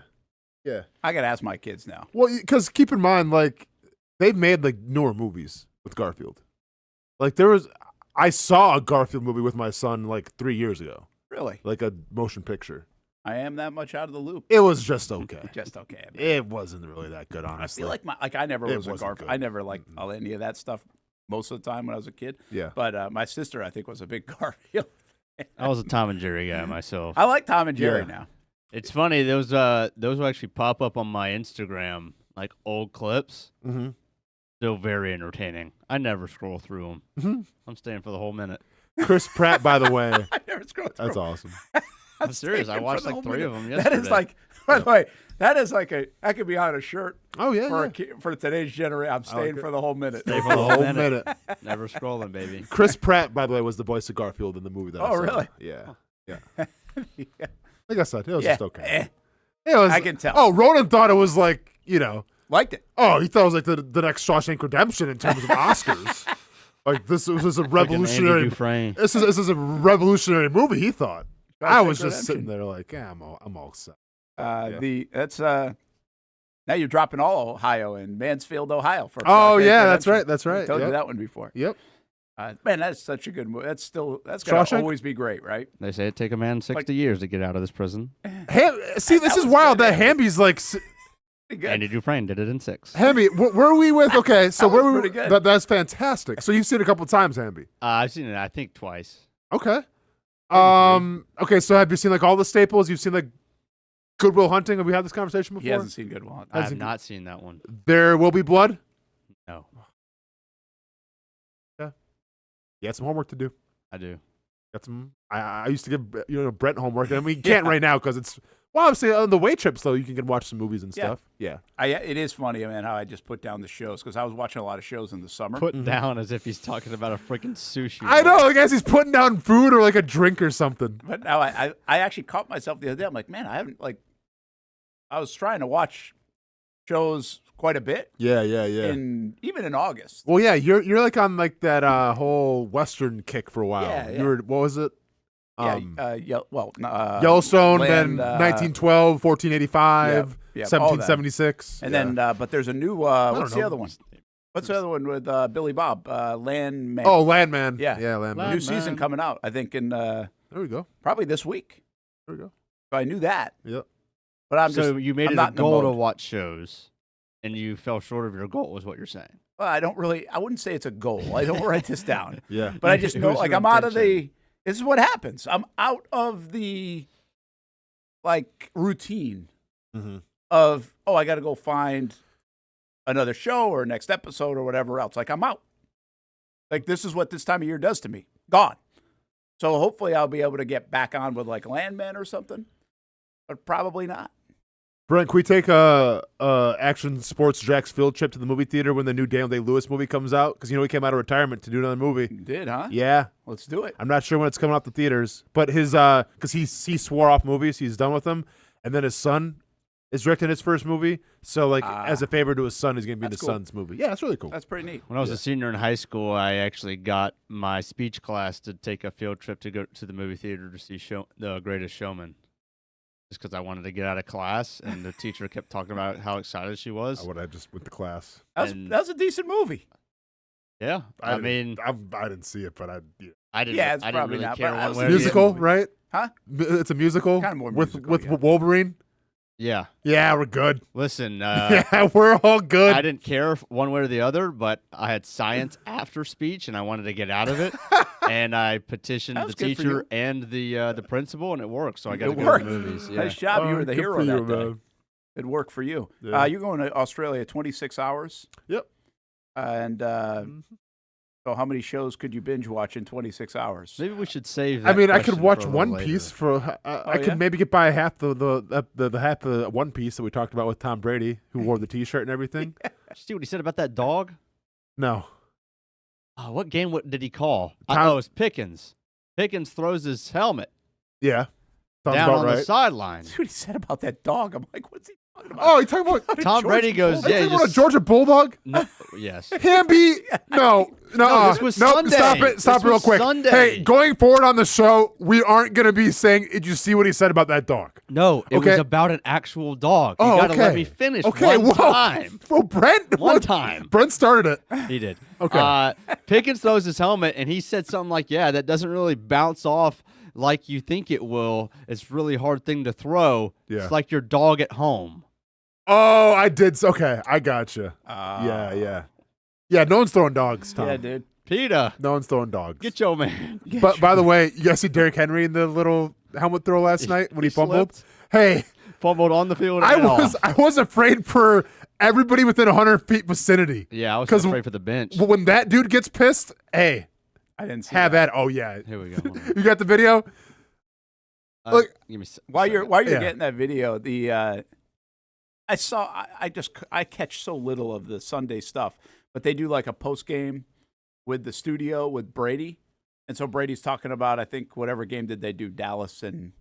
Yeah. I gotta ask my kids now. Well, because keep in mind, like they've made like newer movies with Garfield. Like I saw a Garfield movie with my son like 3 years ago. Really? Like a motion picture. I am that much out of the loop. It was just okay. Just okay. Man. It wasn't really that good, honestly. I feel like I never was a wasn't Garfield. good. I never liked any of that stuff most of the time when I was a kid. Yeah. But my sister, I think, was a big Garfield fan. I was a Tom and Jerry guy myself. I like Tom and Jerry now. It's funny, those will actually pop up on my Instagram, like old clips. Mm-hmm. Still very entertaining. I never scroll through them. Mm-hmm. I'm staying for the whole minute. Chris Pratt, by the way. I never scrolled through. That's awesome. I'm serious. I watched like 3 of them yesterday. That is like, by the way, that could be on a shirt. Oh yeah, for today's generation. I'm staying for the whole minute. Stay for the whole minute. Never scrolling, baby. Chris Pratt, by the way, was the voice of Garfield in the movie that I saw. Really? Yeah. Yeah. Like I said, it was just okay. I can tell. Oh, Ronan thought it was like, liked it. Oh, he thought it was like the next Shawshank Redemption in terms of Oscars. Like this was a revolutionary. This is a revolutionary movie. He thought. I was just sitting there like, I'm all set. Now you're dropping all Ohio in Mansfield, Ohio. For Oh, Great yeah, that's Redemption. right. That's right. I told Yep. you that one before. Yep. Man, that's such a good movie. That's going to always be great, right? They say it take a man 60 years to get out of this prison. See, this is wild that Hamby's like. Andy Dufresne did it in 6. Hamby, where are we with? Okay, so That where was we? pretty good. That's fantastic. So you've seen it a couple times, Hamby. I've seen it, I think, twice. Okay. Okay, so have you seen like all the staples? You've seen like Good Will Hunting? Have we had this conversation before? He hasn't seen Good Will Hunting. I have not seen that one. There Will Be Blood? No. Yeah. You had some homework to do. I do. Got some. I used to give Brent homework, and we can't right now because it's obviously on the way trips though. You can watch some movies and stuff. Yeah. It is funny, man, how I just put down the shows because I was watching a lot of shows in the summer. Put down as if he's talking about a freaking sushi. I know. I guess he's putting down food or like a drink or something. But now I actually caught myself the other day. I'm like, man, I haven't I was trying to watch shows quite a bit. Yeah. Even in August. Well, yeah, you're like on like that whole Western kick for a while. Yeah. You were, what was it? Yellowstone, then 1912, 1485, all that. 1776. And then, but there's a new. What's the other one? What's the other one with Billy Bob? Landman. Oh, Landman. Yeah, Landman. New season coming out. I think in. There we go. Probably this week. There we go. So I knew that. Yep. But I'm so just. you made I'm it not a in the goal to mode. watch shows, and you fell short of your goal, is what you're saying. Well, I wouldn't say it's a goal. I don't write this down. Yeah. But I just It know, was like, your I'm out of intention. this is what happens. I'm out of the, routine of, I got to go find another show or next episode or whatever else. Like, I'm out. Like, this is what this time of year does to me. Gone. So hopefully I'll be able to get back on with, like, Landman or something. But probably not. Brent, can we take a Action Sports Jax field trip to the movie theater when the new Daniel Day-Lewis movie comes out? Because he came out of retirement to do another movie. You did, huh? Yeah. Let's do it. I'm not sure when it's coming out the theaters, but his because he swore off movies, he's done with them, and then his son is directing his first movie. So as a favor to his son, he's going to be in his son's movie. Yeah, that's really cool. That's pretty neat. When I was a senior in high school, I actually got my speech class to take a field trip to go to the movie theater to see The Greatest Showman. Just because I wanted to get out of class, and the teacher kept talking about how excited she was. I would have just went to class. That was a decent movie. Yeah, I mean, I didn't see it, but I didn't. Yeah, it's I didn't probably really not, care but that one was way a or the musical, other. right? Huh? It's a musical, Kind of more with musical, with yeah. Wolverine. Yeah. Yeah, we're good. Listen, yeah, we're all good. I didn't care one way or the other, but I had science after speech, and I wanted to get out of it. And I petitioned That the was good for teacher you. and the principal, and it worked. So I got It to go worked. to the movies. Yeah. Nice job. You were the good hero for that you, day. man. It worked for you. Yeah. You're going to Australia 26 hours. Yep. And so how many shows could you binge watch in 26 hours? Maybe we should save. I That mean, I could question watch for a little One later. Piece for. I yeah? could maybe get by half the half of One Piece that we talked about with Tom Brady, who wore the T-shirt and everything. See what he said about that dog? No. What game did he call? Tom- Oh, it was Pickens. Pickens throws his helmet Yeah. Sounds down about on right. the sideline. That's what he said about that dog. I'm like, what's he talking about? Oh, you talking about? Tom Brady goes, Are you yeah, talking about a just, Georgia Bulldog? no, yes. Hamby, no, No, this was Sunday. Stop it, stop This real was quick. Sunday. Hey, going forward on the show, we aren't going to be saying, did you see what he said about that dog? No, it Okay. was about an actual dog. You Oh, got to let okay. me finish Okay, one time. Well, Brent, One time. Brent started it. He did. Okay. Pickens throws his helmet, and he said something like, yeah, that doesn't really bounce off like you think it will. It's a really hard thing to throw. Yeah. It's like your dog at home. Oh, I did. Okay, I got you. Yeah. No one's throwing dogs, Tom. Yeah, dude. Peter, No one's throwing dogs. get your man. But by the way, you guys see Derrick Henry in the little helmet throw last night when he fumbled? slipped. Hey, Fumbled on the field. I and off. was afraid for everybody within 100 feet vicinity. Yeah, I was 'Cause afraid for the bench. When that dude gets pissed, hey, I didn't see have that. Oh yeah, Here we go. you got the video? Look, Give me While you're Yeah. getting that video, I catch so little of the Sunday stuff, but they do like a post game with the studio with Brady, and so Brady's talking about I think whatever game did they do, Dallas and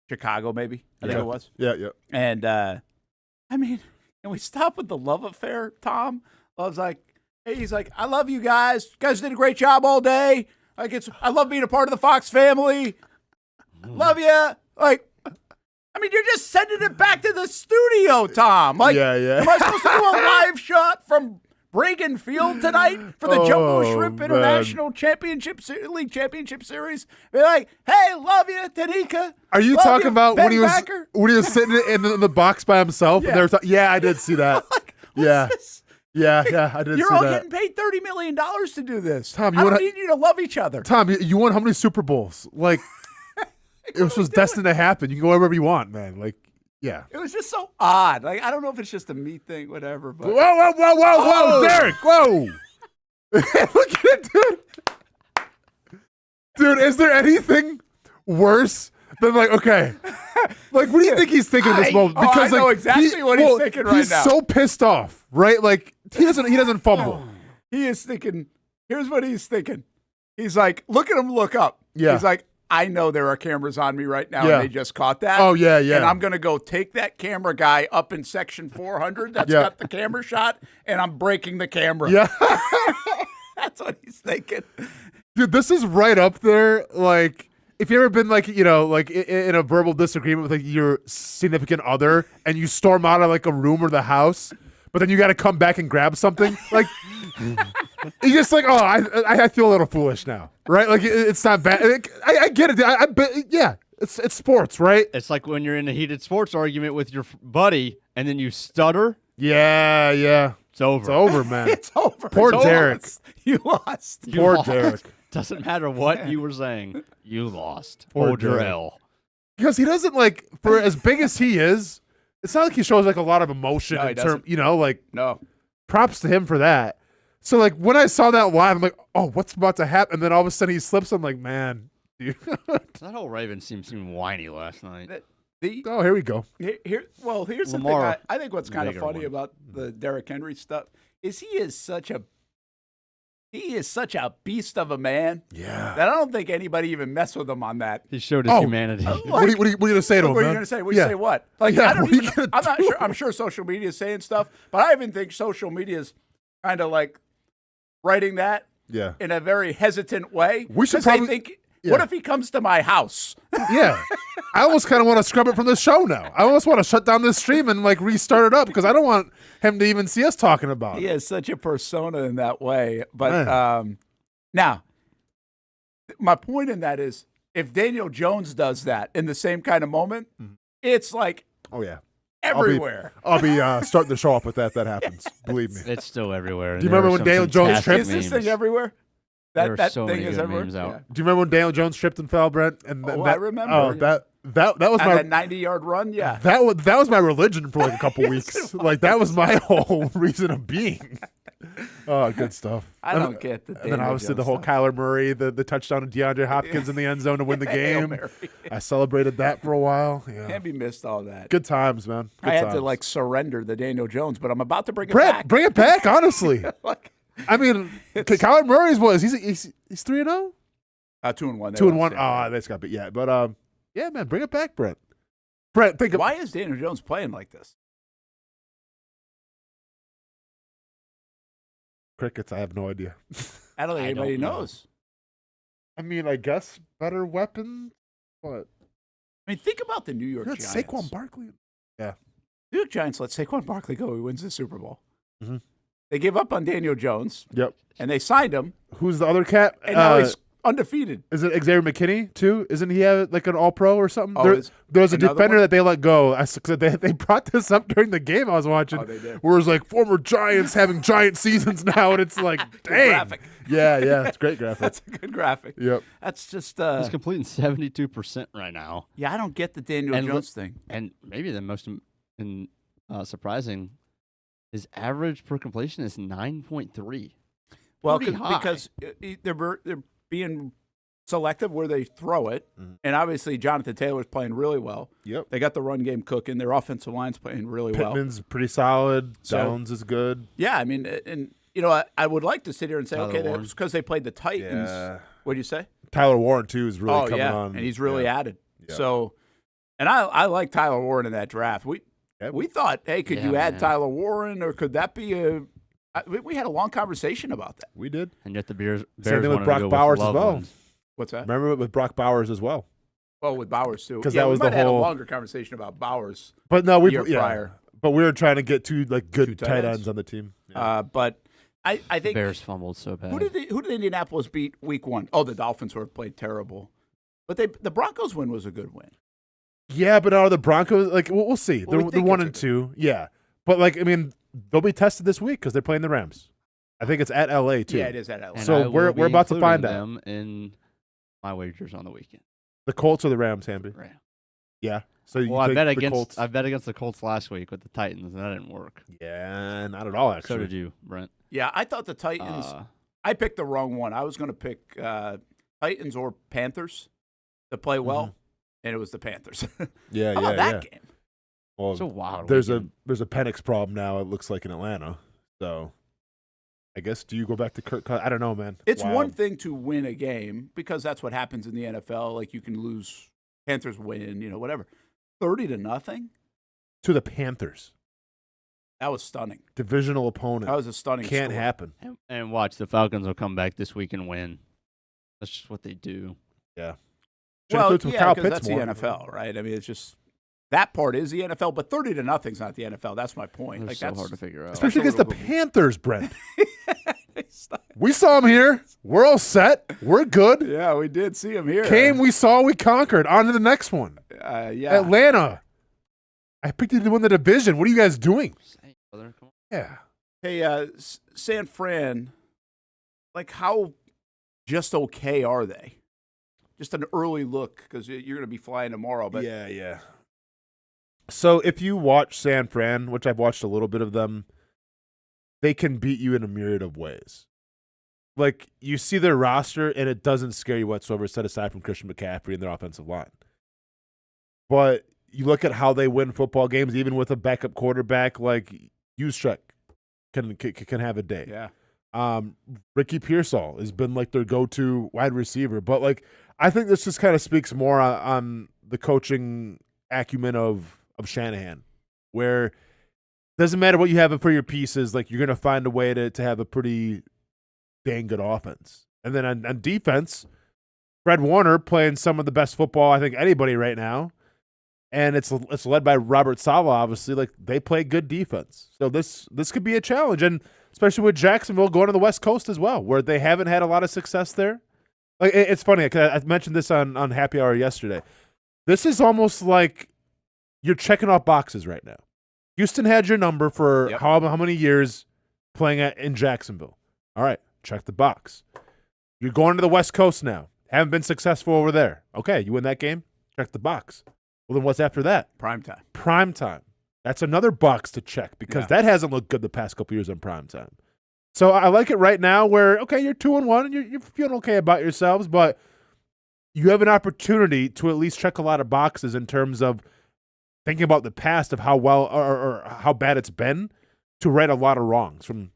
Chicago maybe I think it was, Yeah. and I mean, can we stop with the love affair? Tom Love's like, hey, he's like, I love you guys. You guys did a great job all day. I love being a part of the Fox family. Love you. Like, I mean, you're just sending it back to the studio, Tom. Like, yeah. Am I supposed to do a live shot from Reagan Field tonight for the Jumbo Shrimp International League Championship Series? Be like, hey, love you, Tanika. Are you love talking you, about Ben when he was Backer? sitting in the box by himself? Yeah. And they were I did see that. Yeah, I did see You're all that. getting paid $30 million to do this. Tom, I don't need you to love each other. Tom, you won how many Super Bowls? Like, it was destined to happen. You can go wherever you want, man. Like, yeah. It was just so odd. Like, I don't know if it's just a me thing, whatever. But Whoa, Derek, whoa. Look at it, dude. Dude, is there anything worse than okay. Like, what do you think he's thinking in this moment? Because I know exactly what he's thinking right now. He's so pissed off, right? Like, he doesn't fumble. He is thinking, here's what he's thinking. He's like, look at him look up. Yeah. He's like, I know there are cameras on me right now, Yeah. and they just caught that. Oh, yeah. And I'm going to go take that camera guy up in section 400 that's got the camera shot, and I'm breaking the camera. Yeah. That's what he's thinking. Dude, this is right up there. Like, if you ever been in a verbal disagreement with your significant other, and you storm out of a room or the house, but then you got to come back and grab something, you're just I feel a little foolish now, right? Like, it's not bad. I get it. Yeah, it's sports, right? It's like when you're in a heated sports argument with your buddy, and then you stutter. Yeah. It's over. It's over, man. It's over. Poor It's Derek. over. You lost. Poor Derek. Doesn't matter what you were saying. You lost. Poor Hold your Derek. L. Because he doesn't for as big as he is, it's not like he shows a lot of emotion No, he in terms, doesn't. No. props to him for that. So when I saw that live, I'm like, oh, what's about to happen? And then all of a sudden he slips. I'm like, man, dude. That whole Ravens team seemed whiny last night. Oh, here we go. Here's Lamar, the thing. I think what's kind of bigger funny one. about the Derrick Henry stuff is he is such a beast of a man. Yeah. That I don't think anybody even messed with him on that. He showed his humanity. What are you going to say to him, What are you man? going to say? What do you say? What? Like, Yeah, I don't what are you even. gonna I'm not do? sure. I'm sure social media is saying stuff, but I even think social media is kind of writing that Yeah. in a very hesitant way. We should 'cause they probably- think, yeah. what if he comes to my house? Yeah. I almost kind of want to scrub it from the show now. I almost want to shut down this stream and restart it up because I don't want him to even see us talking about He it. has such a persona in that way. But Man. now, my point in that is if Daniel Jones does that in the same kind of moment, it's Oh, yeah. everywhere. I'll be starting the show off with that. That happens. Believe me. It's still everywhere. Do you remember when Daniel Jones tripped? Is this thing everywhere? There are That so thing many is good everywhere. memes out. Yeah. Do you remember when Daniel Jones tripped and fell, Brent? And I remember. Oh, that was And my that 90-yard run, yeah. that was my religion for a couple weeks. That was my whole reason of being. Oh, good stuff. I don't get the And then Daniel obviously the Jones whole stuff. Kyler Murray, the touchdown of DeAndre Hopkins in the end zone to win the Hail game. Mary. I celebrated that for a while. Yeah. Can't be missed all that. Good times, man. Good I had times. to surrender the Daniel Jones, but I'm about to bring it Brett, back. bring it back, honestly. I mean, Kyler Murray's he's 3-0? 2-1. 2-1. Oh, that's got to be But yeah, man, bring it back, Brett. Brett, think of Why is Daniel Jones playing like this? crickets. I have no idea. I don't think anybody knows. I mean, I guess better weapons, but I mean, think about the New York that's Giants. Saquon Barkley. Yeah. New York Giants let Saquon Barkley go. He wins the Super Bowl. Mm-hmm. They give up on Daniel Jones. Yep. And they signed him, Who's the other cat? and now he's undefeated. Is it Xavier McKinney too? Isn't he an All-Pro or something? Oh, There's a another defender one? that they let go. They brought this up during the game I was watching. Oh, they did. Where it's former Giants having giant seasons now, and it's dang. graphic. Yeah, it's a great graphic. That's a good graphic. Yep. That's just He's completing 72% right now. yeah. I don't get the Daniel And Jones thing. And maybe the most surprising, his average per completion is 9.3. Well, Pretty high. because they're being selective where they throw it, and obviously Jonathan Taylor's playing really well. Yep. They got the run game cooking. Their offensive line's playing really well. Pittman's pretty solid. So- Jones is good. Yeah, I mean, and I would like to sit here and say, Tyler okay, Warren. that's because they played the Titans. Yeah. What'd you say? Tyler Warren too is really coming yeah, on, and he's really added. Yeah. So, and I like Tyler Warren in that draft. We thought, hey, could you add Tyler Warren, or could that be we had a long conversation about that. We did. And yet the Bears Same thing with wanted to Brock go Bowers as loved well. ones. What's that? Remember with Brock Bowers as well. Well, with Bowers too. Because yeah, that was we might the have whole had a longer conversation about Bowers. But no, year prior. But we were trying to get two good Two tight ends on the team. Yeah. But I think Bears fumbled so bad. Who did Indianapolis beat week 1? Oh, the Dolphins sort of played terrible. But the Broncos win was a good win. Yeah, but are the Broncos like? We'll see. Well, They're 1-2. Yeah, but they'll be tested this week because they're playing the Rams. I think it's at LA too. Yeah, it is at LA. And so we're about to find out them in my wagers on the weekend. The Colts or the Rams, Hamby. Rams. Yeah. So you I think bet the against Colts? I bet against the Colts last week with the Titans, and that didn't work. Yeah, not at all. Actually, So did you, Brent? Yeah, I thought the Titans. I picked the wrong one. I was going to pick Titans or Panthers to play well, and it was the Panthers. Yeah, How about that game? Well, So wild There's weekend. a Penix problem now. It looks like in Atlanta. So, I guess do you go back to Kirk? I don't know, man. It's Wild. one thing to win a game because that's what happens in the NFL. Like you can lose, Panthers win, whatever. 30-0 to the Panthers. That was stunning. Divisional opponent. That was a stunning. Can't score. happen. And watch, the Falcons will come back this week and win. That's just what they do. Yeah. Well, Should've yeah, Kyle because that's the Pitts more. NFL, right? I mean, it's just that part is the NFL, but 30-0 is not the NFL. That's my point. It's Like so hard to figure out. Especially against the Panthers, Brent. Stop. We saw him here. We're all set. We're good. Yeah, we did see him here. Came, we saw, we conquered. On to the next one. Yeah. Atlanta. I picked you to win the division. What are you guys doing? Yeah. Hey, San Fran, like how just okay are they? Just an early look because you're going to be flying tomorrow. But yeah. So if you watch San Fran, which I've watched a little bit of them, they can beat you in a myriad of ways. Like, you see their roster, and it doesn't scare you whatsoever, set aside from Christian McCaffrey and their offensive line. But you look at how they win football games, even with a backup quarterback, like Juszczyk can have a day. Yeah. Ricky Pearsall has been like their go-to wide receiver. But, like, I think this just kind of speaks more on the coaching acumen of Shanahan, where it doesn't matter what you have for your pieces, like, you're going to find a way to have a pretty dang good offense. And then on defense, Fred Warner playing some of the best football I think anybody right now. And it's led by Robert Saleh, obviously. Like, they play good defense. So this could be a challenge. And especially with Jacksonville going to the West Coast as well, where they haven't had a lot of success there. Like, it's funny, 'cause I mentioned this on Happy Hour yesterday. This is almost like you're checking off boxes right now. Houston had your number for how many years playing in Jacksonville. All right, check the box. You're going to the West Coast now. Haven't been successful over there. Okay, you win that game? Check the box. Well, then what's after that? Prime time. Prime time. That's another box to check because that hasn't looked good the past couple years on prime time. So I like it right now where, okay, you're 2-1 and you're feeling okay about yourselves, but you have an opportunity to at least check a lot of boxes in terms of thinking about the past of how well or how bad it's been to right a lot of wrongs from,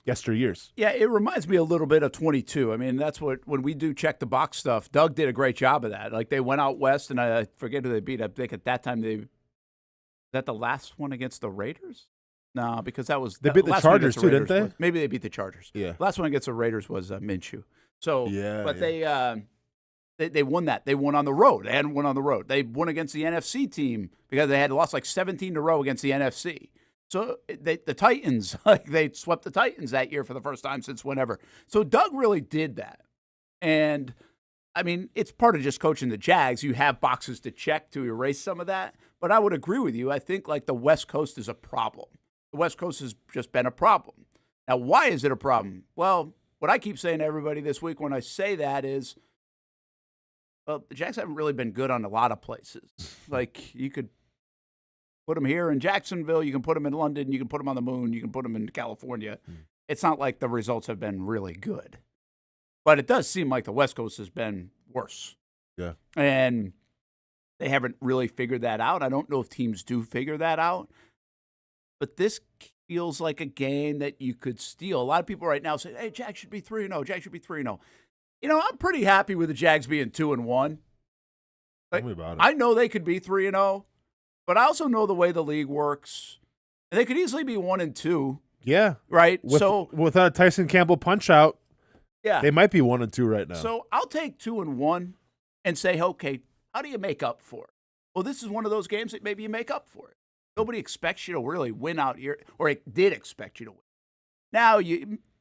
yesteryears. Yeah, it reminds me a little bit of 22. I mean, that's what, when we do check the box stuff, Doug did a great job of that. Like, they went out west, and I forget who they beat. I think at that time is that the last one against the Raiders? No, because that was they beat the Chargers too, didn't they? Maybe they beat the Chargers. Yeah. Last one against the Raiders was Minshew. So, but they won that. They won on the road. They hadn't won on the road. They won against the NFC team because they had lost like 17 in a row against the NFC. So the Titans, like, they swept the Titans that year for the first time since whenever. So Doug really did that. And, I mean, it's part of just coaching the Jags. You have boxes to check to erase some of that. But I would agree with you. I think, like, the West Coast is a problem. The West Coast has just been a problem. Now, why is it a problem? Well, what I keep saying to everybody this week when I say that is, well, the Jags haven't really been good on a lot of places. Like, you could put them here in Jacksonville, you can put them in London, you can put them on the moon, you can put them in California. It's not like the results have been really good. But it does seem like the West Coast has been worse. Yeah. And they haven't really figured that out. I don't know if teams do figure that out. But this feels like a game that you could steal. A lot of people right now say, hey, Jags should be 3-0. Jags should be 3-0. I'm pretty happy with the Jags being 2-1. Tell me about it. I know they could be 3-0, but I also know the way the league works. And they could easily be 1-2. Yeah. Right? Without a Tyson Campbell punch-out, yeah, they might be 1-2 right now. So I'll take 2-1 and say, okay, How do you make up for it? Well, this is one of those games that maybe you make up for it. Nobody expects you to really win out here, or it did expect you to win. Now,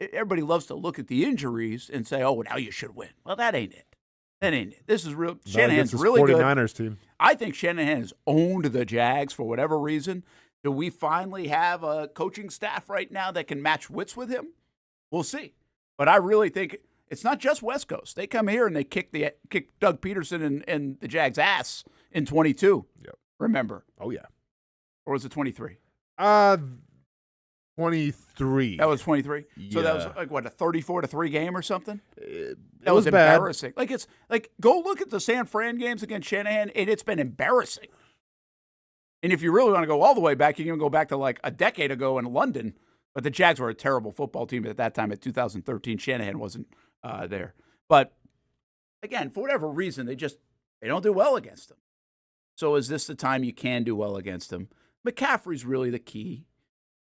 everybody loves to look at the injuries and say, oh, now you should win. Well, that ain't it. That ain't it. This is real. Shanahan's really 49ers good. team. I think Shanahan has owned the Jags for whatever reason. Do we finally have a coaching staff right now that can match wits with him? We'll see. But I really think it's not just West Coast. They come here and they kick Doug Peterson and the Jags' ass in 22. Yep. Remember? Oh, yeah. Or was it 23? 23. That was 23? Yeah. So that was like, what, a 34-3 game or something? That was bad. Embarrassing. Go look at the San Fran games against Shanahan, and it's been embarrassing. And if you really want to go all the way back, you can go back to like a decade ago in London. But the Jags were a terrible football team at that time. In 2013, Shanahan wasn't there. But, again, for whatever reason, they don't do well against them. So is this the time you can do well against them? McCaffrey's really the key.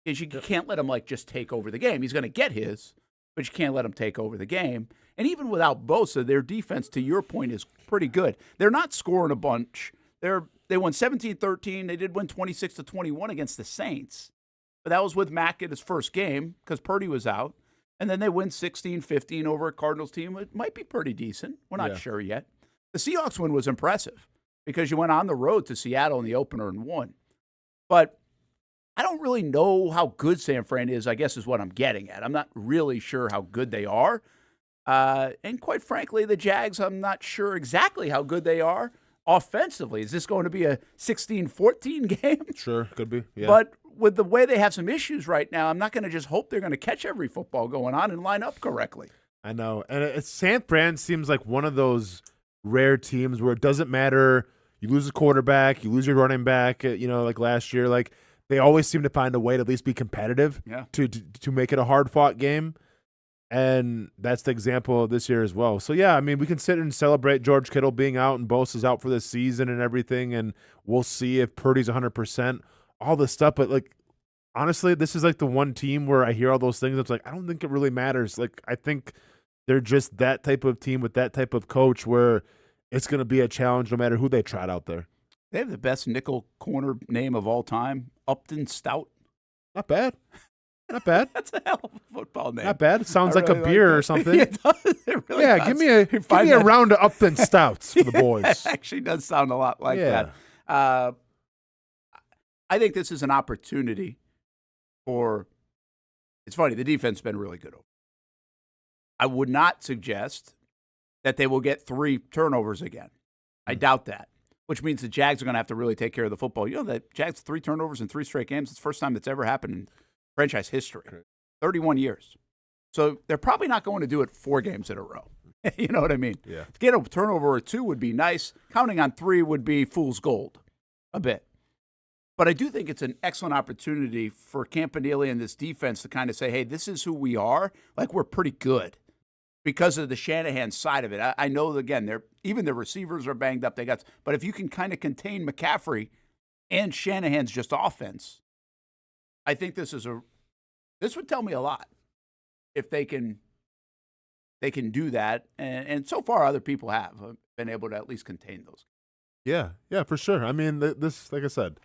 Because you can't let him, just take over the game. He's going to get his, but you can't let him take over the game. And even without Bosa, their defense, to your point, is pretty good. They're not scoring a bunch. They won 17-13. They did win 26-21 against the Saints. But that was with Mack in his first game because Purdy was out. And then they win 16-15 over a Cardinals team. It might be pretty decent. We're not sure yet. The Seahawks win was impressive because you went on the road to Seattle in the opener and won. But I don't really know how good San Fran is, I guess is what I'm getting at. I'm not really sure how good they are. And quite frankly, the Jags, I'm not sure exactly how good they are offensively. Is this going to be a 16-14 game? Sure, could be. Yeah. But with the way they have some issues right now, I'm not going to just hope they're going to catch every football going on and line up correctly. I know. And San Fran seems like one of those rare teams where it doesn't matter. You lose a quarterback, you lose your running back, like last year. They always seem to find a way to at least be competitive to make it a hard-fought game. And that's the example of this year as well. So, yeah, I mean, we can sit and celebrate George Kittle being out and Bosa's out for the season and everything, and we'll see if Purdy's 100%, all this stuff. But, honestly, this is, the one team where I hear all those things. It's I don't think it really matters. I think they're just that type of team with that type of coach where it's going to be a challenge no matter who they trot out there. They have the best nickel corner name of all time, Upton Stout. Not bad. Not bad. That's a hell of a football name. Not bad. It sounds like a beer or something. It does. It really does. Give me a round of Upton Stouts for the boys. It actually does sound a lot like that. I think this is an opportunity for – it's funny, the defense has been really good. I would not suggest that they will get 3 turnovers again. I doubt that. Which means the Jags are going to have to really take care of the football. You know, the Jags 3 turnovers in 3 straight games. It's the first time that's ever happened in franchise history. 31 years. So they're probably not going to do it 4 games in a row. You know what I mean? Yeah. To get a turnover or 2 would be nice. Counting on 3 would be fool's gold a bit. But I do think it's an excellent opportunity for Campanile and this defense to kind of say, hey, this is who we are. We're pretty good. Because of the Shanahan side of it. I know, again, even the receivers are banged up. But if you can kind of contain McCaffrey and Shanahan's just offense, I think this would tell me a lot if they can do that. And so far, other people have been able to at least contain those. Yeah, for sure. I mean, this, like I said,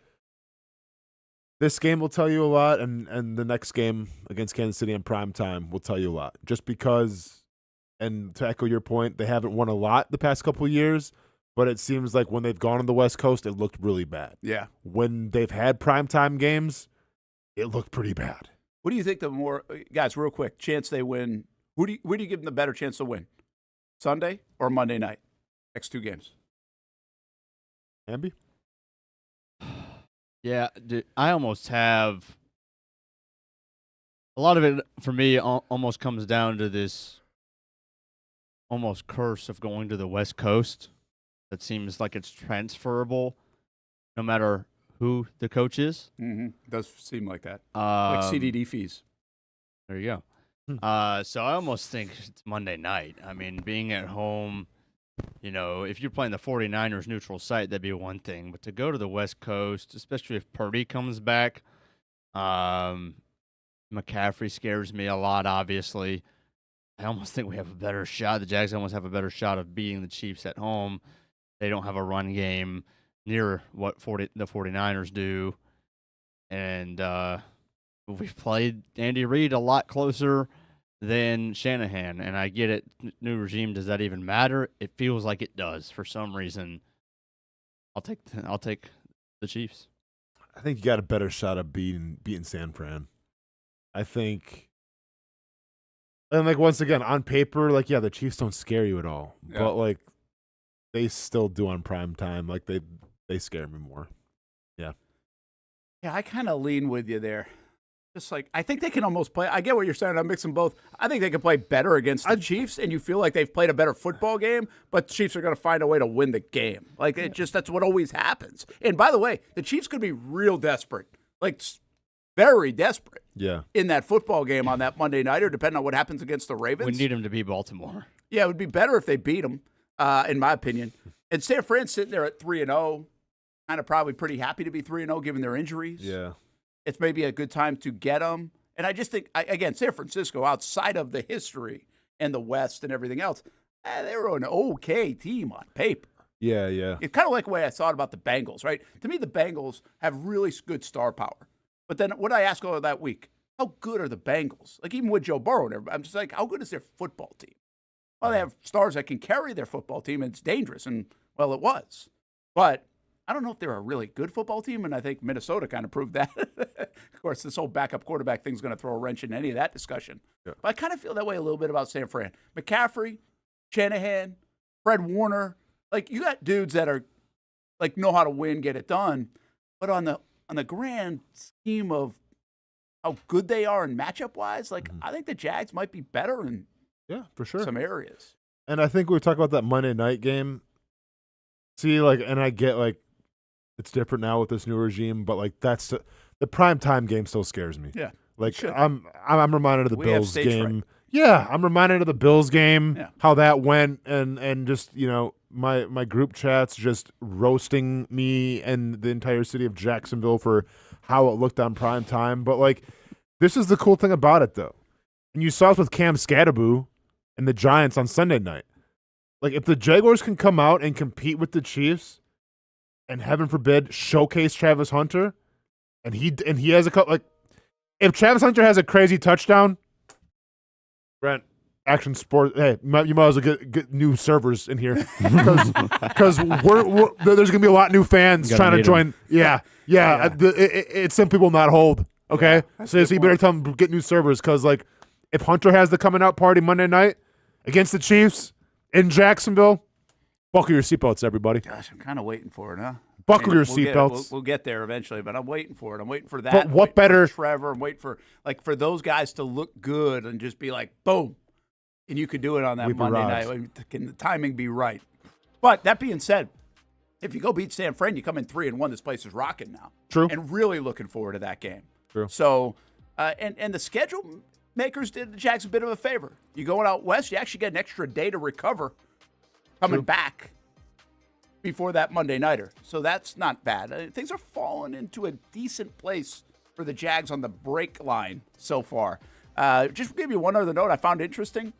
this game will tell you a lot, and the next game against Kansas City in prime time will tell you a lot. Just because. And to echo your point, they haven't won a lot the past couple of years, but it seems like when they've gone on the West Coast, it looked really bad. Yeah. When they've had primetime games, it looked pretty bad. What do you think guys, real quick, chance they win? Who do you give them the better chance to win? Sunday or Monday night? Next 2 games. Hamby? Yeah, dude, I almost have a lot of it for me almost comes down to this almost curse of going to the West Coast. That seems like it's transferable no matter who the coach is. Mm-hmm. It does seem like that. Like CDD fees. There you go. So I almost think it's Monday night. I mean, being at home, if you're playing the 49ers neutral site, that'd be one thing. But to go to the West Coast, especially if Purdy comes back, McCaffrey scares me a lot, obviously. I almost think we have a better shot. The Jags almost have a better shot of beating the Chiefs at home. They don't have a run game near what the 49ers do. And we've played Andy Reid a lot closer than Shanahan. And I get it. New regime, does that even matter? It feels like it does for some reason. I'll take the Chiefs. I think you got a better shot of beating San Fran. I think, and like once again on paper, like the Chiefs don't scare you at all, but like they still do on prime time. Like they scare me more. Yeah, I kind of lean with you there. Just like I think they can almost play. I get what you're saying. I'm mixing both. I think they can play better against the Chiefs, and you feel like they've played a better football game. But the Chiefs are going to find a way to win the game. Like that's what always happens. And by the way, the Chiefs could be real desperate, like very desperate. Yeah. In that football game on that Monday night, or depending on what happens against the Ravens. We need them to beat Baltimore. Yeah, it would be better if they beat them, in my opinion. And San Fran's sitting there at 3-0, kind of probably pretty happy to be 3-0 given their injuries. Yeah. It's maybe a good time to get them. And I just think, again, San Francisco, outside of the history and the West and everything else, they were an okay team on paper. Yeah, yeah. It's kind of like the way I thought about the Bengals, right? To me, the Bengals have really good star power. But then what I asked all that week, how good are the Bengals? Like even with Joe Burrow and everybody, I'm just like, how good is their football team? Well, they have stars that can carry their football team, and it's dangerous. And, well, it was. But I don't know if they're a really good football team, and I think Minnesota kind of proved that. Of course, this whole backup quarterback thing is going to throw a wrench in any of that discussion. Yeah. But I kind of feel that way a little bit about San Fran. McCaffrey, Shanahan, Fred Warner, like you got dudes that are like know how to win, get it done. But on the grand scheme of how good they are and matchup-wise, like I think the Jags might be better in for sure some areas. And I think we talk about that Monday night game. See, like, and I get like it's different now with this new regime, but like that's the prime time game still scares me. Yeah, like I'm reminded of the Bills game. Fright. Yeah, I'm reminded of the Bills game, how that went, and just my group chats just roasting me and the entire city of Jacksonville for how it looked on prime time. But like, this is the cool thing about it though, and you saw it with Cam Scadaboo and the Giants on Sunday night. Like, if the Jaguars can come out and compete with the Chiefs, and heaven forbid showcase Travis Hunter, and he has a couple, like, if Travis Hunter has a crazy touchdown, Brent, Action Sport, hey, you might as well get new servers in here because there's gonna be a lot of new fans trying to join. Yeah. It's simply will not hold. Okay, so you better tell them to get new servers because like if Hunter has the coming out party Monday night against the Chiefs in Jacksonville, buckle your seatbelts, everybody. Gosh, I'm kind of waiting for it, huh? Buckle your seatbelts. We'll get there eventually, but I'm waiting for it. I'm waiting for that. But what better, Trevor? I'm waiting for those guys to look good and just be like, boom, and you could do it on that Monday night. Can the timing be right? But that being said, if you go beat San Fran, you come in 3-1. This place is rocking now. True. And really looking forward to that game. True. So, and the schedule makers did the Jags a bit of a favor. You going out west, you actually get an extra day to recover coming back before that Monday nighter. So that's not bad. Things are falling into a decent place for the Jags on the break line so far. Just to give you one other note I found interesting.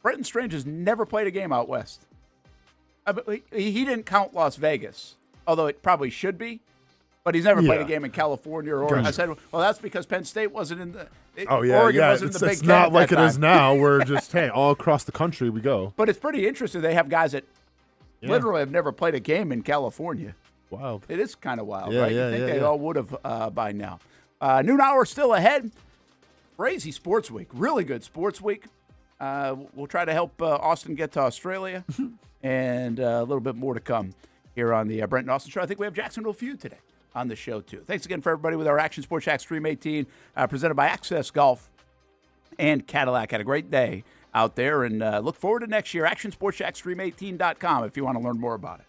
Brenton Strange has never played a game out west. He didn't count Las Vegas, although it probably should be. But he's never played a game in California or Oregon. I said, well, that's because Penn State wasn't in the Oregon wasn't in the Big Ten. It's not like it is now. We're just, hey, all across the country we go. But it's pretty interesting. They have guys that literally have never played a game in California. Wild. It is kind of wild, right? You think they all would have by now. Noon hour still ahead. Crazy sports week. Really good sports week. We'll try to help Austen get to Australia. And a little bit more to come here on the Brent Austen Show. I think we have Jacksonville Feud today on the show, too. Thanks again for everybody with our Action Sports Jack Stream 18, presented by Access Golf and Cadillac. Had a great day out there, and look forward to next year. ActionSportsJackStream18.com if you want to learn more about it.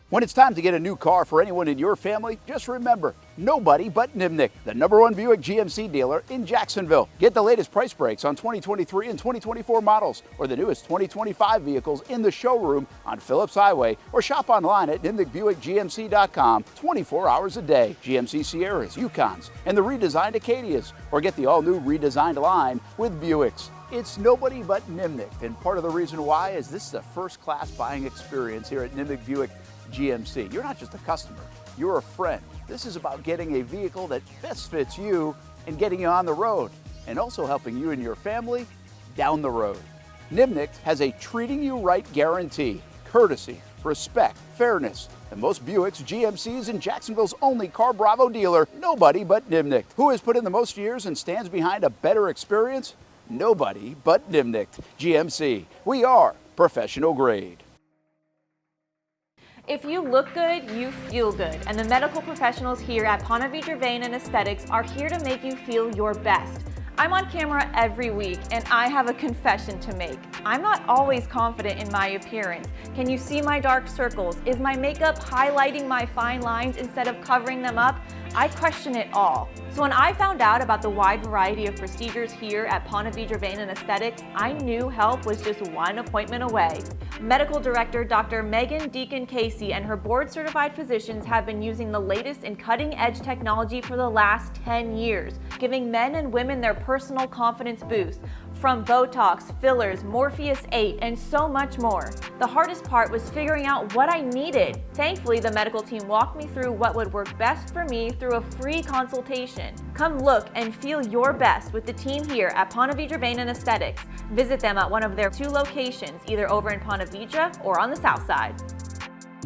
When it's time to get a new car for anyone in your family, just remember, nobody but Nimnick, the #1 Buick GMC dealer in Jacksonville. Get the latest price breaks on 2023 and 2024 models or the newest 2025 vehicles in the showroom on Phillips Highway or shop online at NimnickBuickGMC.com 24 hours a day. GMC Sierras, Yukons, and the redesigned Acadias, or get the all-new redesigned line with Buicks. It's nobody but Nimnicht, and part of the reason why is this is a first-class buying experience here at Nimnicht Buick GMC. You're not just a customer, you're a friend. This is about getting a vehicle that best fits you and getting you on the road, and also helping you and your family down the road. Nimnicht has a treating you right guarantee, courtesy, respect, fairness, and most Buicks, GMCs, and Jacksonville's only Car Bravo dealer, nobody but Nimnicht. Who has put in the most years and stands behind a better experience? Nobody but Nimnicht. GMC. We are professional grade. If you look good, you feel good. And the medical professionals here at Ponte Vedra Vein and Aesthetics are here to make you feel your best. I'm on camera every week, and I have a confession to make. I'm not always confident in my appearance. Can you see my dark circles? Is my makeup highlighting my fine lines instead of covering them up? I question it all. So when I found out about the wide variety of procedures here at Ponte Vedra Vein and Aesthetics, I knew help was just one appointment away. Medical Director Dr. Megan Deacon Casey and her board-certified physicians have been using the latest in cutting-edge technology for the last 10 years, giving men and women their personal confidence boost. From Botox, fillers, Morpheus 8, and so much more. The hardest part was figuring out what I needed. Thankfully, the medical team walked me through what would work best for me through a free consultation. Come look and feel your best with the team here at Ponte Vedra Vein and Aesthetics. Visit them at one of their 2 locations, either over in Ponte Vedra or on the south side.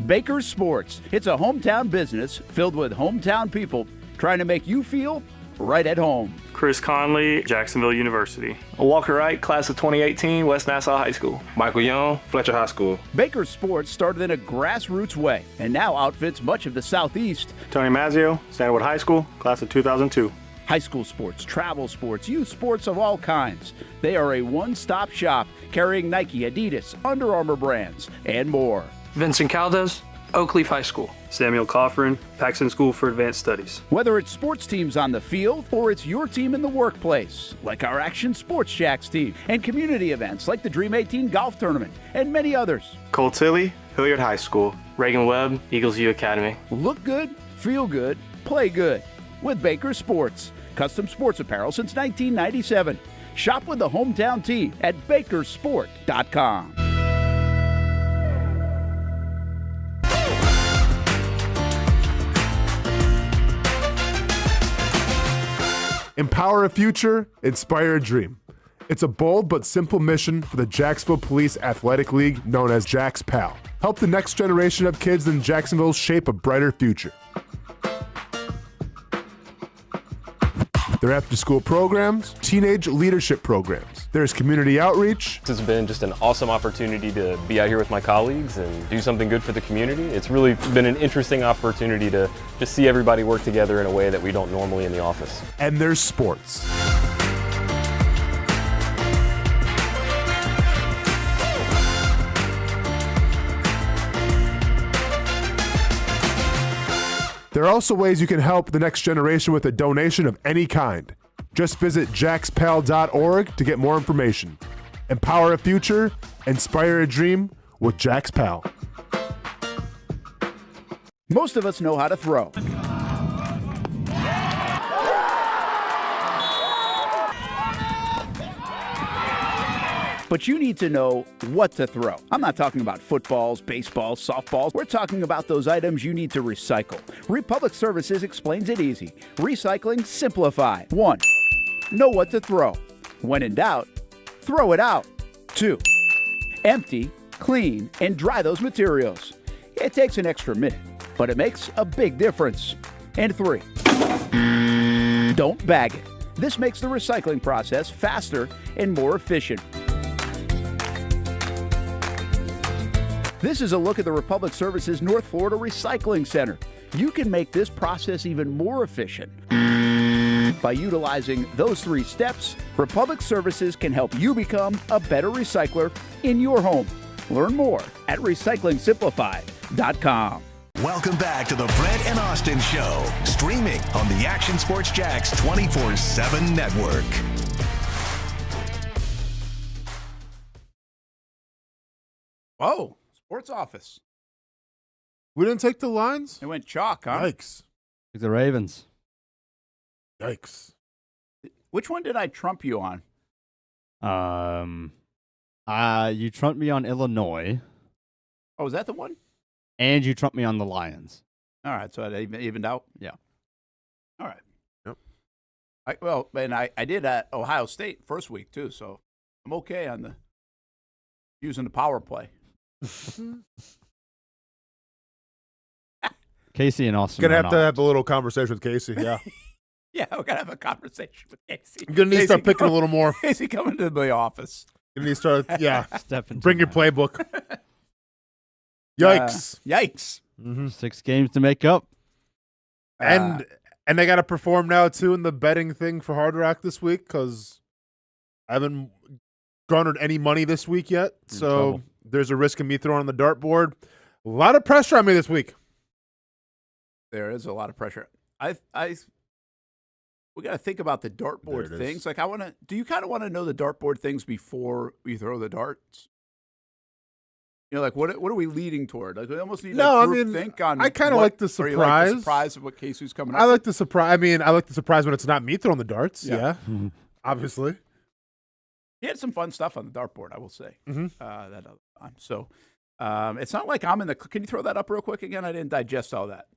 Baker's Sports. It's a hometown business filled with hometown people trying to make you feel right at home. Chris Conley, Jacksonville University. Walker Wright, class of 2018, West Nassau High School. Michael Young, Fletcher High School. Baker's Sports started in a grassroots way and now outfits much of the Southeast. Tony Mazzio, Sandwood High School, class of 2002. High school sports, travel sports, youth sports of all kinds. They are a one-stop shop carrying Nike, Adidas, Under Armour brands, and more. Vincent Caldes, Oak Leaf High School. Samuel Coffrin, Paxton School for Advanced Studies. Whether it's sports teams on the field or it's your team in the workplace, like our Action Sports Jacks team, and community events like the Dream 18 Golf Tournament, and many others. Cole Tilley, Hilliard High School. Reagan Webb, Eagles View Academy. Look good, feel good, play good with Baker Sports. Custom sports apparel since 1997. Shop with the hometown team at bakersport.com. Empower a future, inspire a dream. It's a bold but simple mission for the Jacksonville Police Athletic League known as Jax PAL. Help the next generation of kids in Jacksonville shape a brighter future. Their after-school programs, teenage leadership programs. There's community outreach. It's been just an awesome opportunity to be out here with my colleagues and do something good for the community. It's really been an interesting opportunity to just see everybody work together in a way that we don't normally in the office. And there's sports. There are also ways you can help the next generation with a donation of any kind. Just visit jaxpal.org to get more information. Empower a future, inspire a dream with Jax PAL. Most of us know how to throw. But you need to know what to throw. I'm not talking about footballs, baseballs, softballs. We're talking about those items you need to recycle. Republic Services explains it easy. Recycling simplified. 1. Know what to throw. When in doubt, throw it out. 2. Empty, clean, and dry those materials. It takes an extra minute, but it makes a big difference. And 3. Don't bag it. This makes the recycling process faster and more efficient. This is a look at the Republic Services North Florida Recycling Center. You can make this process even more efficient. By utilizing those 3 steps, Republic Services can help you become a better recycler in your home. Learn more at recyclingsimplified.com. Welcome back to the Brent and Austen Show, streaming on the Action Sports Jacks 24/7 network. Whoa. Sports office. We didn't take the lines? It went chalk, huh? Yikes. The Ravens. Yikes. Which one did I trump you on? You trumped me on Illinois, Oh, is that the one? and you trumped me on the Lions. All right, so it evened out. Yeah. All right. Yep. I did at Ohio State first week too, so I'm okay on the using the power play. Casey and Austin. Gonna are have to not. have a little conversation with Casey. Yeah. Yeah, we're gonna have a conversation with Casey. I'm gonna need to start picking a little more. Casey coming to the office. Gonna need to start. Yeah. Step into Bring your playbook. Yikes. Yikes. Mm-hmm. 6 games to make up. And they got to perform now too in the betting thing for Hard Rock this week because I haven't garnered any money this week yet. So there's a risk of me throwing on the dartboard. A lot of pressure on me this week. There is a lot of pressure. We got to think about the dartboard things. Like do you kind of want to know the dartboard things before we throw the darts? You know, like what are we leading toward? Like we almost need to think on. I kind of like the surprise. You like the surprise of what Casey's coming up. I like the surprise. I mean, I like the surprise when it's not me throwing the darts. Yeah, obviously. He had some fun stuff on the dartboard, I will say. Mm-hmm. That other time. So it's not like I'm in the. Can you throw that up real quick again? I didn't digest all that.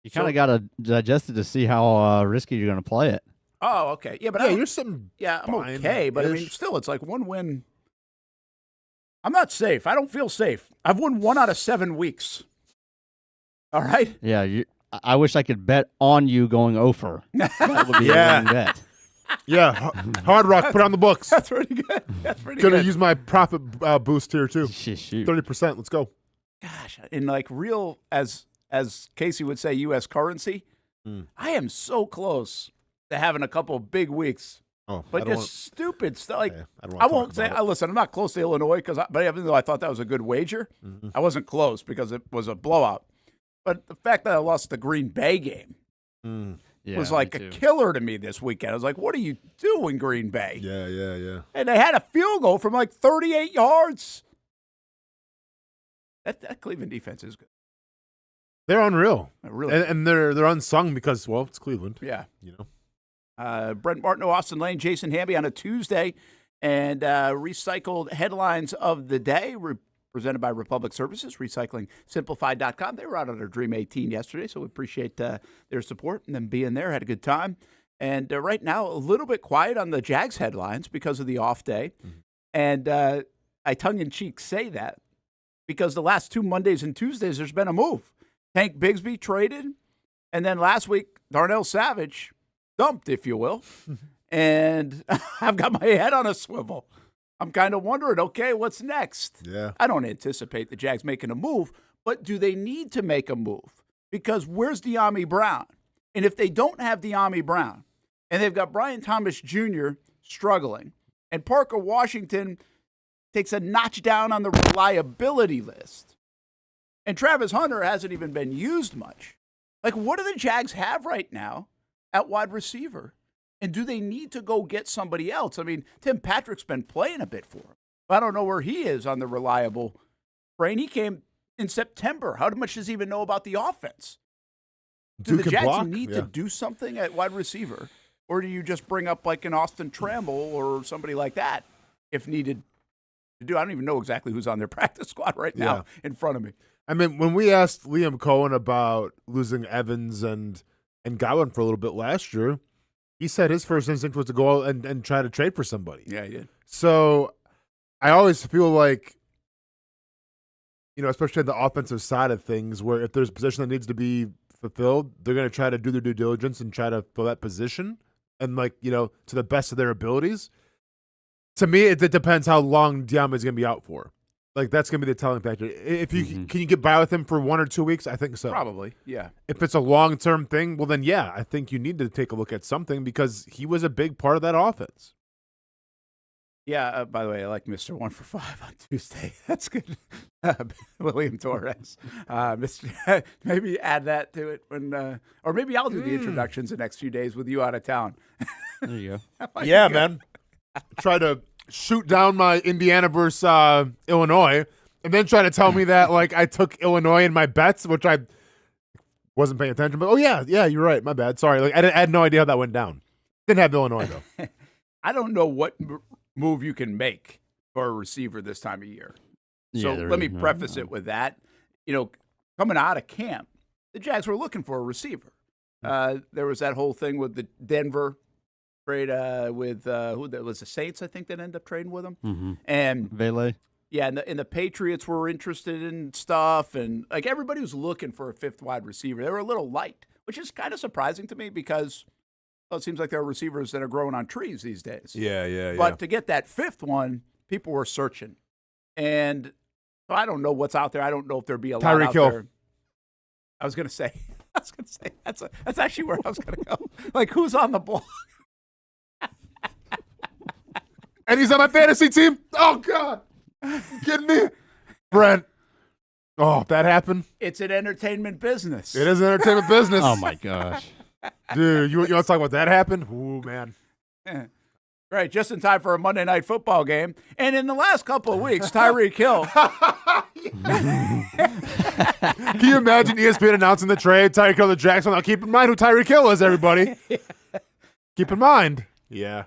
You kind of got to digest it to see how risky you're going to play it. Oh, okay. Yeah, but you're sitting. Yeah, I'm okay, but I mean, still, it's like one win. I'm not safe. I don't feel safe. I've won 1 out of 7 weeks. All right. Yeah, I wish I could bet on you going over. That would be a winning bet. Yeah, Hard Rock, put on the books. That's pretty good. That's pretty Gonna good. use my profit boost here too. Shoot. 30%. Let's go. Gosh, in like real, as Casey would say, U.S. currency, I am so close to having a couple of big weeks. Oh, but just stupid stuff. Like I won't say. Listen, I'm not close to Illinois but even though I thought that was a good wager, I wasn't close because it was a blowout. But the fact that I lost the Green Bay game was like a killer to me this weekend. I was like, "What are you doing, Green Bay?" Yeah. And they had a field goal from like 38 yards. That Cleveland defense is good. They're unreal. Really, and they're unsung because it's Cleveland. Yeah, you know. Brent Martineau, Austen Lane, Jason Hamby on a Tuesday, and recycled headlines of the day presented by Republic Services, recyclingsimplified.com. They were out on their Dream 18 yesterday, so we appreciate their support and them being there. Had a good time. And right now, a little bit quiet on the Jags headlines because of the off day. And I tongue-in-cheek say that because the last 2 Mondays and Tuesdays, there's been a move. Tank Bigsby traded, and then last week, Darnell Savage dumped, if you will, and I've got my head on a swivel. I'm kind of wondering, okay, what's next? Yeah. I don't anticipate the Jags making a move, but do they need to make a move? Because where's De'Ami Brown? And if they don't have De'Ami Brown, and they've got Brian Thomas Jr. struggling, and Parker Washington takes a notch down on the reliability list, and Travis Hunter hasn't even been used much, like what do the Jags have right now at wide receiver? And do they need to go get somebody else? I mean, Tim Patrick's been playing a bit for him. I don't know where he is on the reliable brain. He came in September. How much does he even know about the offense? Do the Jags need to do something at wide receiver? Or do you just bring up like an Austin Tramble or somebody like that if needed to do? I don't even know exactly who's on their practice squad right now in front of me. I mean, when we asked Liam Coen about losing Evans and Godwin for a little bit last year, he said his first instinct was to go out and try to trade for somebody. Yeah, he did. So I always feel like, especially on the offensive side of things, where if there's a position that needs to be fulfilled, they're going to try to do their due diligence and try to fill that position and, to the best of their abilities. To me, it depends how long De'Ami is going to be out for. Like, that's going to be the telling factor. If you can you get by with him for 1 or 2 weeks? I think so. Probably, yeah. If it's a long-term thing, well, then, yeah, I think you need to take a look at something because he was a big part of that offense. Yeah, by the way, I like Mr. 1 for 5 on Tuesday. That's good. William Torres. Maybe add that to it when, or maybe I'll do the introductions the next few days with you out of town. There you go. Yeah, man. Try to shoot down my Indiana versus Illinois, and then try to tell me that I took Illinois in my bets, which I wasn't paying attention. But yeah, you're right. My bad. Sorry. I had no idea how that went down. Didn't have Illinois though. I don't know what move you can make for a receiver this time of year. So Yeah, let me preface it with that. Coming out of camp, the Jags were looking for a receiver. There was that whole thing with the Denver trade with who that was, the Saints, I think, that ended up trading with him. Mm-hmm. And Vele. yeah, and the Patriots were interested in stuff, and like everybody was looking for a fifth wide receiver. They were a little light, which is kind of surprising to me because it seems like there are receivers that are growing on trees these days. Yeah. But to get that fifth one, people were searching, and so I don't know what's out there. I don't know if there'd be a lot out there. I was gonna say that's actually where I was gonna go. Like, who's on the block? And he's on my fantasy team. Oh God, get me, Brent. Oh, that happened. It's an entertainment business. It is an entertainment business. Oh my gosh, dude, you want to talk about that happened? Ooh, man. Right, just in time for a Monday Night Football game. And in the last couple of weeks, Tyreek Hill. Can you imagine ESPN announcing the trade? Tyreek Hill to Jacksonville. Now keep in mind who Tyreek Hill is, everybody. Keep in mind. Yeah,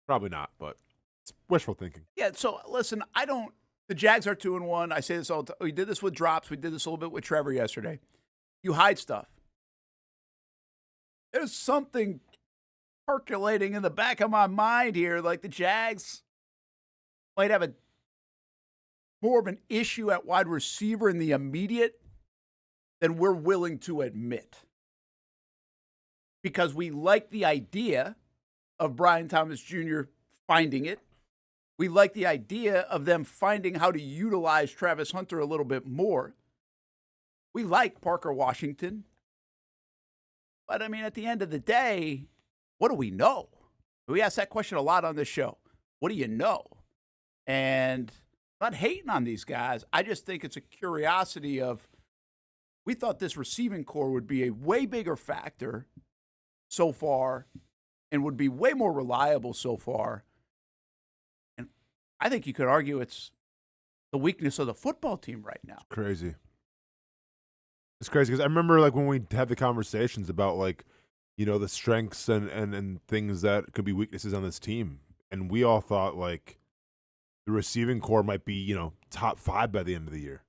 probably not, but it's wishful thinking. Yeah, so listen, the Jags are 2-1. I say this all the time. We did this with drops. We did this a little bit with Trevor yesterday. You hide stuff. There's something percolating in the back of my mind here, like the Jags might have more of an issue at wide receiver in the immediate than we're willing to admit. Because we like the idea of Brian Thomas Jr. finding it. We like the idea of them finding how to utilize Travis Hunter a little bit more. We like Parker Washington. But, I mean, at the end of the day, what do we know? We ask that question a lot on this show. What do you know? And I'm not hating on these guys. I just think it's a curiosity of, we thought this receiving core would be a way bigger factor so far and would be way more reliable so far. And I think you could argue it's the weakness of the football team right now. Crazy. It's crazy because I remember like when we had the conversations about like, the strengths and things that could be weaknesses on this team. And we all thought like the receiving core might be, top 5 by the end of the year.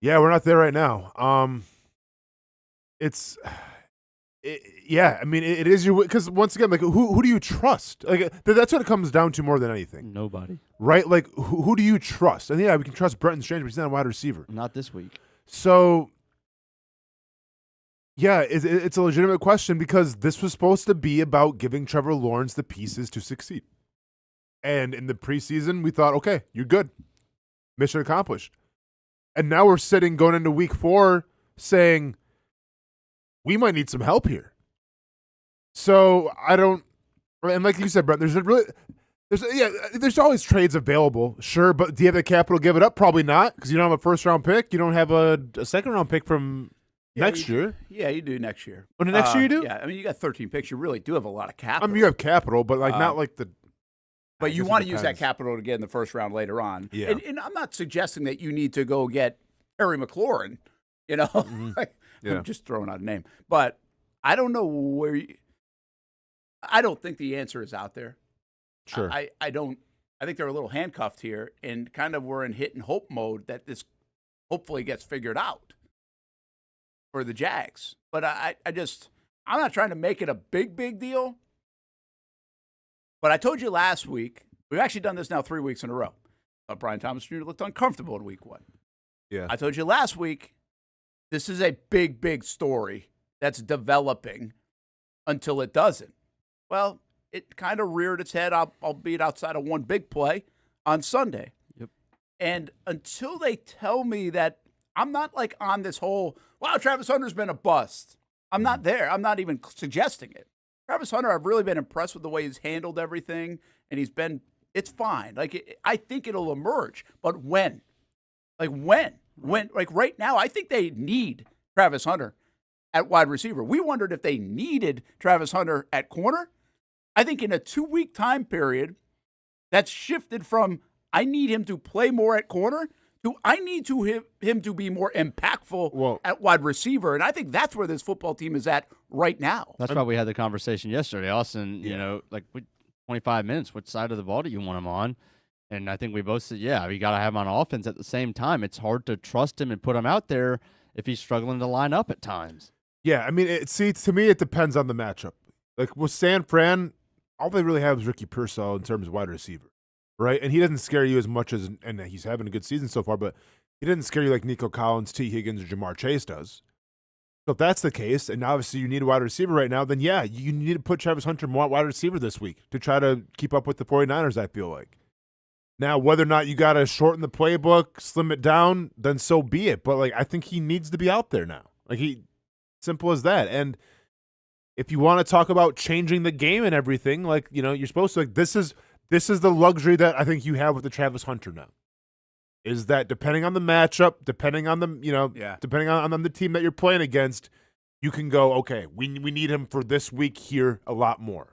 Yeah, we're not there right now. It is your, because once again, like who do you trust? Like that's what it comes down to more than anything. Nobody. Right? Like who do you trust? And yeah, we can trust Brenton Strange, but he's not a wide receiver. Not this week. So yeah, it's a legitimate question because this was supposed to be about giving Trevor Lawrence the pieces to succeed. And in the preseason, we thought, okay, you're good. Mission accomplished. And now we're sitting going into week 4 saying, we might need some help here. So and like you said, Brent, there's always trades available, sure, but do you have the capital to give it up? Probably not, because you don't have a first-round pick. You don't have a second-round pick from next year. Yeah, you do next year. Oh, next year you do? Yeah, I mean, you got 13 picks. You really do have a lot of capital. I mean, you have capital, but like not like the... But you want to use that capital to get in the first round later on. Yeah. And I'm not suggesting that you need to go get Terry McLaurin, Mm-hmm. I'm just throwing out a name. But I don't know I don't think the answer is out there. Sure. I think they're a little handcuffed here, and kind of we're in hit and hope mode that this hopefully gets figured out for the Jags. But I'm not trying to make it a big deal. But I told you last week, we've actually done this now 3 weeks in a row. Brian Thomas Jr. looked uncomfortable in week 1. Yeah. I told you last week, this is a big story that's developing until it doesn't. Well, it kind of reared its head, albeit outside of one big play on Sunday. Yep. And until they tell me that, I'm not like on this whole, wow, Travis Hunter's been a bust. I'm not there. I'm not even suggesting it. Travis Hunter, I've really been impressed with the way he's handled everything, and it's fine. Like, I think it'll emerge. But when? Like, when? Like, right now, I think they need Travis Hunter at wide receiver. We wondered if they needed Travis Hunter at corner. I think in a 2-week time period, that's shifted from I need him to play more at corner to I need him to be more impactful at wide receiver. And I think that's where this football team is at right now. That's why we had the conversation yesterday, Austin. 25 minutes. Which side of the ball do you want him on? And I think we both said, yeah, you got to have him on offense at the same time. It's hard to trust him and put him out there if he's struggling to line up at times. Yeah, I mean, to me, it depends on the matchup. Like with San Fran, all they really have is Ricky Pearsall in terms of wide receiver, right? And he doesn't scare you as much as, and he's having a good season so far, but he didn't scare you like Nico Collins, T. Higgins, or Jamar Chase does. So if that's the case, and obviously you need a wide receiver right now, then yeah, you need to put Travis Hunter more wide receiver this week to try to keep up with the 49ers, I feel like. Now, whether or not you got to shorten the playbook, slim it down, then so be it. But, like, I think he needs to be out there now. Like, simple as that. And if you want to talk about changing the game and everything, like, you know, you're supposed to, like, this is the luxury that I think you have with the Travis Hunter now. Is that depending on the matchup, depending on the, you know, depending on the team that you're playing against, you can go, okay, we need him for this week here a lot more.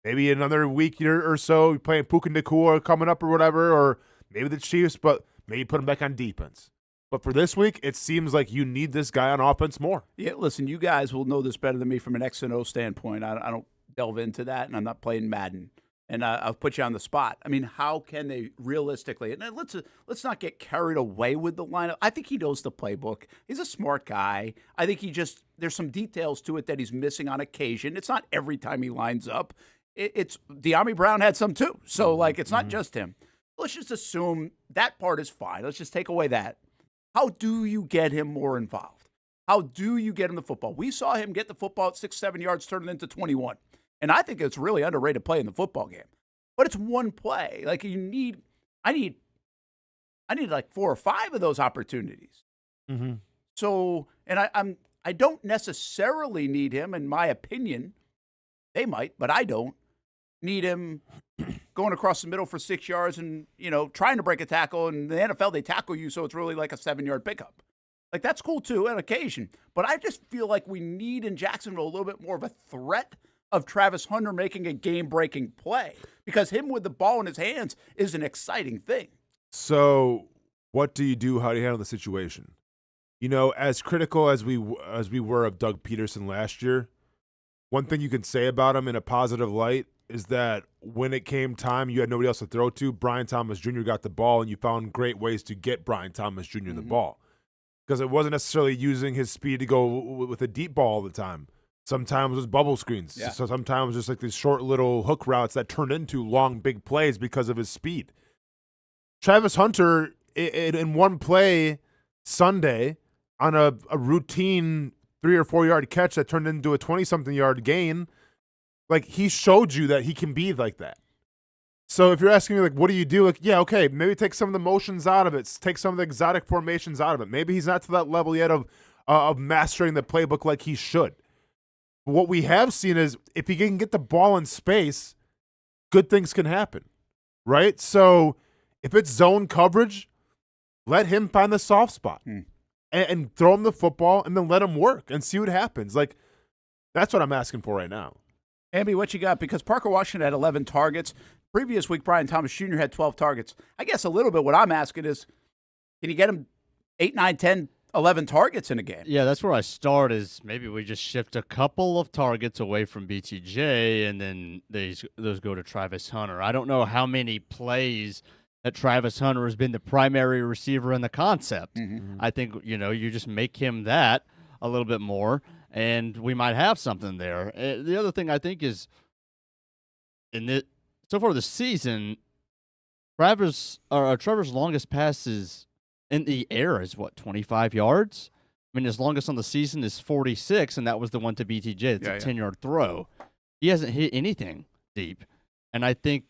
Maybe another week or so, you're playing Puka Nacua coming up or whatever, or maybe the Chiefs, but maybe put him back on defense. But for this week, it seems like you need this guy on offense more. Yeah, listen, you guys will know this better than me from an X and O standpoint. I don't delve into that, and I'm not playing Madden. And I'll put you on the spot. I mean, how can they realistically? And let's not get carried away with the lineup. I think he knows the playbook. He's a smart guy. I think there's some details to it that he's missing on occasion. It's not every time he lines up. It's De'Ami Brown had some too. So, like, it's not just him. Let's just assume that part is fine. Let's just take away that. How do you get him more involved? How do you get him the football? We saw him get the football at 6-7 yards, turn it into 21. And I think it's really underrated play in the football game. But it's one play. Like, I need like 4 or 5 of those opportunities. Mm-hmm. So, and I don't necessarily need him, in my opinion. They might, but I don't need him going across the middle for 6 yards and, you know, trying to break a tackle. And in the NFL, they tackle you, so it's really like a 7-yard pickup. Like, that's cool, too, on occasion. But I just feel like we need in Jacksonville a little bit more of a threat of Travis Hunter making a game-breaking play, because him with the ball in his hands is an exciting thing. So what do you do? How do you handle the situation? You know, as critical as we were of Doug Peterson last year, one thing you can say about him in a positive light is that when it came time, you had nobody else to throw to. Brian Thomas Jr. got the ball, and you found great ways to get Brian Thomas Jr. the ball, because it wasn't necessarily using his speed to go with a deep ball all the time. Sometimes it was bubble screens. Yeah. So sometimes just like these short little hook routes that turned into long, big plays because of his speed. Travis Hunter, in one play Sunday on a routine 3 or 4 yard catch that turned into a 20-something yard gain, like, he showed you that he can be like that. So if you're asking me, like, what do you do? Like, yeah, okay, maybe take some of the motions out of it. Take some of the exotic formations out of it. Maybe he's not to that level yet of mastering the playbook like he should. What we have seen is if he can get the ball in space, good things can happen, right? So if it's zone coverage, let him find the soft spot and throw him the football and then let him work and see what happens. Like, that's what I'm asking for right now. Hamby, what you got? Because Parker Washington had 11 targets. Previous week, Brian Thomas Jr. had 12 targets. I guess a little bit what I'm asking is, can you get him 8, 9, 10, 11 targets in a game? Yeah, that's where I start, is maybe we just shift a couple of targets away from BTJ, and then those go to Travis Hunter. I don't know how many plays that Travis Hunter has been the primary receiver in the concept. I think, you know, you just make him that a little bit more, and we might have something there. The other thing I think is, so far this season, Trevor's longest passes in the air is, 25 yards? I mean, his longest on the season is 46, and that was the one to BTJ. It's a 10-yard throw. He hasn't hit anything deep, and I think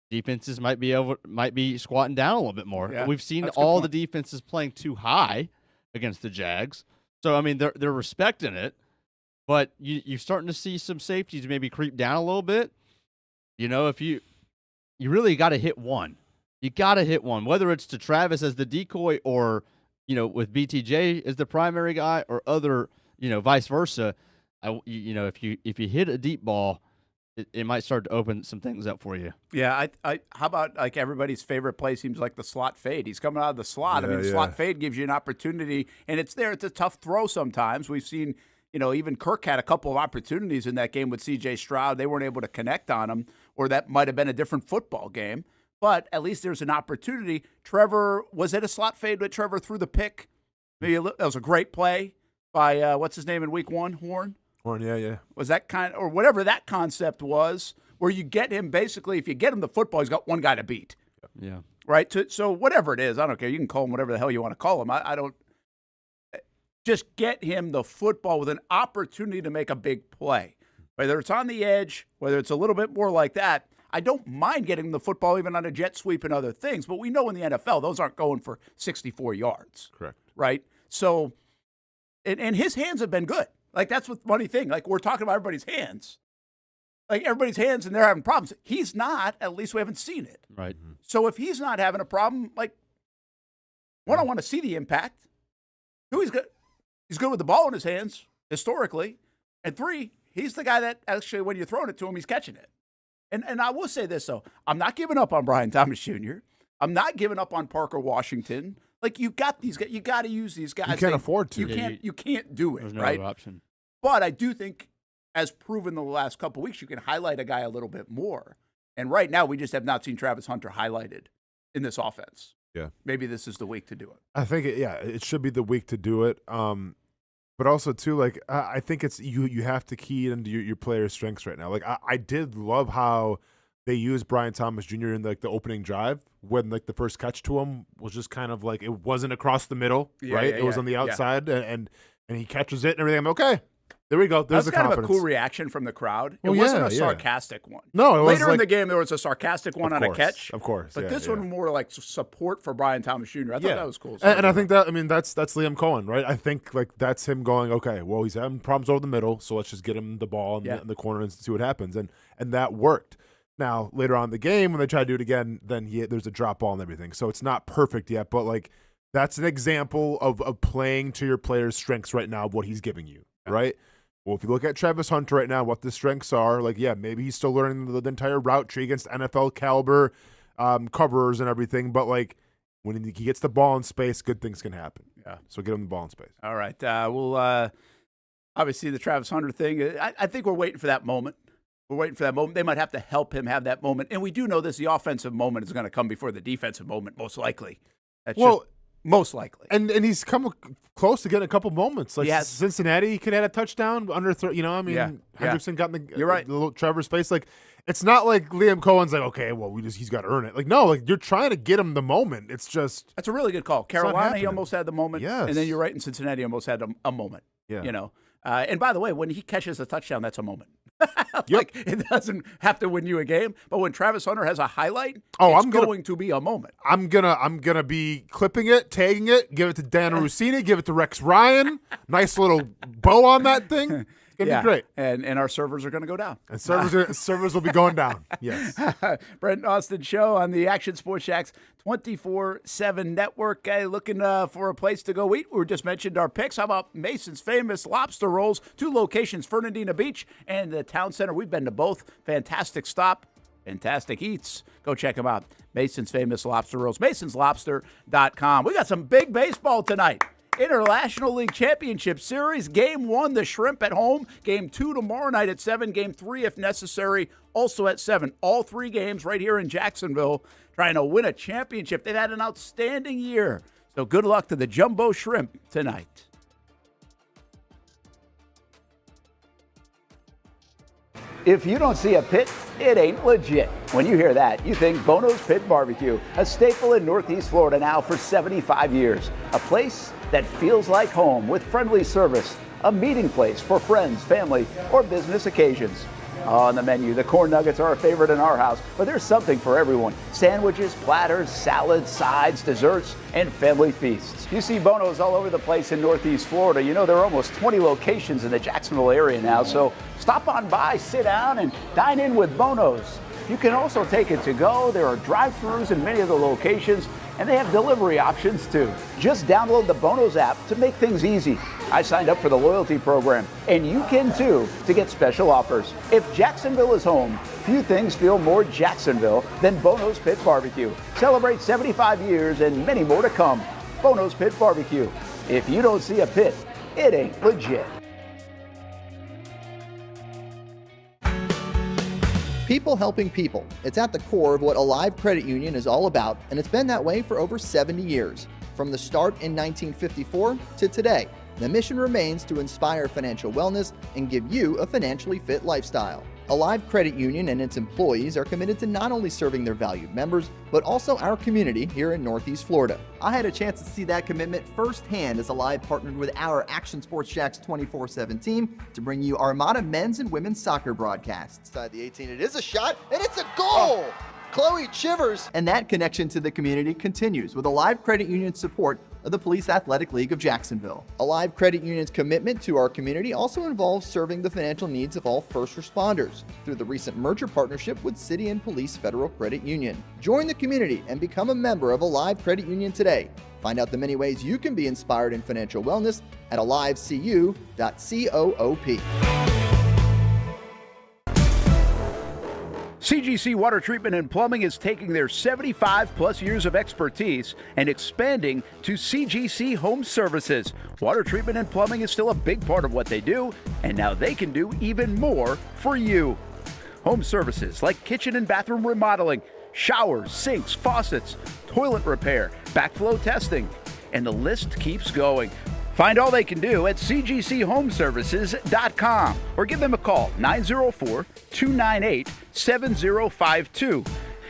defenses might be squatting down a little bit more. Yeah, we've seen all the defenses playing too high against the Jags, so I mean they're respecting it, but you're starting to see some safeties maybe creep down a little bit. You know, if you really got to hit one. You got to hit one, whether it's to Travis as the decoy or, you know, with BTJ as the primary guy or other, you know, vice versa. You know, if you hit a deep ball, it might start to open some things up for you. Yeah, how about, like, everybody's favorite play seems like the slot fade. He's coming out of the slot. Yeah, I mean, slot fade gives you an opportunity, and it's there. It's a tough throw sometimes. We've seen, you know, even Kirk had a couple of opportunities in that game with C.J. Stroud. They weren't able to connect on him. or that might have been a different football game. But at least there's an opportunity. Trevor, was it a slot fade with Trevor threw the pick? Maybe that was a great play by, what's his name in week 1, Horn? Horn, yeah. Was that or whatever that concept was, where you get him basically, if you get him the football, he's got one guy to beat. Yeah. Right? So whatever it is, I don't care. You can call him whatever the hell you want to call him. I don't. Just get him the football with an opportunity to make a big play. Whether it's on the edge, whether it's a little bit more like that, I don't mind getting the football even on a jet sweep and other things, but we know in the NFL, those aren't going for 64 yards. Correct. Right? So, and his hands have been good. Like, that's the funny thing. Like, we're talking about everybody's hands. Like, everybody's hands, and they're having problems. He's not. At least we haven't seen it. Right. So if he's not having a problem, like, one, I want to see the impact. Two, he's good. He's good with the ball in his hands, historically. And 3, he's the guy that actually, when you're throwing it to him, he's catching it. And I will say this, though. I'm not giving up on Brian Thomas Jr. I'm not giving up on Parker Washington. Like, you got these guys. You got to use these guys. You can't afford to. You can't do it, There's no right? other option. But I do think, as proven the last couple of weeks, you can highlight a guy a little bit more. And right now, we just have not seen Travis Hunter highlighted in this offense. Yeah. Maybe this is the week to do it. I think, it should be the week to do it. But also, too, like, I think it's you have to key into your players' strengths right now. Like, I did love how they used Brian Thomas Jr. in, like, the opening drive when, like, the first catch to him was just kind of like, it wasn't across the middle, right? It was on the outside, and he catches it and everything. I'm okay. There we go. There's the confidence. Kind of a cool reaction from the crowd. It Well, wasn't yeah, a sarcastic one. No, it was Later in like- the game, there was a sarcastic one on a catch. Of course. But this one more like support for Brian Thomas Jr. I thought that was cool. And I think that, that's Liam Coen, right? I think, like, that's him going, okay, well, he's having problems over the middle, so let's just get him the ball in the corner and see what happens. And that worked. Now, later on in the game, when they try to do it again, then there's a drop ball and everything. So it's not perfect yet, but, like, that's an example of playing to your player's strengths right now, of what he's giving you, right? Well, if you look at Travis Hunter right now, what the strengths are, like, maybe he's still learning the entire route tree against NFL caliber coverers and everything, but, like, when he gets the ball in space, good things can happen. Yeah. So get him the ball in space. All right. We'll obviously the Travis Hunter thing. I think we're waiting for that moment. We're waiting for that moment. They might have to help him have that moment. And we do know this, the offensive moment is going to come before the defensive moment, most likely. That's most likely. And he's come close to getting a couple moments. Like Cincinnati, he could have had a touchdown under, Hendrickson got in the, You're right. the little Trevor's face. Like, it's not like Liam Cohen's like, okay, well, he's got to earn it. Like, no, like, you're trying to get him the moment. It's just. That's a really good call. Carolina, he almost had the moment. Yes. And then you're right, in Cincinnati, almost had a moment. Yeah. And by the way, when he catches a touchdown, that's a moment. Like, it doesn't have to win you a game, but when Travis Hunter has a highlight, it's going to be a moment. I'm gonna be clipping it, tagging it, give it to Dan Russini, give it to Rex Ryan. Nice little bow on that thing. It's gonna be great. And our servers are gonna go down. And servers will be going down. Yes. Brent Austen Show on the Action Sports Jacks 24/7 network. Looking for a place to go eat. We just mentioned our picks. How about Mason's famous lobster rolls? 2 locations, Fernandina Beach and the Town Center. We've been to both. Fantastic stop. Fantastic eats. Go check them out. Mason's famous lobster rolls. MasonsLobster.com. We got some big baseball tonight. International League Championship Series. Game 1, the Shrimp at home. Game 2 tomorrow night at 7. Game 3, if necessary, also at 7. All 3 games right here in Jacksonville, trying to win a championship. They've had an outstanding year. So good luck to the Jumbo Shrimp tonight. If you don't see a pit, it ain't legit. When you hear that, you think Bono's Pit Barbecue, a staple in Northeast Florida now for 75 years. A place that feels like home with friendly service, a meeting place for friends, family, or business occasions. On the menu, the corn nuggets are a favorite in our house, but there's something for everyone. Sandwiches, platters, salads, sides, desserts, and family feasts. You see Bono's all over the place in Northeast Florida. You know, there are almost 20 locations in the Jacksonville area now, so stop on by, sit down, and dine in with Bono's. You can also take it to go. There are drive-thrus in many of the locations, and they have delivery options too. Just download the Bono's app to make things easy. I signed up for the loyalty program, and you can too, to get special offers. If Jacksonville is home, few things feel more Jacksonville than Bono's Pit Barbecue. Celebrate 75 years and many more to come. Bono's Pit Barbecue. If you don't see a pit, it ain't legit. People helping people. It's at the core of what Alive Credit Union is all about, and it's been that way for over 70 years. From the start in 1954 to today, the mission remains to inspire financial wellness and give you a financially fit lifestyle. Alive Credit Union and its employees are committed to not only serving their valued members, but also our community here in Northeast Florida. I had a chance to see that commitment firsthand as Alive partnered with our Action Sports Jacks 24/7 team to bring you Armada men's and women's soccer broadcasts. Inside the 18, it is a shot, and it's a goal! Chloe Chivers! And that connection to the community continues with Alive Credit Union's support of the Police Athletic League of Jacksonville. Alive Credit Union's commitment to our community also involves serving the financial needs of all first responders through the recent merger partnership with City and Police Federal Credit Union. Join the community and become a member of Alive Credit Union today. Find out the many ways you can be inspired in financial wellness at alivecu.coop. CGC Water Treatment and Plumbing is taking their 75-plus years of expertise and expanding to CGC Home Services. Water treatment and plumbing is still a big part of what they do, and now they can do even more for you. Home services like kitchen and bathroom remodeling, showers, sinks, faucets, toilet repair, backflow testing, and the list keeps going. Find all they can do at cgchomeservices.com or give them a call, 904-298-7052.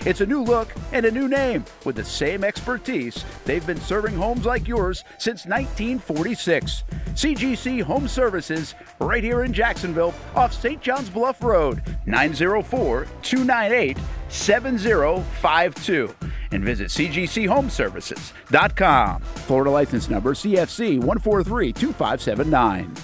It's a new look and a new name with the same expertise. They've been serving homes like yours since 1946. CGC Home Services, right here in Jacksonville off St. John's Bluff Road, 904-298-7052. And visit cgchomeservices.com. Florida license number CFC 1432579.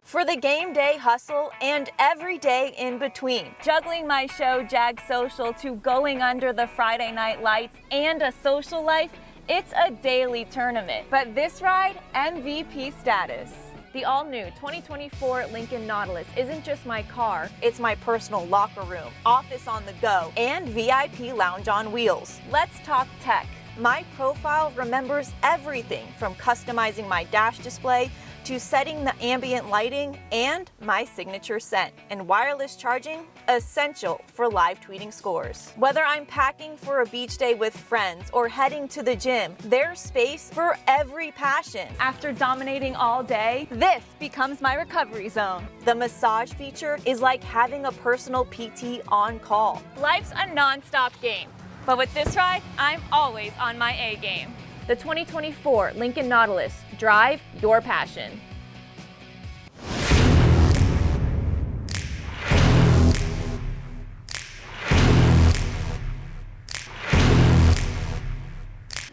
For the game day hustle and every day in between. Juggling my show, Jag Social, to going under the Friday night lights and a social life, it's a daily tournament. But this ride, MVP status. The all-new 2024 Lincoln Nautilus isn't just my car, it's my personal locker room, office on the go, and VIP lounge on wheels. Let's talk tech. My profile remembers everything from customizing my dash display to setting the ambient lighting and my signature scent. And wireless charging, essential for live tweeting scores. Whether I'm packing for a beach day with friends or heading to the gym, there's space for every passion. After dominating all day, this becomes my recovery zone. The massage feature is like having a personal PT on call. Life's a non-stop game, but with this ride, I'm always on my A game. The 2024 Lincoln Nautilus. Drive your passion.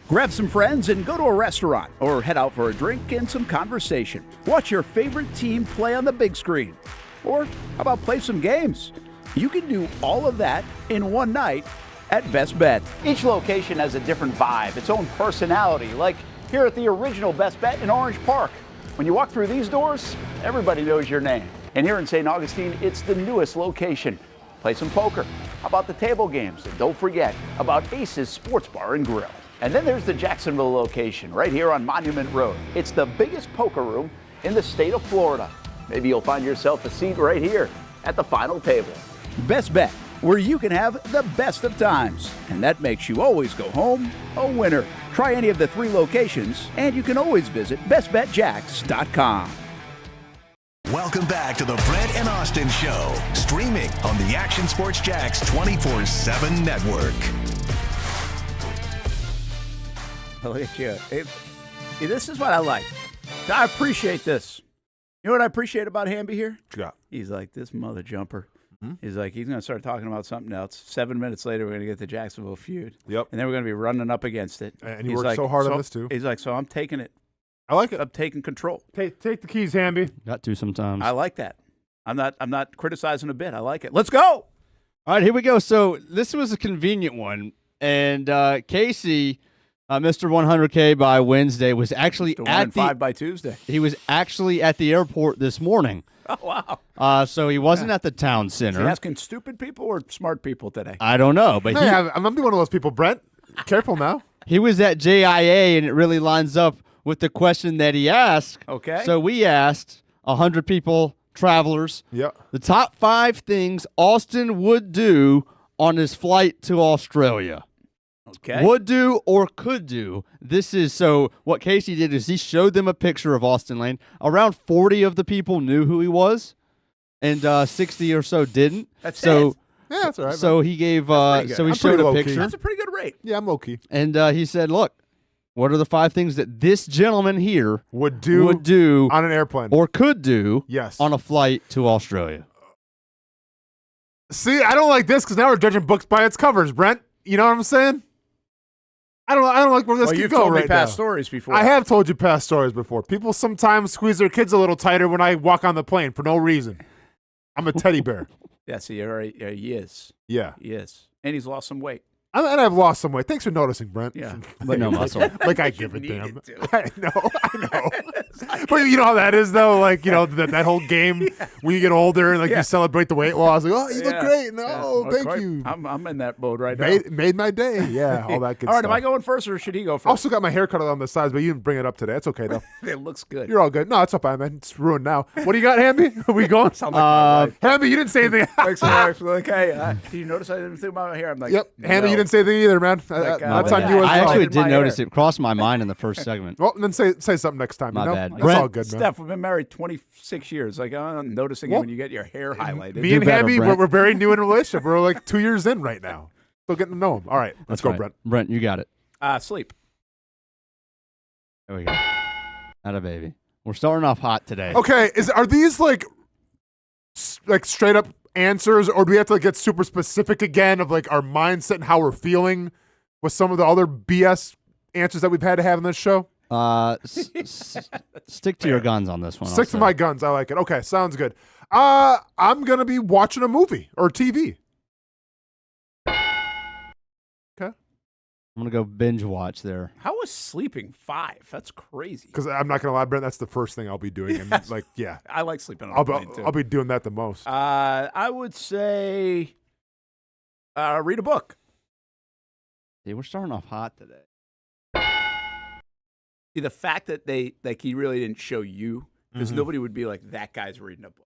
Grab some friends and go to a restaurant or head out for a drink and some conversation. Watch your favorite team play on the big screen. Or how about play some games? You can do all of that in one night at Best Bet. Each location has a different vibe, its own personality, like here at the original Best Bet in Orange Park. When you walk through these doors, everybody knows your name. And here in St. Augustine, it's the newest location. Play some poker. How about the table games? And don't forget about Ace's Sports Bar and Grill. And then there's the Jacksonville location, right here on Monument Road. It's the biggest poker room in the state of Florida. Maybe you'll find yourself a seat right here at the final table. Best Bet, where you can have the best of times. And that makes you always go home a winner. Try any of the 3 locations, and you can always visit bestbetjacks.com. Welcome back to the Brent and Austen Show, streaming on the Action Sports Jacks 24/7 network. Look at you. This is what I like. I appreciate this. You know what I appreciate about Hamby here? Yeah. He's like, this mother jumper. He's like, he's going to start talking about something else. 7 minutes later, we're going to get the Jacksonville Feud. Yep. And then we're going to be running up against it. And he worked so hard on this, too. He's like, so I'm taking it. I like it. I'm taking control. Take the keys, Hamby. Got to sometimes. I like that. I'm not criticizing a bit. I like it. Let's go. All right, here we go. So this was a convenient one. And Casey, Mr. 100K by Wednesday, was actually at the 5 by Tuesday. He was actually at the airport this morning. Oh, wow. So he wasn't at the town center. Is he asking stupid people or smart people today? I don't know. But Hey, I'm going to be one of those people, Brent. Careful now. He was at JIA, and it really lines up with the question that he asked. Okay. So we asked 100 people travelers. Yeah. The top 5 things Austen would do on his flight to Australia. Okay. Would do or could do. This is so what Casey did is he showed them a picture of Austen Lane. Around 40 of the people knew who he was, and 60 or so didn't. That's so. it. Yeah, that's all right. So he gave. So he I'm showed pretty a low-key. picture. That's a pretty good rate. Yeah, I'm low key. And he said, "Look, what are the 5 things that this gentleman here would do on an airplane or could do yes. on a flight to Australia?" See, I don't like this because now we're judging books by its covers, Brent. You know what I'm saying? I don't like where this could you've go told right me past now. stories before. I have told you past stories before. People sometimes squeeze their kids a little tighter when I walk on the plane for no reason. I'm a teddy bear. Yes, he is. Yeah. He is. And he's lost some weight. And I've lost some weight. Thanks for noticing, Brent. Yeah. But no muscle. Like I give a damn. I know. But you know how that is, though? Like, you know, that whole game when you get older and, like, you celebrate the weight loss. Like, oh, you look great. No, thank you. I'm in that mode right now. Made my day. Yeah, all that good All right, stuff. am I going first or should he go first? I also got my hair cut on the sides, but you didn't bring it up today. That's okay, though. It looks good. You're all good. No, it's not bad, man. It's ruined now. What do you got, Hamby? Are we going? Sound like my wife. Hamby, you didn't say anything. Thanks, wife. Like, hey, do you notice I didn't think about my hair? I'm like, yep. Hamby, you didn't say anything either, man. That's on you as well. I actually did notice it crossed my mind in the first segment. Well, then say something next time. My you know? bad. That's Brent, all good, man. Steph, we've been married 26 years. Like, I'm noticing it when you get your hair highlighted. Me and Hamby, we're very new in a relationship. We're like 2 years in right now. Still getting to know him. All right, let's go, right. Brent. Brent, you got it. Sleep. There we go. Atta baby. We're starting off hot today. Okay, are these like straight up answers, or do we have to get super specific again of like our mindset and how we're feeling with some of the other BS answers that we've had to have in this show? Stick to your guns on this one. Stick to my guns. I like it. Okay, sounds good. I'm gonna be watching a movie or TV. Okay. I'm going to go binge watch there. How is sleeping 5? That's crazy. Because I'm not gonna lie, Brent, that's the first thing I'll be doing. And like, yeah, I like sleeping on a plane too. I'll be doing that the most. I would say read a book. Yeah, we're starting off hot today. See, the fact that he really didn't show you, because nobody would be like, that guy's reading a book.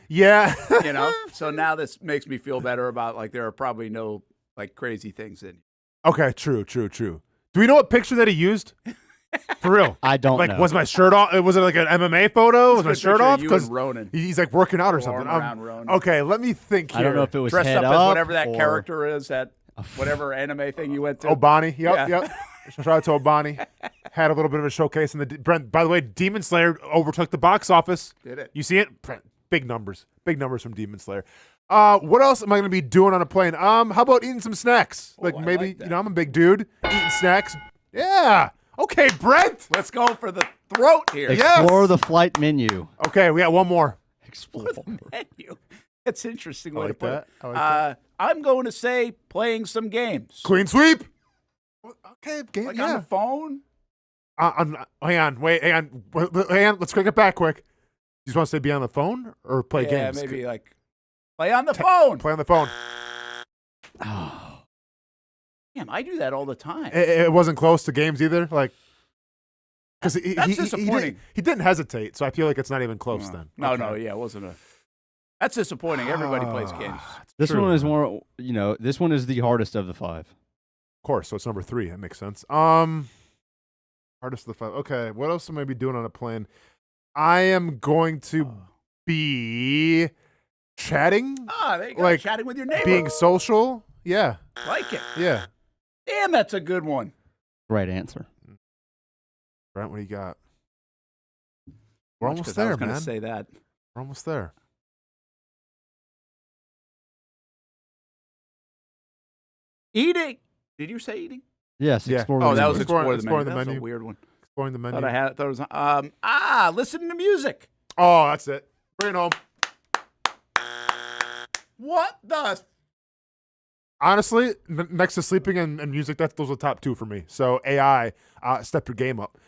Yeah. You know? So now this makes me feel better about, like, there are probably no, like, crazy things in. Okay, true. Do we know what picture that he used? For real. I don't know. Like, was my shirt off? Was it like an MMA photo? Was my shirt off? Because Ronan. He's like working out or something. Okay, let me think here. I don't know if it was dressed head up as whatever that or... character is, that whatever anime thing you went to. Obani. Yep. Shout out to Obani. Had a little bit of a showcase in the Brent. By the way, Demon Slayer overtook the box office. Did it? You see it? Big numbers from Demon Slayer. What else am I going to be doing on a plane? How about eating some snacks? Like maybe I'm a big dude eating snacks. Yeah. Okay, Brent. Let's go for the throat here. Explore the flight menu. Okay, we got one more. Explore the menu. That's an interesting way to put it. I like that. I'm going to say playing some games. Clean sweep. Okay, game. Like on the phone. Hang on. Let's quick it back quick. You just want to say be on the phone or play games? Yeah, maybe like play on the phone. Play on the phone. Oh. Damn, I do that all the time. It wasn't close to games either. Like, because that's disappointing. He didn't hesitate, so I feel like it's not even close then. No, Okay. it wasn't a. That's disappointing. Everybody plays games. This one is more, this one is the hardest of the 5. Of course, so it's number 3. That makes sense. Hardest of the 5. Okay, what else am I be doing on a plane? I am going to be chatting. There you go. Like chatting with your neighbor. Being social. Yeah. Like it. Yeah. Damn, that's a good one. Right answer. Brent, what do you got? We're almost there, I was man. going to say that. We're almost there. Eating. Did you say eating? Yes. Yeah. Explore Oh, the that menu. was exploring the menu. the That's menu. a weird one. Exploring the menu. Thought it was listen to music. Oh, that's it. Bring it home. What the? Honestly, next to sleeping and music, those are the top 2 for me. So AI, step your game up.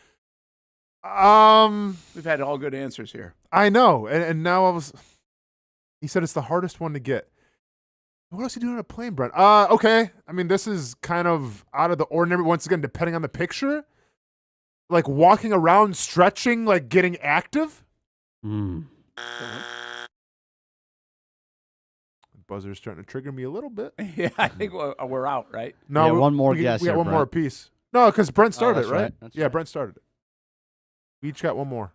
We've had all good answers here. I know, and now he said it's the hardest one to get. What else are you doing on a plane, Brent? Okay. I mean, this is kind of out of the ordinary. Once again, depending on the picture, like walking around, stretching, like getting active. Buzzer's starting to trigger me a little bit. Yeah, I think we're out, right? No, Yeah, one more guess We got here, one more Brent. apiece. No, because Brent started that's it, right? right. That's Yeah, right. Brent started it. We each got one more.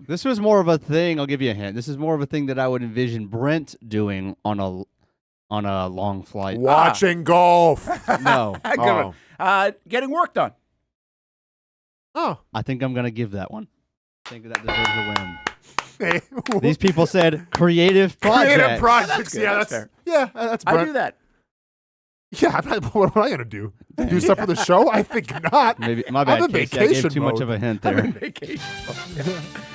This was more of a thing. I'll give you a hint. This is more of a thing that I would envision Brent doing on a long flight. Watching golf. No. Good one. Getting work done. Oh. I think I'm going to give that one. I think that deserves a win. Hey. These people said creative projects. Creative projects. good. Yeah, That's that's fair. Yeah, that's Brent. I do that. Yeah, what am I gonna do? Do stuff for the show? I think not. Maybe my I'm bad, in Casey. I gave vacation too much mode. of a hint I'm there. on vacation.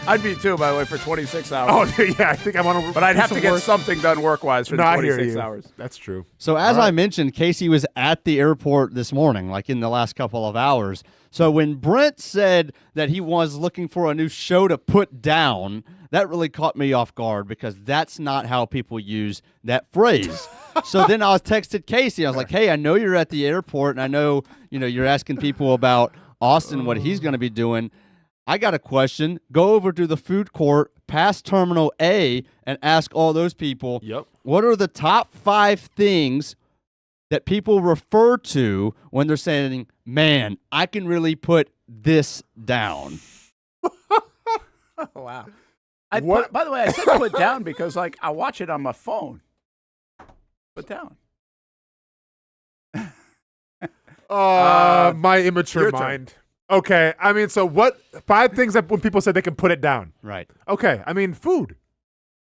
I'd be too, by the way, for 26 hours. Oh yeah, I think I want to. But I'd have to get something done work-wise for the Not hear 26 you. hours. That's true. So as All right. I mentioned, Casey was at the airport this morning, like in the last couple of hours. So when Brent said that he was looking for a new show to put down, that really caught me off guard because that's not how people use that phrase. So then I was texted Casey. I was like, "Hey, I know you're at the airport, and I know you're asking people about Austen, what he's going to be doing. I got a question. Go over to the food court past Terminal A and ask all those people, what are the top 5 things that people refer to when they're saying, man, I can really put this down." Oh, wow. By the way, I said put down because, I watch it on my phone. Put down. My immature your turn. mind. Okay, I mean, so what 5 things that when people say they can put it down? Right. Okay, I mean, food.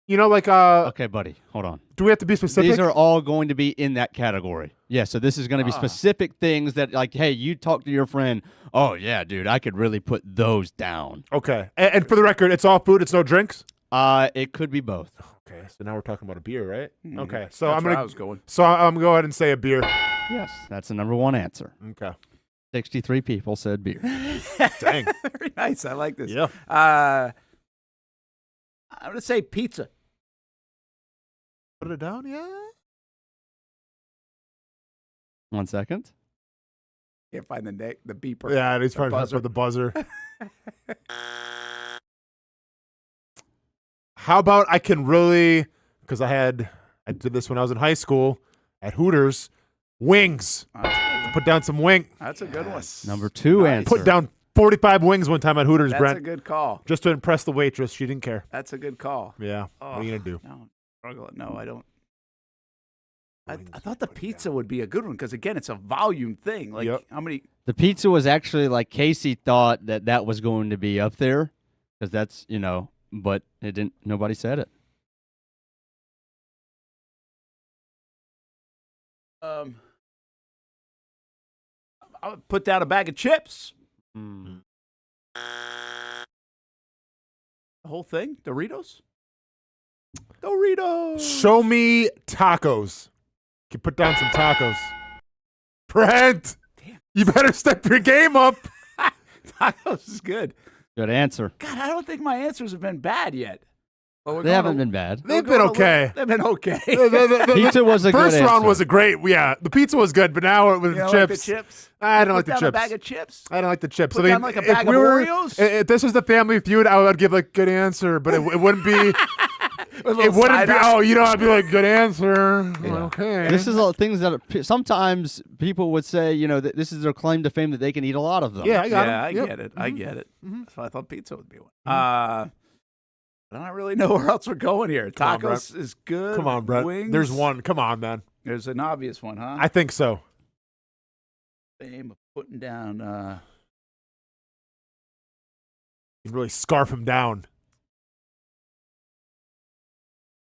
Okay, buddy, hold on. Do we have to be specific? These are all going to be in that category. Yeah, so this is going to be specific things that, hey, you talk to your friend, oh, yeah, dude, I could really put those down. Okay, and for the record, it's all food, it's no drinks? It could be both. Okay, so now we're talking about a beer, right? Mm-hmm. Okay, so That's I'm where gonna I was going. So I'm gonna go ahead and say a beer. Yes, that's the number one answer. Okay. 63 people said beer. Dang. Very nice. I like this. Yeah. I'm going to say pizza. Put it down, yeah. 1 second. Can't find the beeper. Yeah, he's trying to buzzer. for the buzzer. How about I can really, because I did this when I was in high school at Hooters, wings. Put down some wing. That's a good one. Number 2 answer. Put down 45 wings one time at Hooters, That's Brent. a good call. Just to impress the waitress. She didn't care. That's a good call. Yeah. What are you going to do? No, struggle. No, I don't. I thought the pizza would be a good one because, again, it's a volume thing. How many? The pizza was actually Casey thought that was going to be up there because that's, but it didn't. Nobody said it. I would put down a bag of chips. Mm. The whole thing? Doritos? Doritos. Show me tacos. You can put down some tacos. Brent, you better step your game up. Tacos is good. Good answer. God, I don't think my answers have been bad yet. But They haven't been bad. They've been okay. They've been okay. Pizza was a good First round answer. was a great. Yeah, the pizza was good, but now with You the don't chips, like the chips? I don't like Put the down a chips. bag of chips? I don't like the chips. Put down like a if bag we of were, Oreos? If this was the Family Feud, I would give good answer, but it wouldn't be. It wouldn't be. Oh, I'd be like, good answer. Okay. This is all things that sometimes people would say, that this is their claim to fame that they can eat a lot of them. Yeah, I got I Yep. get it. I get it. So I thought pizza would be one. I don't really know where else we're going here. Come on, Tacos Brent. is good. Come on, Brent. Wings. There's one. Come on, man. There's an obvious one, huh? I think so. Fame of putting down. You really scarf him down.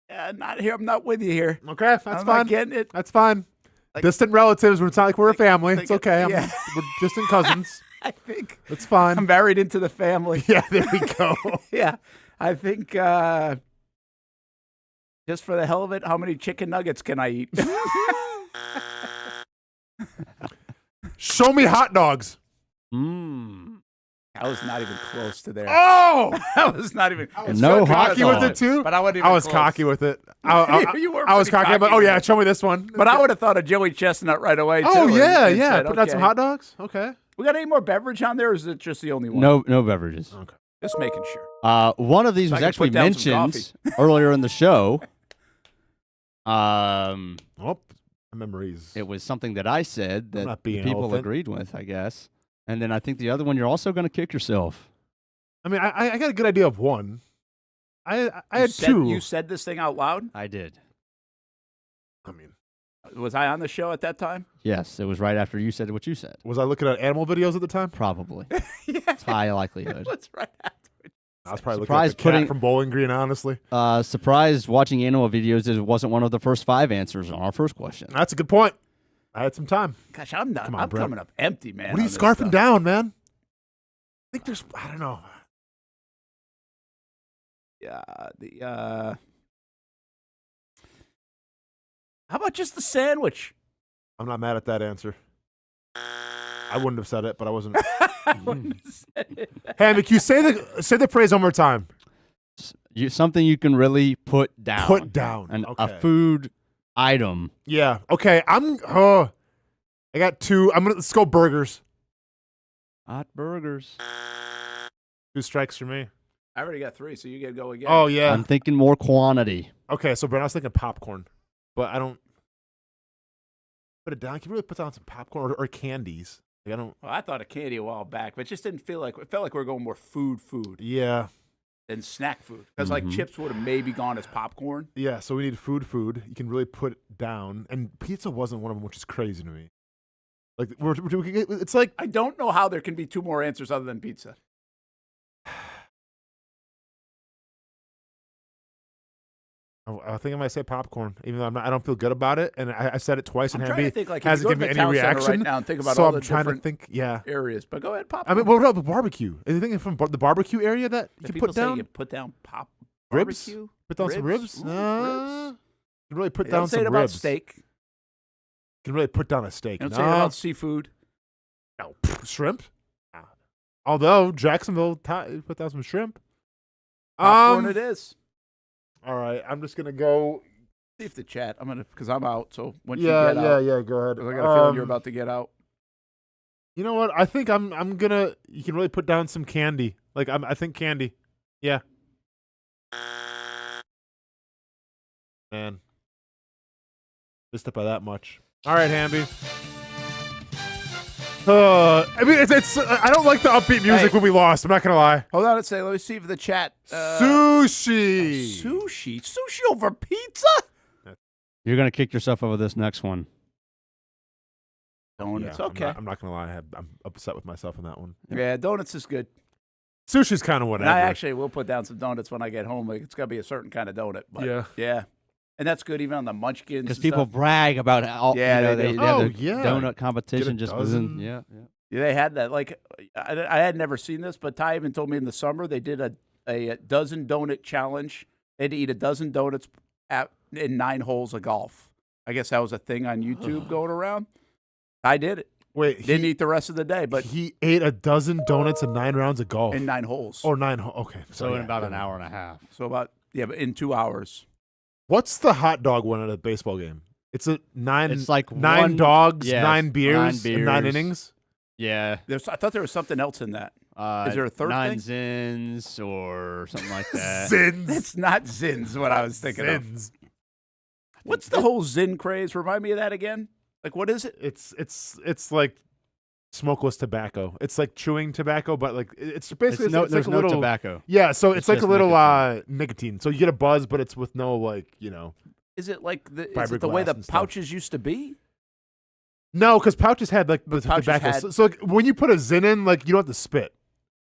Yeah, not here. I'm not with you here. Okay, that's I'm fine. not getting it. That's fine. Distant relatives. It's not like we're a family. It's okay. yeah. We're distant cousins. I think It's fine. I'm married into the family. Yeah, there we go. Yeah, I think just for the hell of it, how many chicken nuggets can I eat? Show me hot dogs. I was not even close to there. Oh, I was not even. No hot cocky with it dogs. too. But I wasn't I even was close. cocky with it. I You were was pretty cocky. But cocky oh with yeah, it. show me this one. But I would have thought of Joey Chestnut right away. Oh too, yeah, and yeah. said, Put out some okay. hot dogs. Okay. We got any more beverage on there, or is it just the only one? No beverages. Okay. Just making sure. One of these So was I can actually put down some mentioned earlier in the show. Um, my memories. It was something that I said that not being an people elephant. agreed with, I guess. And then I think the other one, you're also going to kick yourself. I mean, I got a good idea of one. I had said, two. You said this thing out loud? I did. I mean, was I on the show at that time? Yes, it was right after you said what you said. Was I looking at animal videos at the time? Probably. It's high likelihood. That's right after. I was probably Surprised looking at the cat putting- from Bowling Green, honestly. Surprised watching animal videos it wasn't one of the first 5 answers on our first question. That's a good point. I had some time. Gosh, I'm not. Come on, I'm Brent. coming up empty, man. What are you on this scarfing stuff. down, man? I think there's, I don't know. Yeah, how about just the sandwich? I'm not mad at that answer. I wouldn't have said it, but I wasn't. Hammy, can you say the phrase one more time? Something you can really put down. Put down. A food item. Yeah. Okay. I got 2. Let's go burgers. Hot burgers. 2 strikes for me. I already got 3, so you got to go again. Oh yeah. I'm thinking more quantity. Okay, so Brent, I was thinking popcorn, but I don't put it down. Can you really put down some popcorn or candies? Like, I don't. Well, I thought of candy a while back, but it just didn't feel like it felt like we were going more food Yeah. than snack food. Because like chips would have maybe gone as popcorn. Yeah. So we need food. You can really put down, and pizza wasn't one of them, which is crazy to me. Like it's like I don't know how there can be 2 more answers other than pizza. I think I might say popcorn, even though I don't feel good about it, and I said it twice, and I'm trying Hamby to think, like, if hasn't you go given to me the any town center reaction. right now and think about so all I'm the trying to different think. Yeah. Areas, but go ahead, I popcorn. mean, what about the barbecue? Are you thinking from the barbecue area that you If can people put say down you put down ribs? barbecue, Put down some ribs? Ooh, ribs. You can really put They down don't say some it about ribs. steak. You can really put down a steak. They don't say it about seafood. No, shrimp. Nah. Although Jacksonville put down some shrimp. Popcorn it is. All right, I'm just gonna go. See if the chat. I'm gonna because I'm out. So once Yeah, you get out, yeah. Go ahead. I got a feeling you're about to get out. You know what? I think I'm gonna. You can really put down some candy. Like I think candy. Yeah. Man. Just up by that much. All right, Hamby. I mean, it's I don't like the upbeat music when we lost. I'm not gonna lie. Hold on a second. Let me see if the chat. Sushi. Sushi over pizza. You're going to kick yourself over this next one. Donuts. Yeah, Okay. I'm not gonna lie. I'm upset with myself on that one. Yeah, donuts is good. Sushi's kind of And whatever. I actually will put down some donuts when I get home. Like, it's got to be a certain kind of donut. But yeah. And that's good even on the munchkins. Because and people stuff. brag about how Yeah, they they do. have Oh, the yeah. donut competition Get a just dozen. within. Yeah. Yeah, they had that. Like, I had never seen this, but Ty even told me in the summer they did a dozen donut challenge. They had to eat a dozen donuts in 9 holes of golf. I guess that was a thing on YouTube going around. I did it. Wait, Didn't eat the rest of the day, but he ate a dozen donuts in 9 rounds of golf. in 9 holes. Or 9 Okay. So in yeah. about an hour and a half. So about, but in 2 hours. What's the hot dog one at a baseball game? It's a 9. It's like 9 one- dogs, yes, 9 beers, and 9 beers. innings. Yeah. I thought there was something else in that. Is there a third 9 thing? zins or something like that. Zins. It's not Zins, what I was thinking Zins. of. What's the whole Zin craze? Remind me of that again. Like, what is it? It's like smokeless tobacco. It's like chewing tobacco, but like it's basically It's no- it's there's like a no little tobacco. Yeah, so it's like a just little nicotine. So you get a buzz, but it's with no Is it like is Fiberglass it the way the and stuff. pouches used to be? No, because pouches had like the pouches tobacco. had- So like, when you put a Zin in, like you don't have to spit.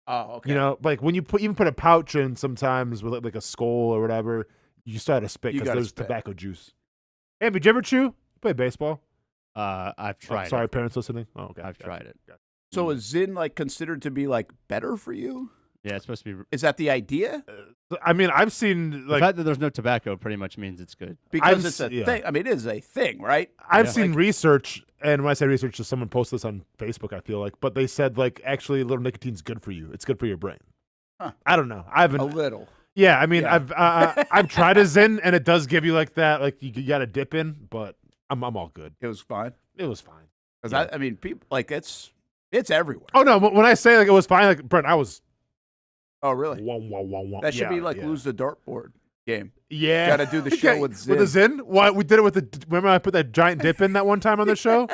Oh, okay. You know, like when you even put a pouch in, sometimes with like a skull or whatever, you still have to spit You because gotta there's spit. tobacco juice. Hey, did you ever chew? You play baseball? I've tried. Sorry, it. parents listening. Oh, okay. I've tried it. So is Zin like considered to be like better for you? Yeah, it's supposed to be. Is that the idea? I mean, I've seen The like fact that there's no tobacco pretty much means it's good. Because it's a thing. I mean, it is a thing, right? I've seen research, and when I say research, just someone posted this on Facebook. I feel like, but they said like actually, a little nicotine's good for you. It's good for your brain. Huh. I don't know. I haven't A little. Yeah, I mean, Yeah. I've tried a Zin, and it does give you like that, like you got to dip in, but I'm all good. It was fine. It was fine. Because I mean, people like it's everywhere. Oh no, when I say like it was fine, like Brent, I was. Oh really? Wah, wah, wah, wah. That should Yeah, be like yeah. lose the dartboard. game. Yeah. Got to do the show with Zin. With the Zin? Why we did it with the. Remember I put that giant dip in that one time on the show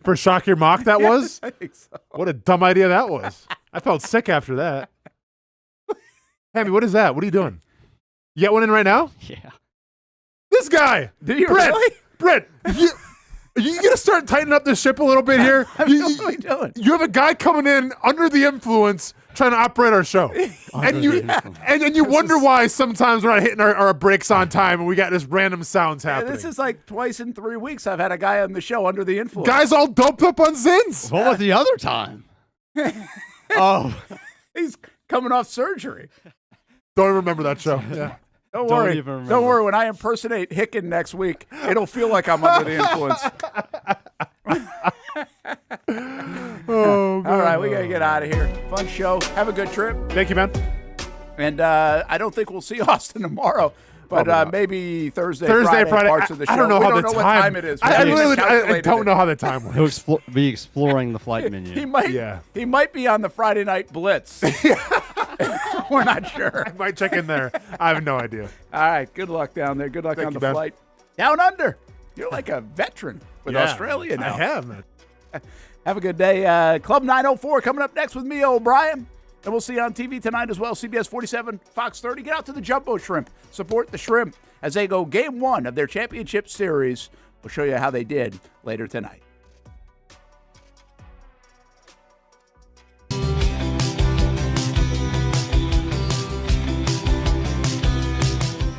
for Shock Your Mock? That was. I think so. What a dumb idea that was. I felt sick after that. Hammy, what is that? What are you doing? You got one in right now? Yeah. This guy. Do you Brent, really? Brent, you gonna start tightening up the ship a little bit here? What are we doing? You have a guy coming in under the influence trying to operate our show. and you wonder why sometimes we're not hitting our breaks on time and we got this random sounds happening. This is like twice in 3 weeks I've had a guy on the show under the influence. Guys all doped up on Zins. What was the other time? Oh. He's coming off surgery. Don't remember that show. Yeah. Don't worry. Don't worry. When I impersonate Hicken next week, it'll feel like I'm under the influence. Oh, all right, we got to get out of here. Fun show. Have a good trip. Thank you, man. And I don't think we'll see Austin tomorrow, but maybe Thursday, Friday. Parts of the show. I don't know what time it is. I don't know how the time works. He'll be exploring the flight menu. He might be on the Friday Night Blitz. We're not sure. I might check in there. I have no idea. All right. Good luck down there. Good luck on the man. flight. Down under. You're like a veteran with Australia now. I have, man. Have a good day. Club 904 coming up next with me, O'Brien. And we'll see you on TV tonight as well. CBS 47, Fox 30. Get out to the Jumbo Shrimp. Support the Shrimp as they go game 1 of their championship series. We'll show you how they did later tonight.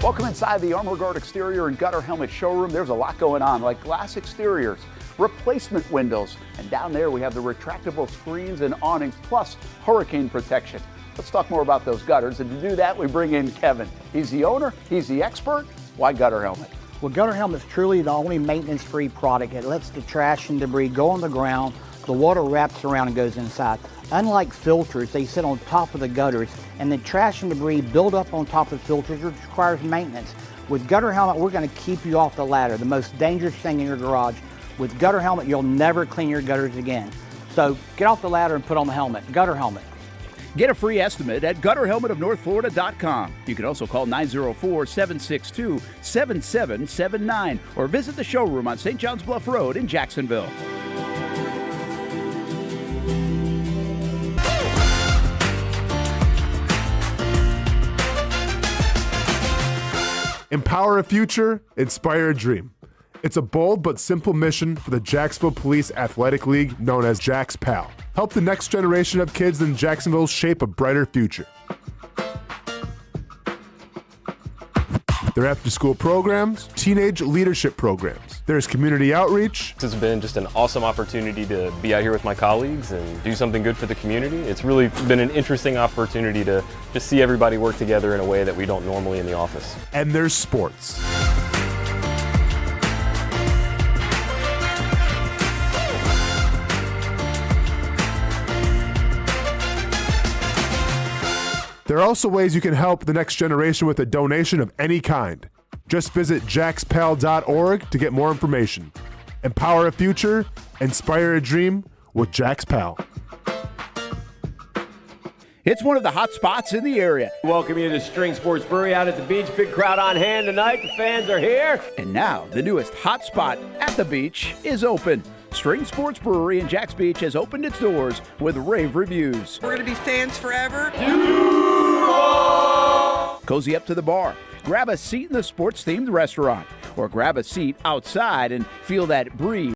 Welcome inside the Armor Guard exterior and gutter helmet showroom. There's a lot going on, like glass exteriors, replacement windows, and down there we have the retractable screens and awnings, plus hurricane protection. Let's talk more about those gutters, and to do that, we bring in Kevin. He's the owner, he's the expert. Why Gutter Helmet? Well, Gutter Helmet is truly the only maintenance-free product. It lets the trash and debris go on the ground, the water wraps around and goes inside. Unlike filters, they sit on top of the gutters, and the trash and debris build up on top of filters, which requires maintenance. With Gutter Helmet, we're going to keep you off the ladder, the most dangerous thing in your garage. With Gutter Helmet, you'll never clean your gutters again. So get off the ladder and put on the helmet. Gutter Helmet. Get a free estimate at gutterhelmetofnorthflorida.com. You can also call 904-762-7779 or visit the showroom on St. John's Bluff Road in Jacksonville. Empower a future, inspire a dream. It's a bold but simple mission for the Jacksonville Police Athletic League known as Jax PAL. Help the next generation of kids in Jacksonville shape a brighter future. Their after-school programs, teenage leadership programs. There's community outreach. This has been just an awesome opportunity to be out here with my colleagues and do something good for the community. It's really been an interesting opportunity to just see everybody work together in a way that we don't normally in the office. And there's sports. There are also ways you can help the next generation with a donation of any kind. Just visit jaxpal.org to get more information. Empower a future, inspire a dream with Jax PAL. It's one of the hot spots in the area. Welcome you to String Sports Brewery out at the beach. Big crowd on hand tonight. The fans are here. And now the newest hot spot at the beach is open. String Sports Brewery in Jax Beach has opened its doors with rave reviews. We're going to be fans forever. Cozy up to the bar, grab a seat in the sports-themed restaurant, or grab a seat outside and feel that breeze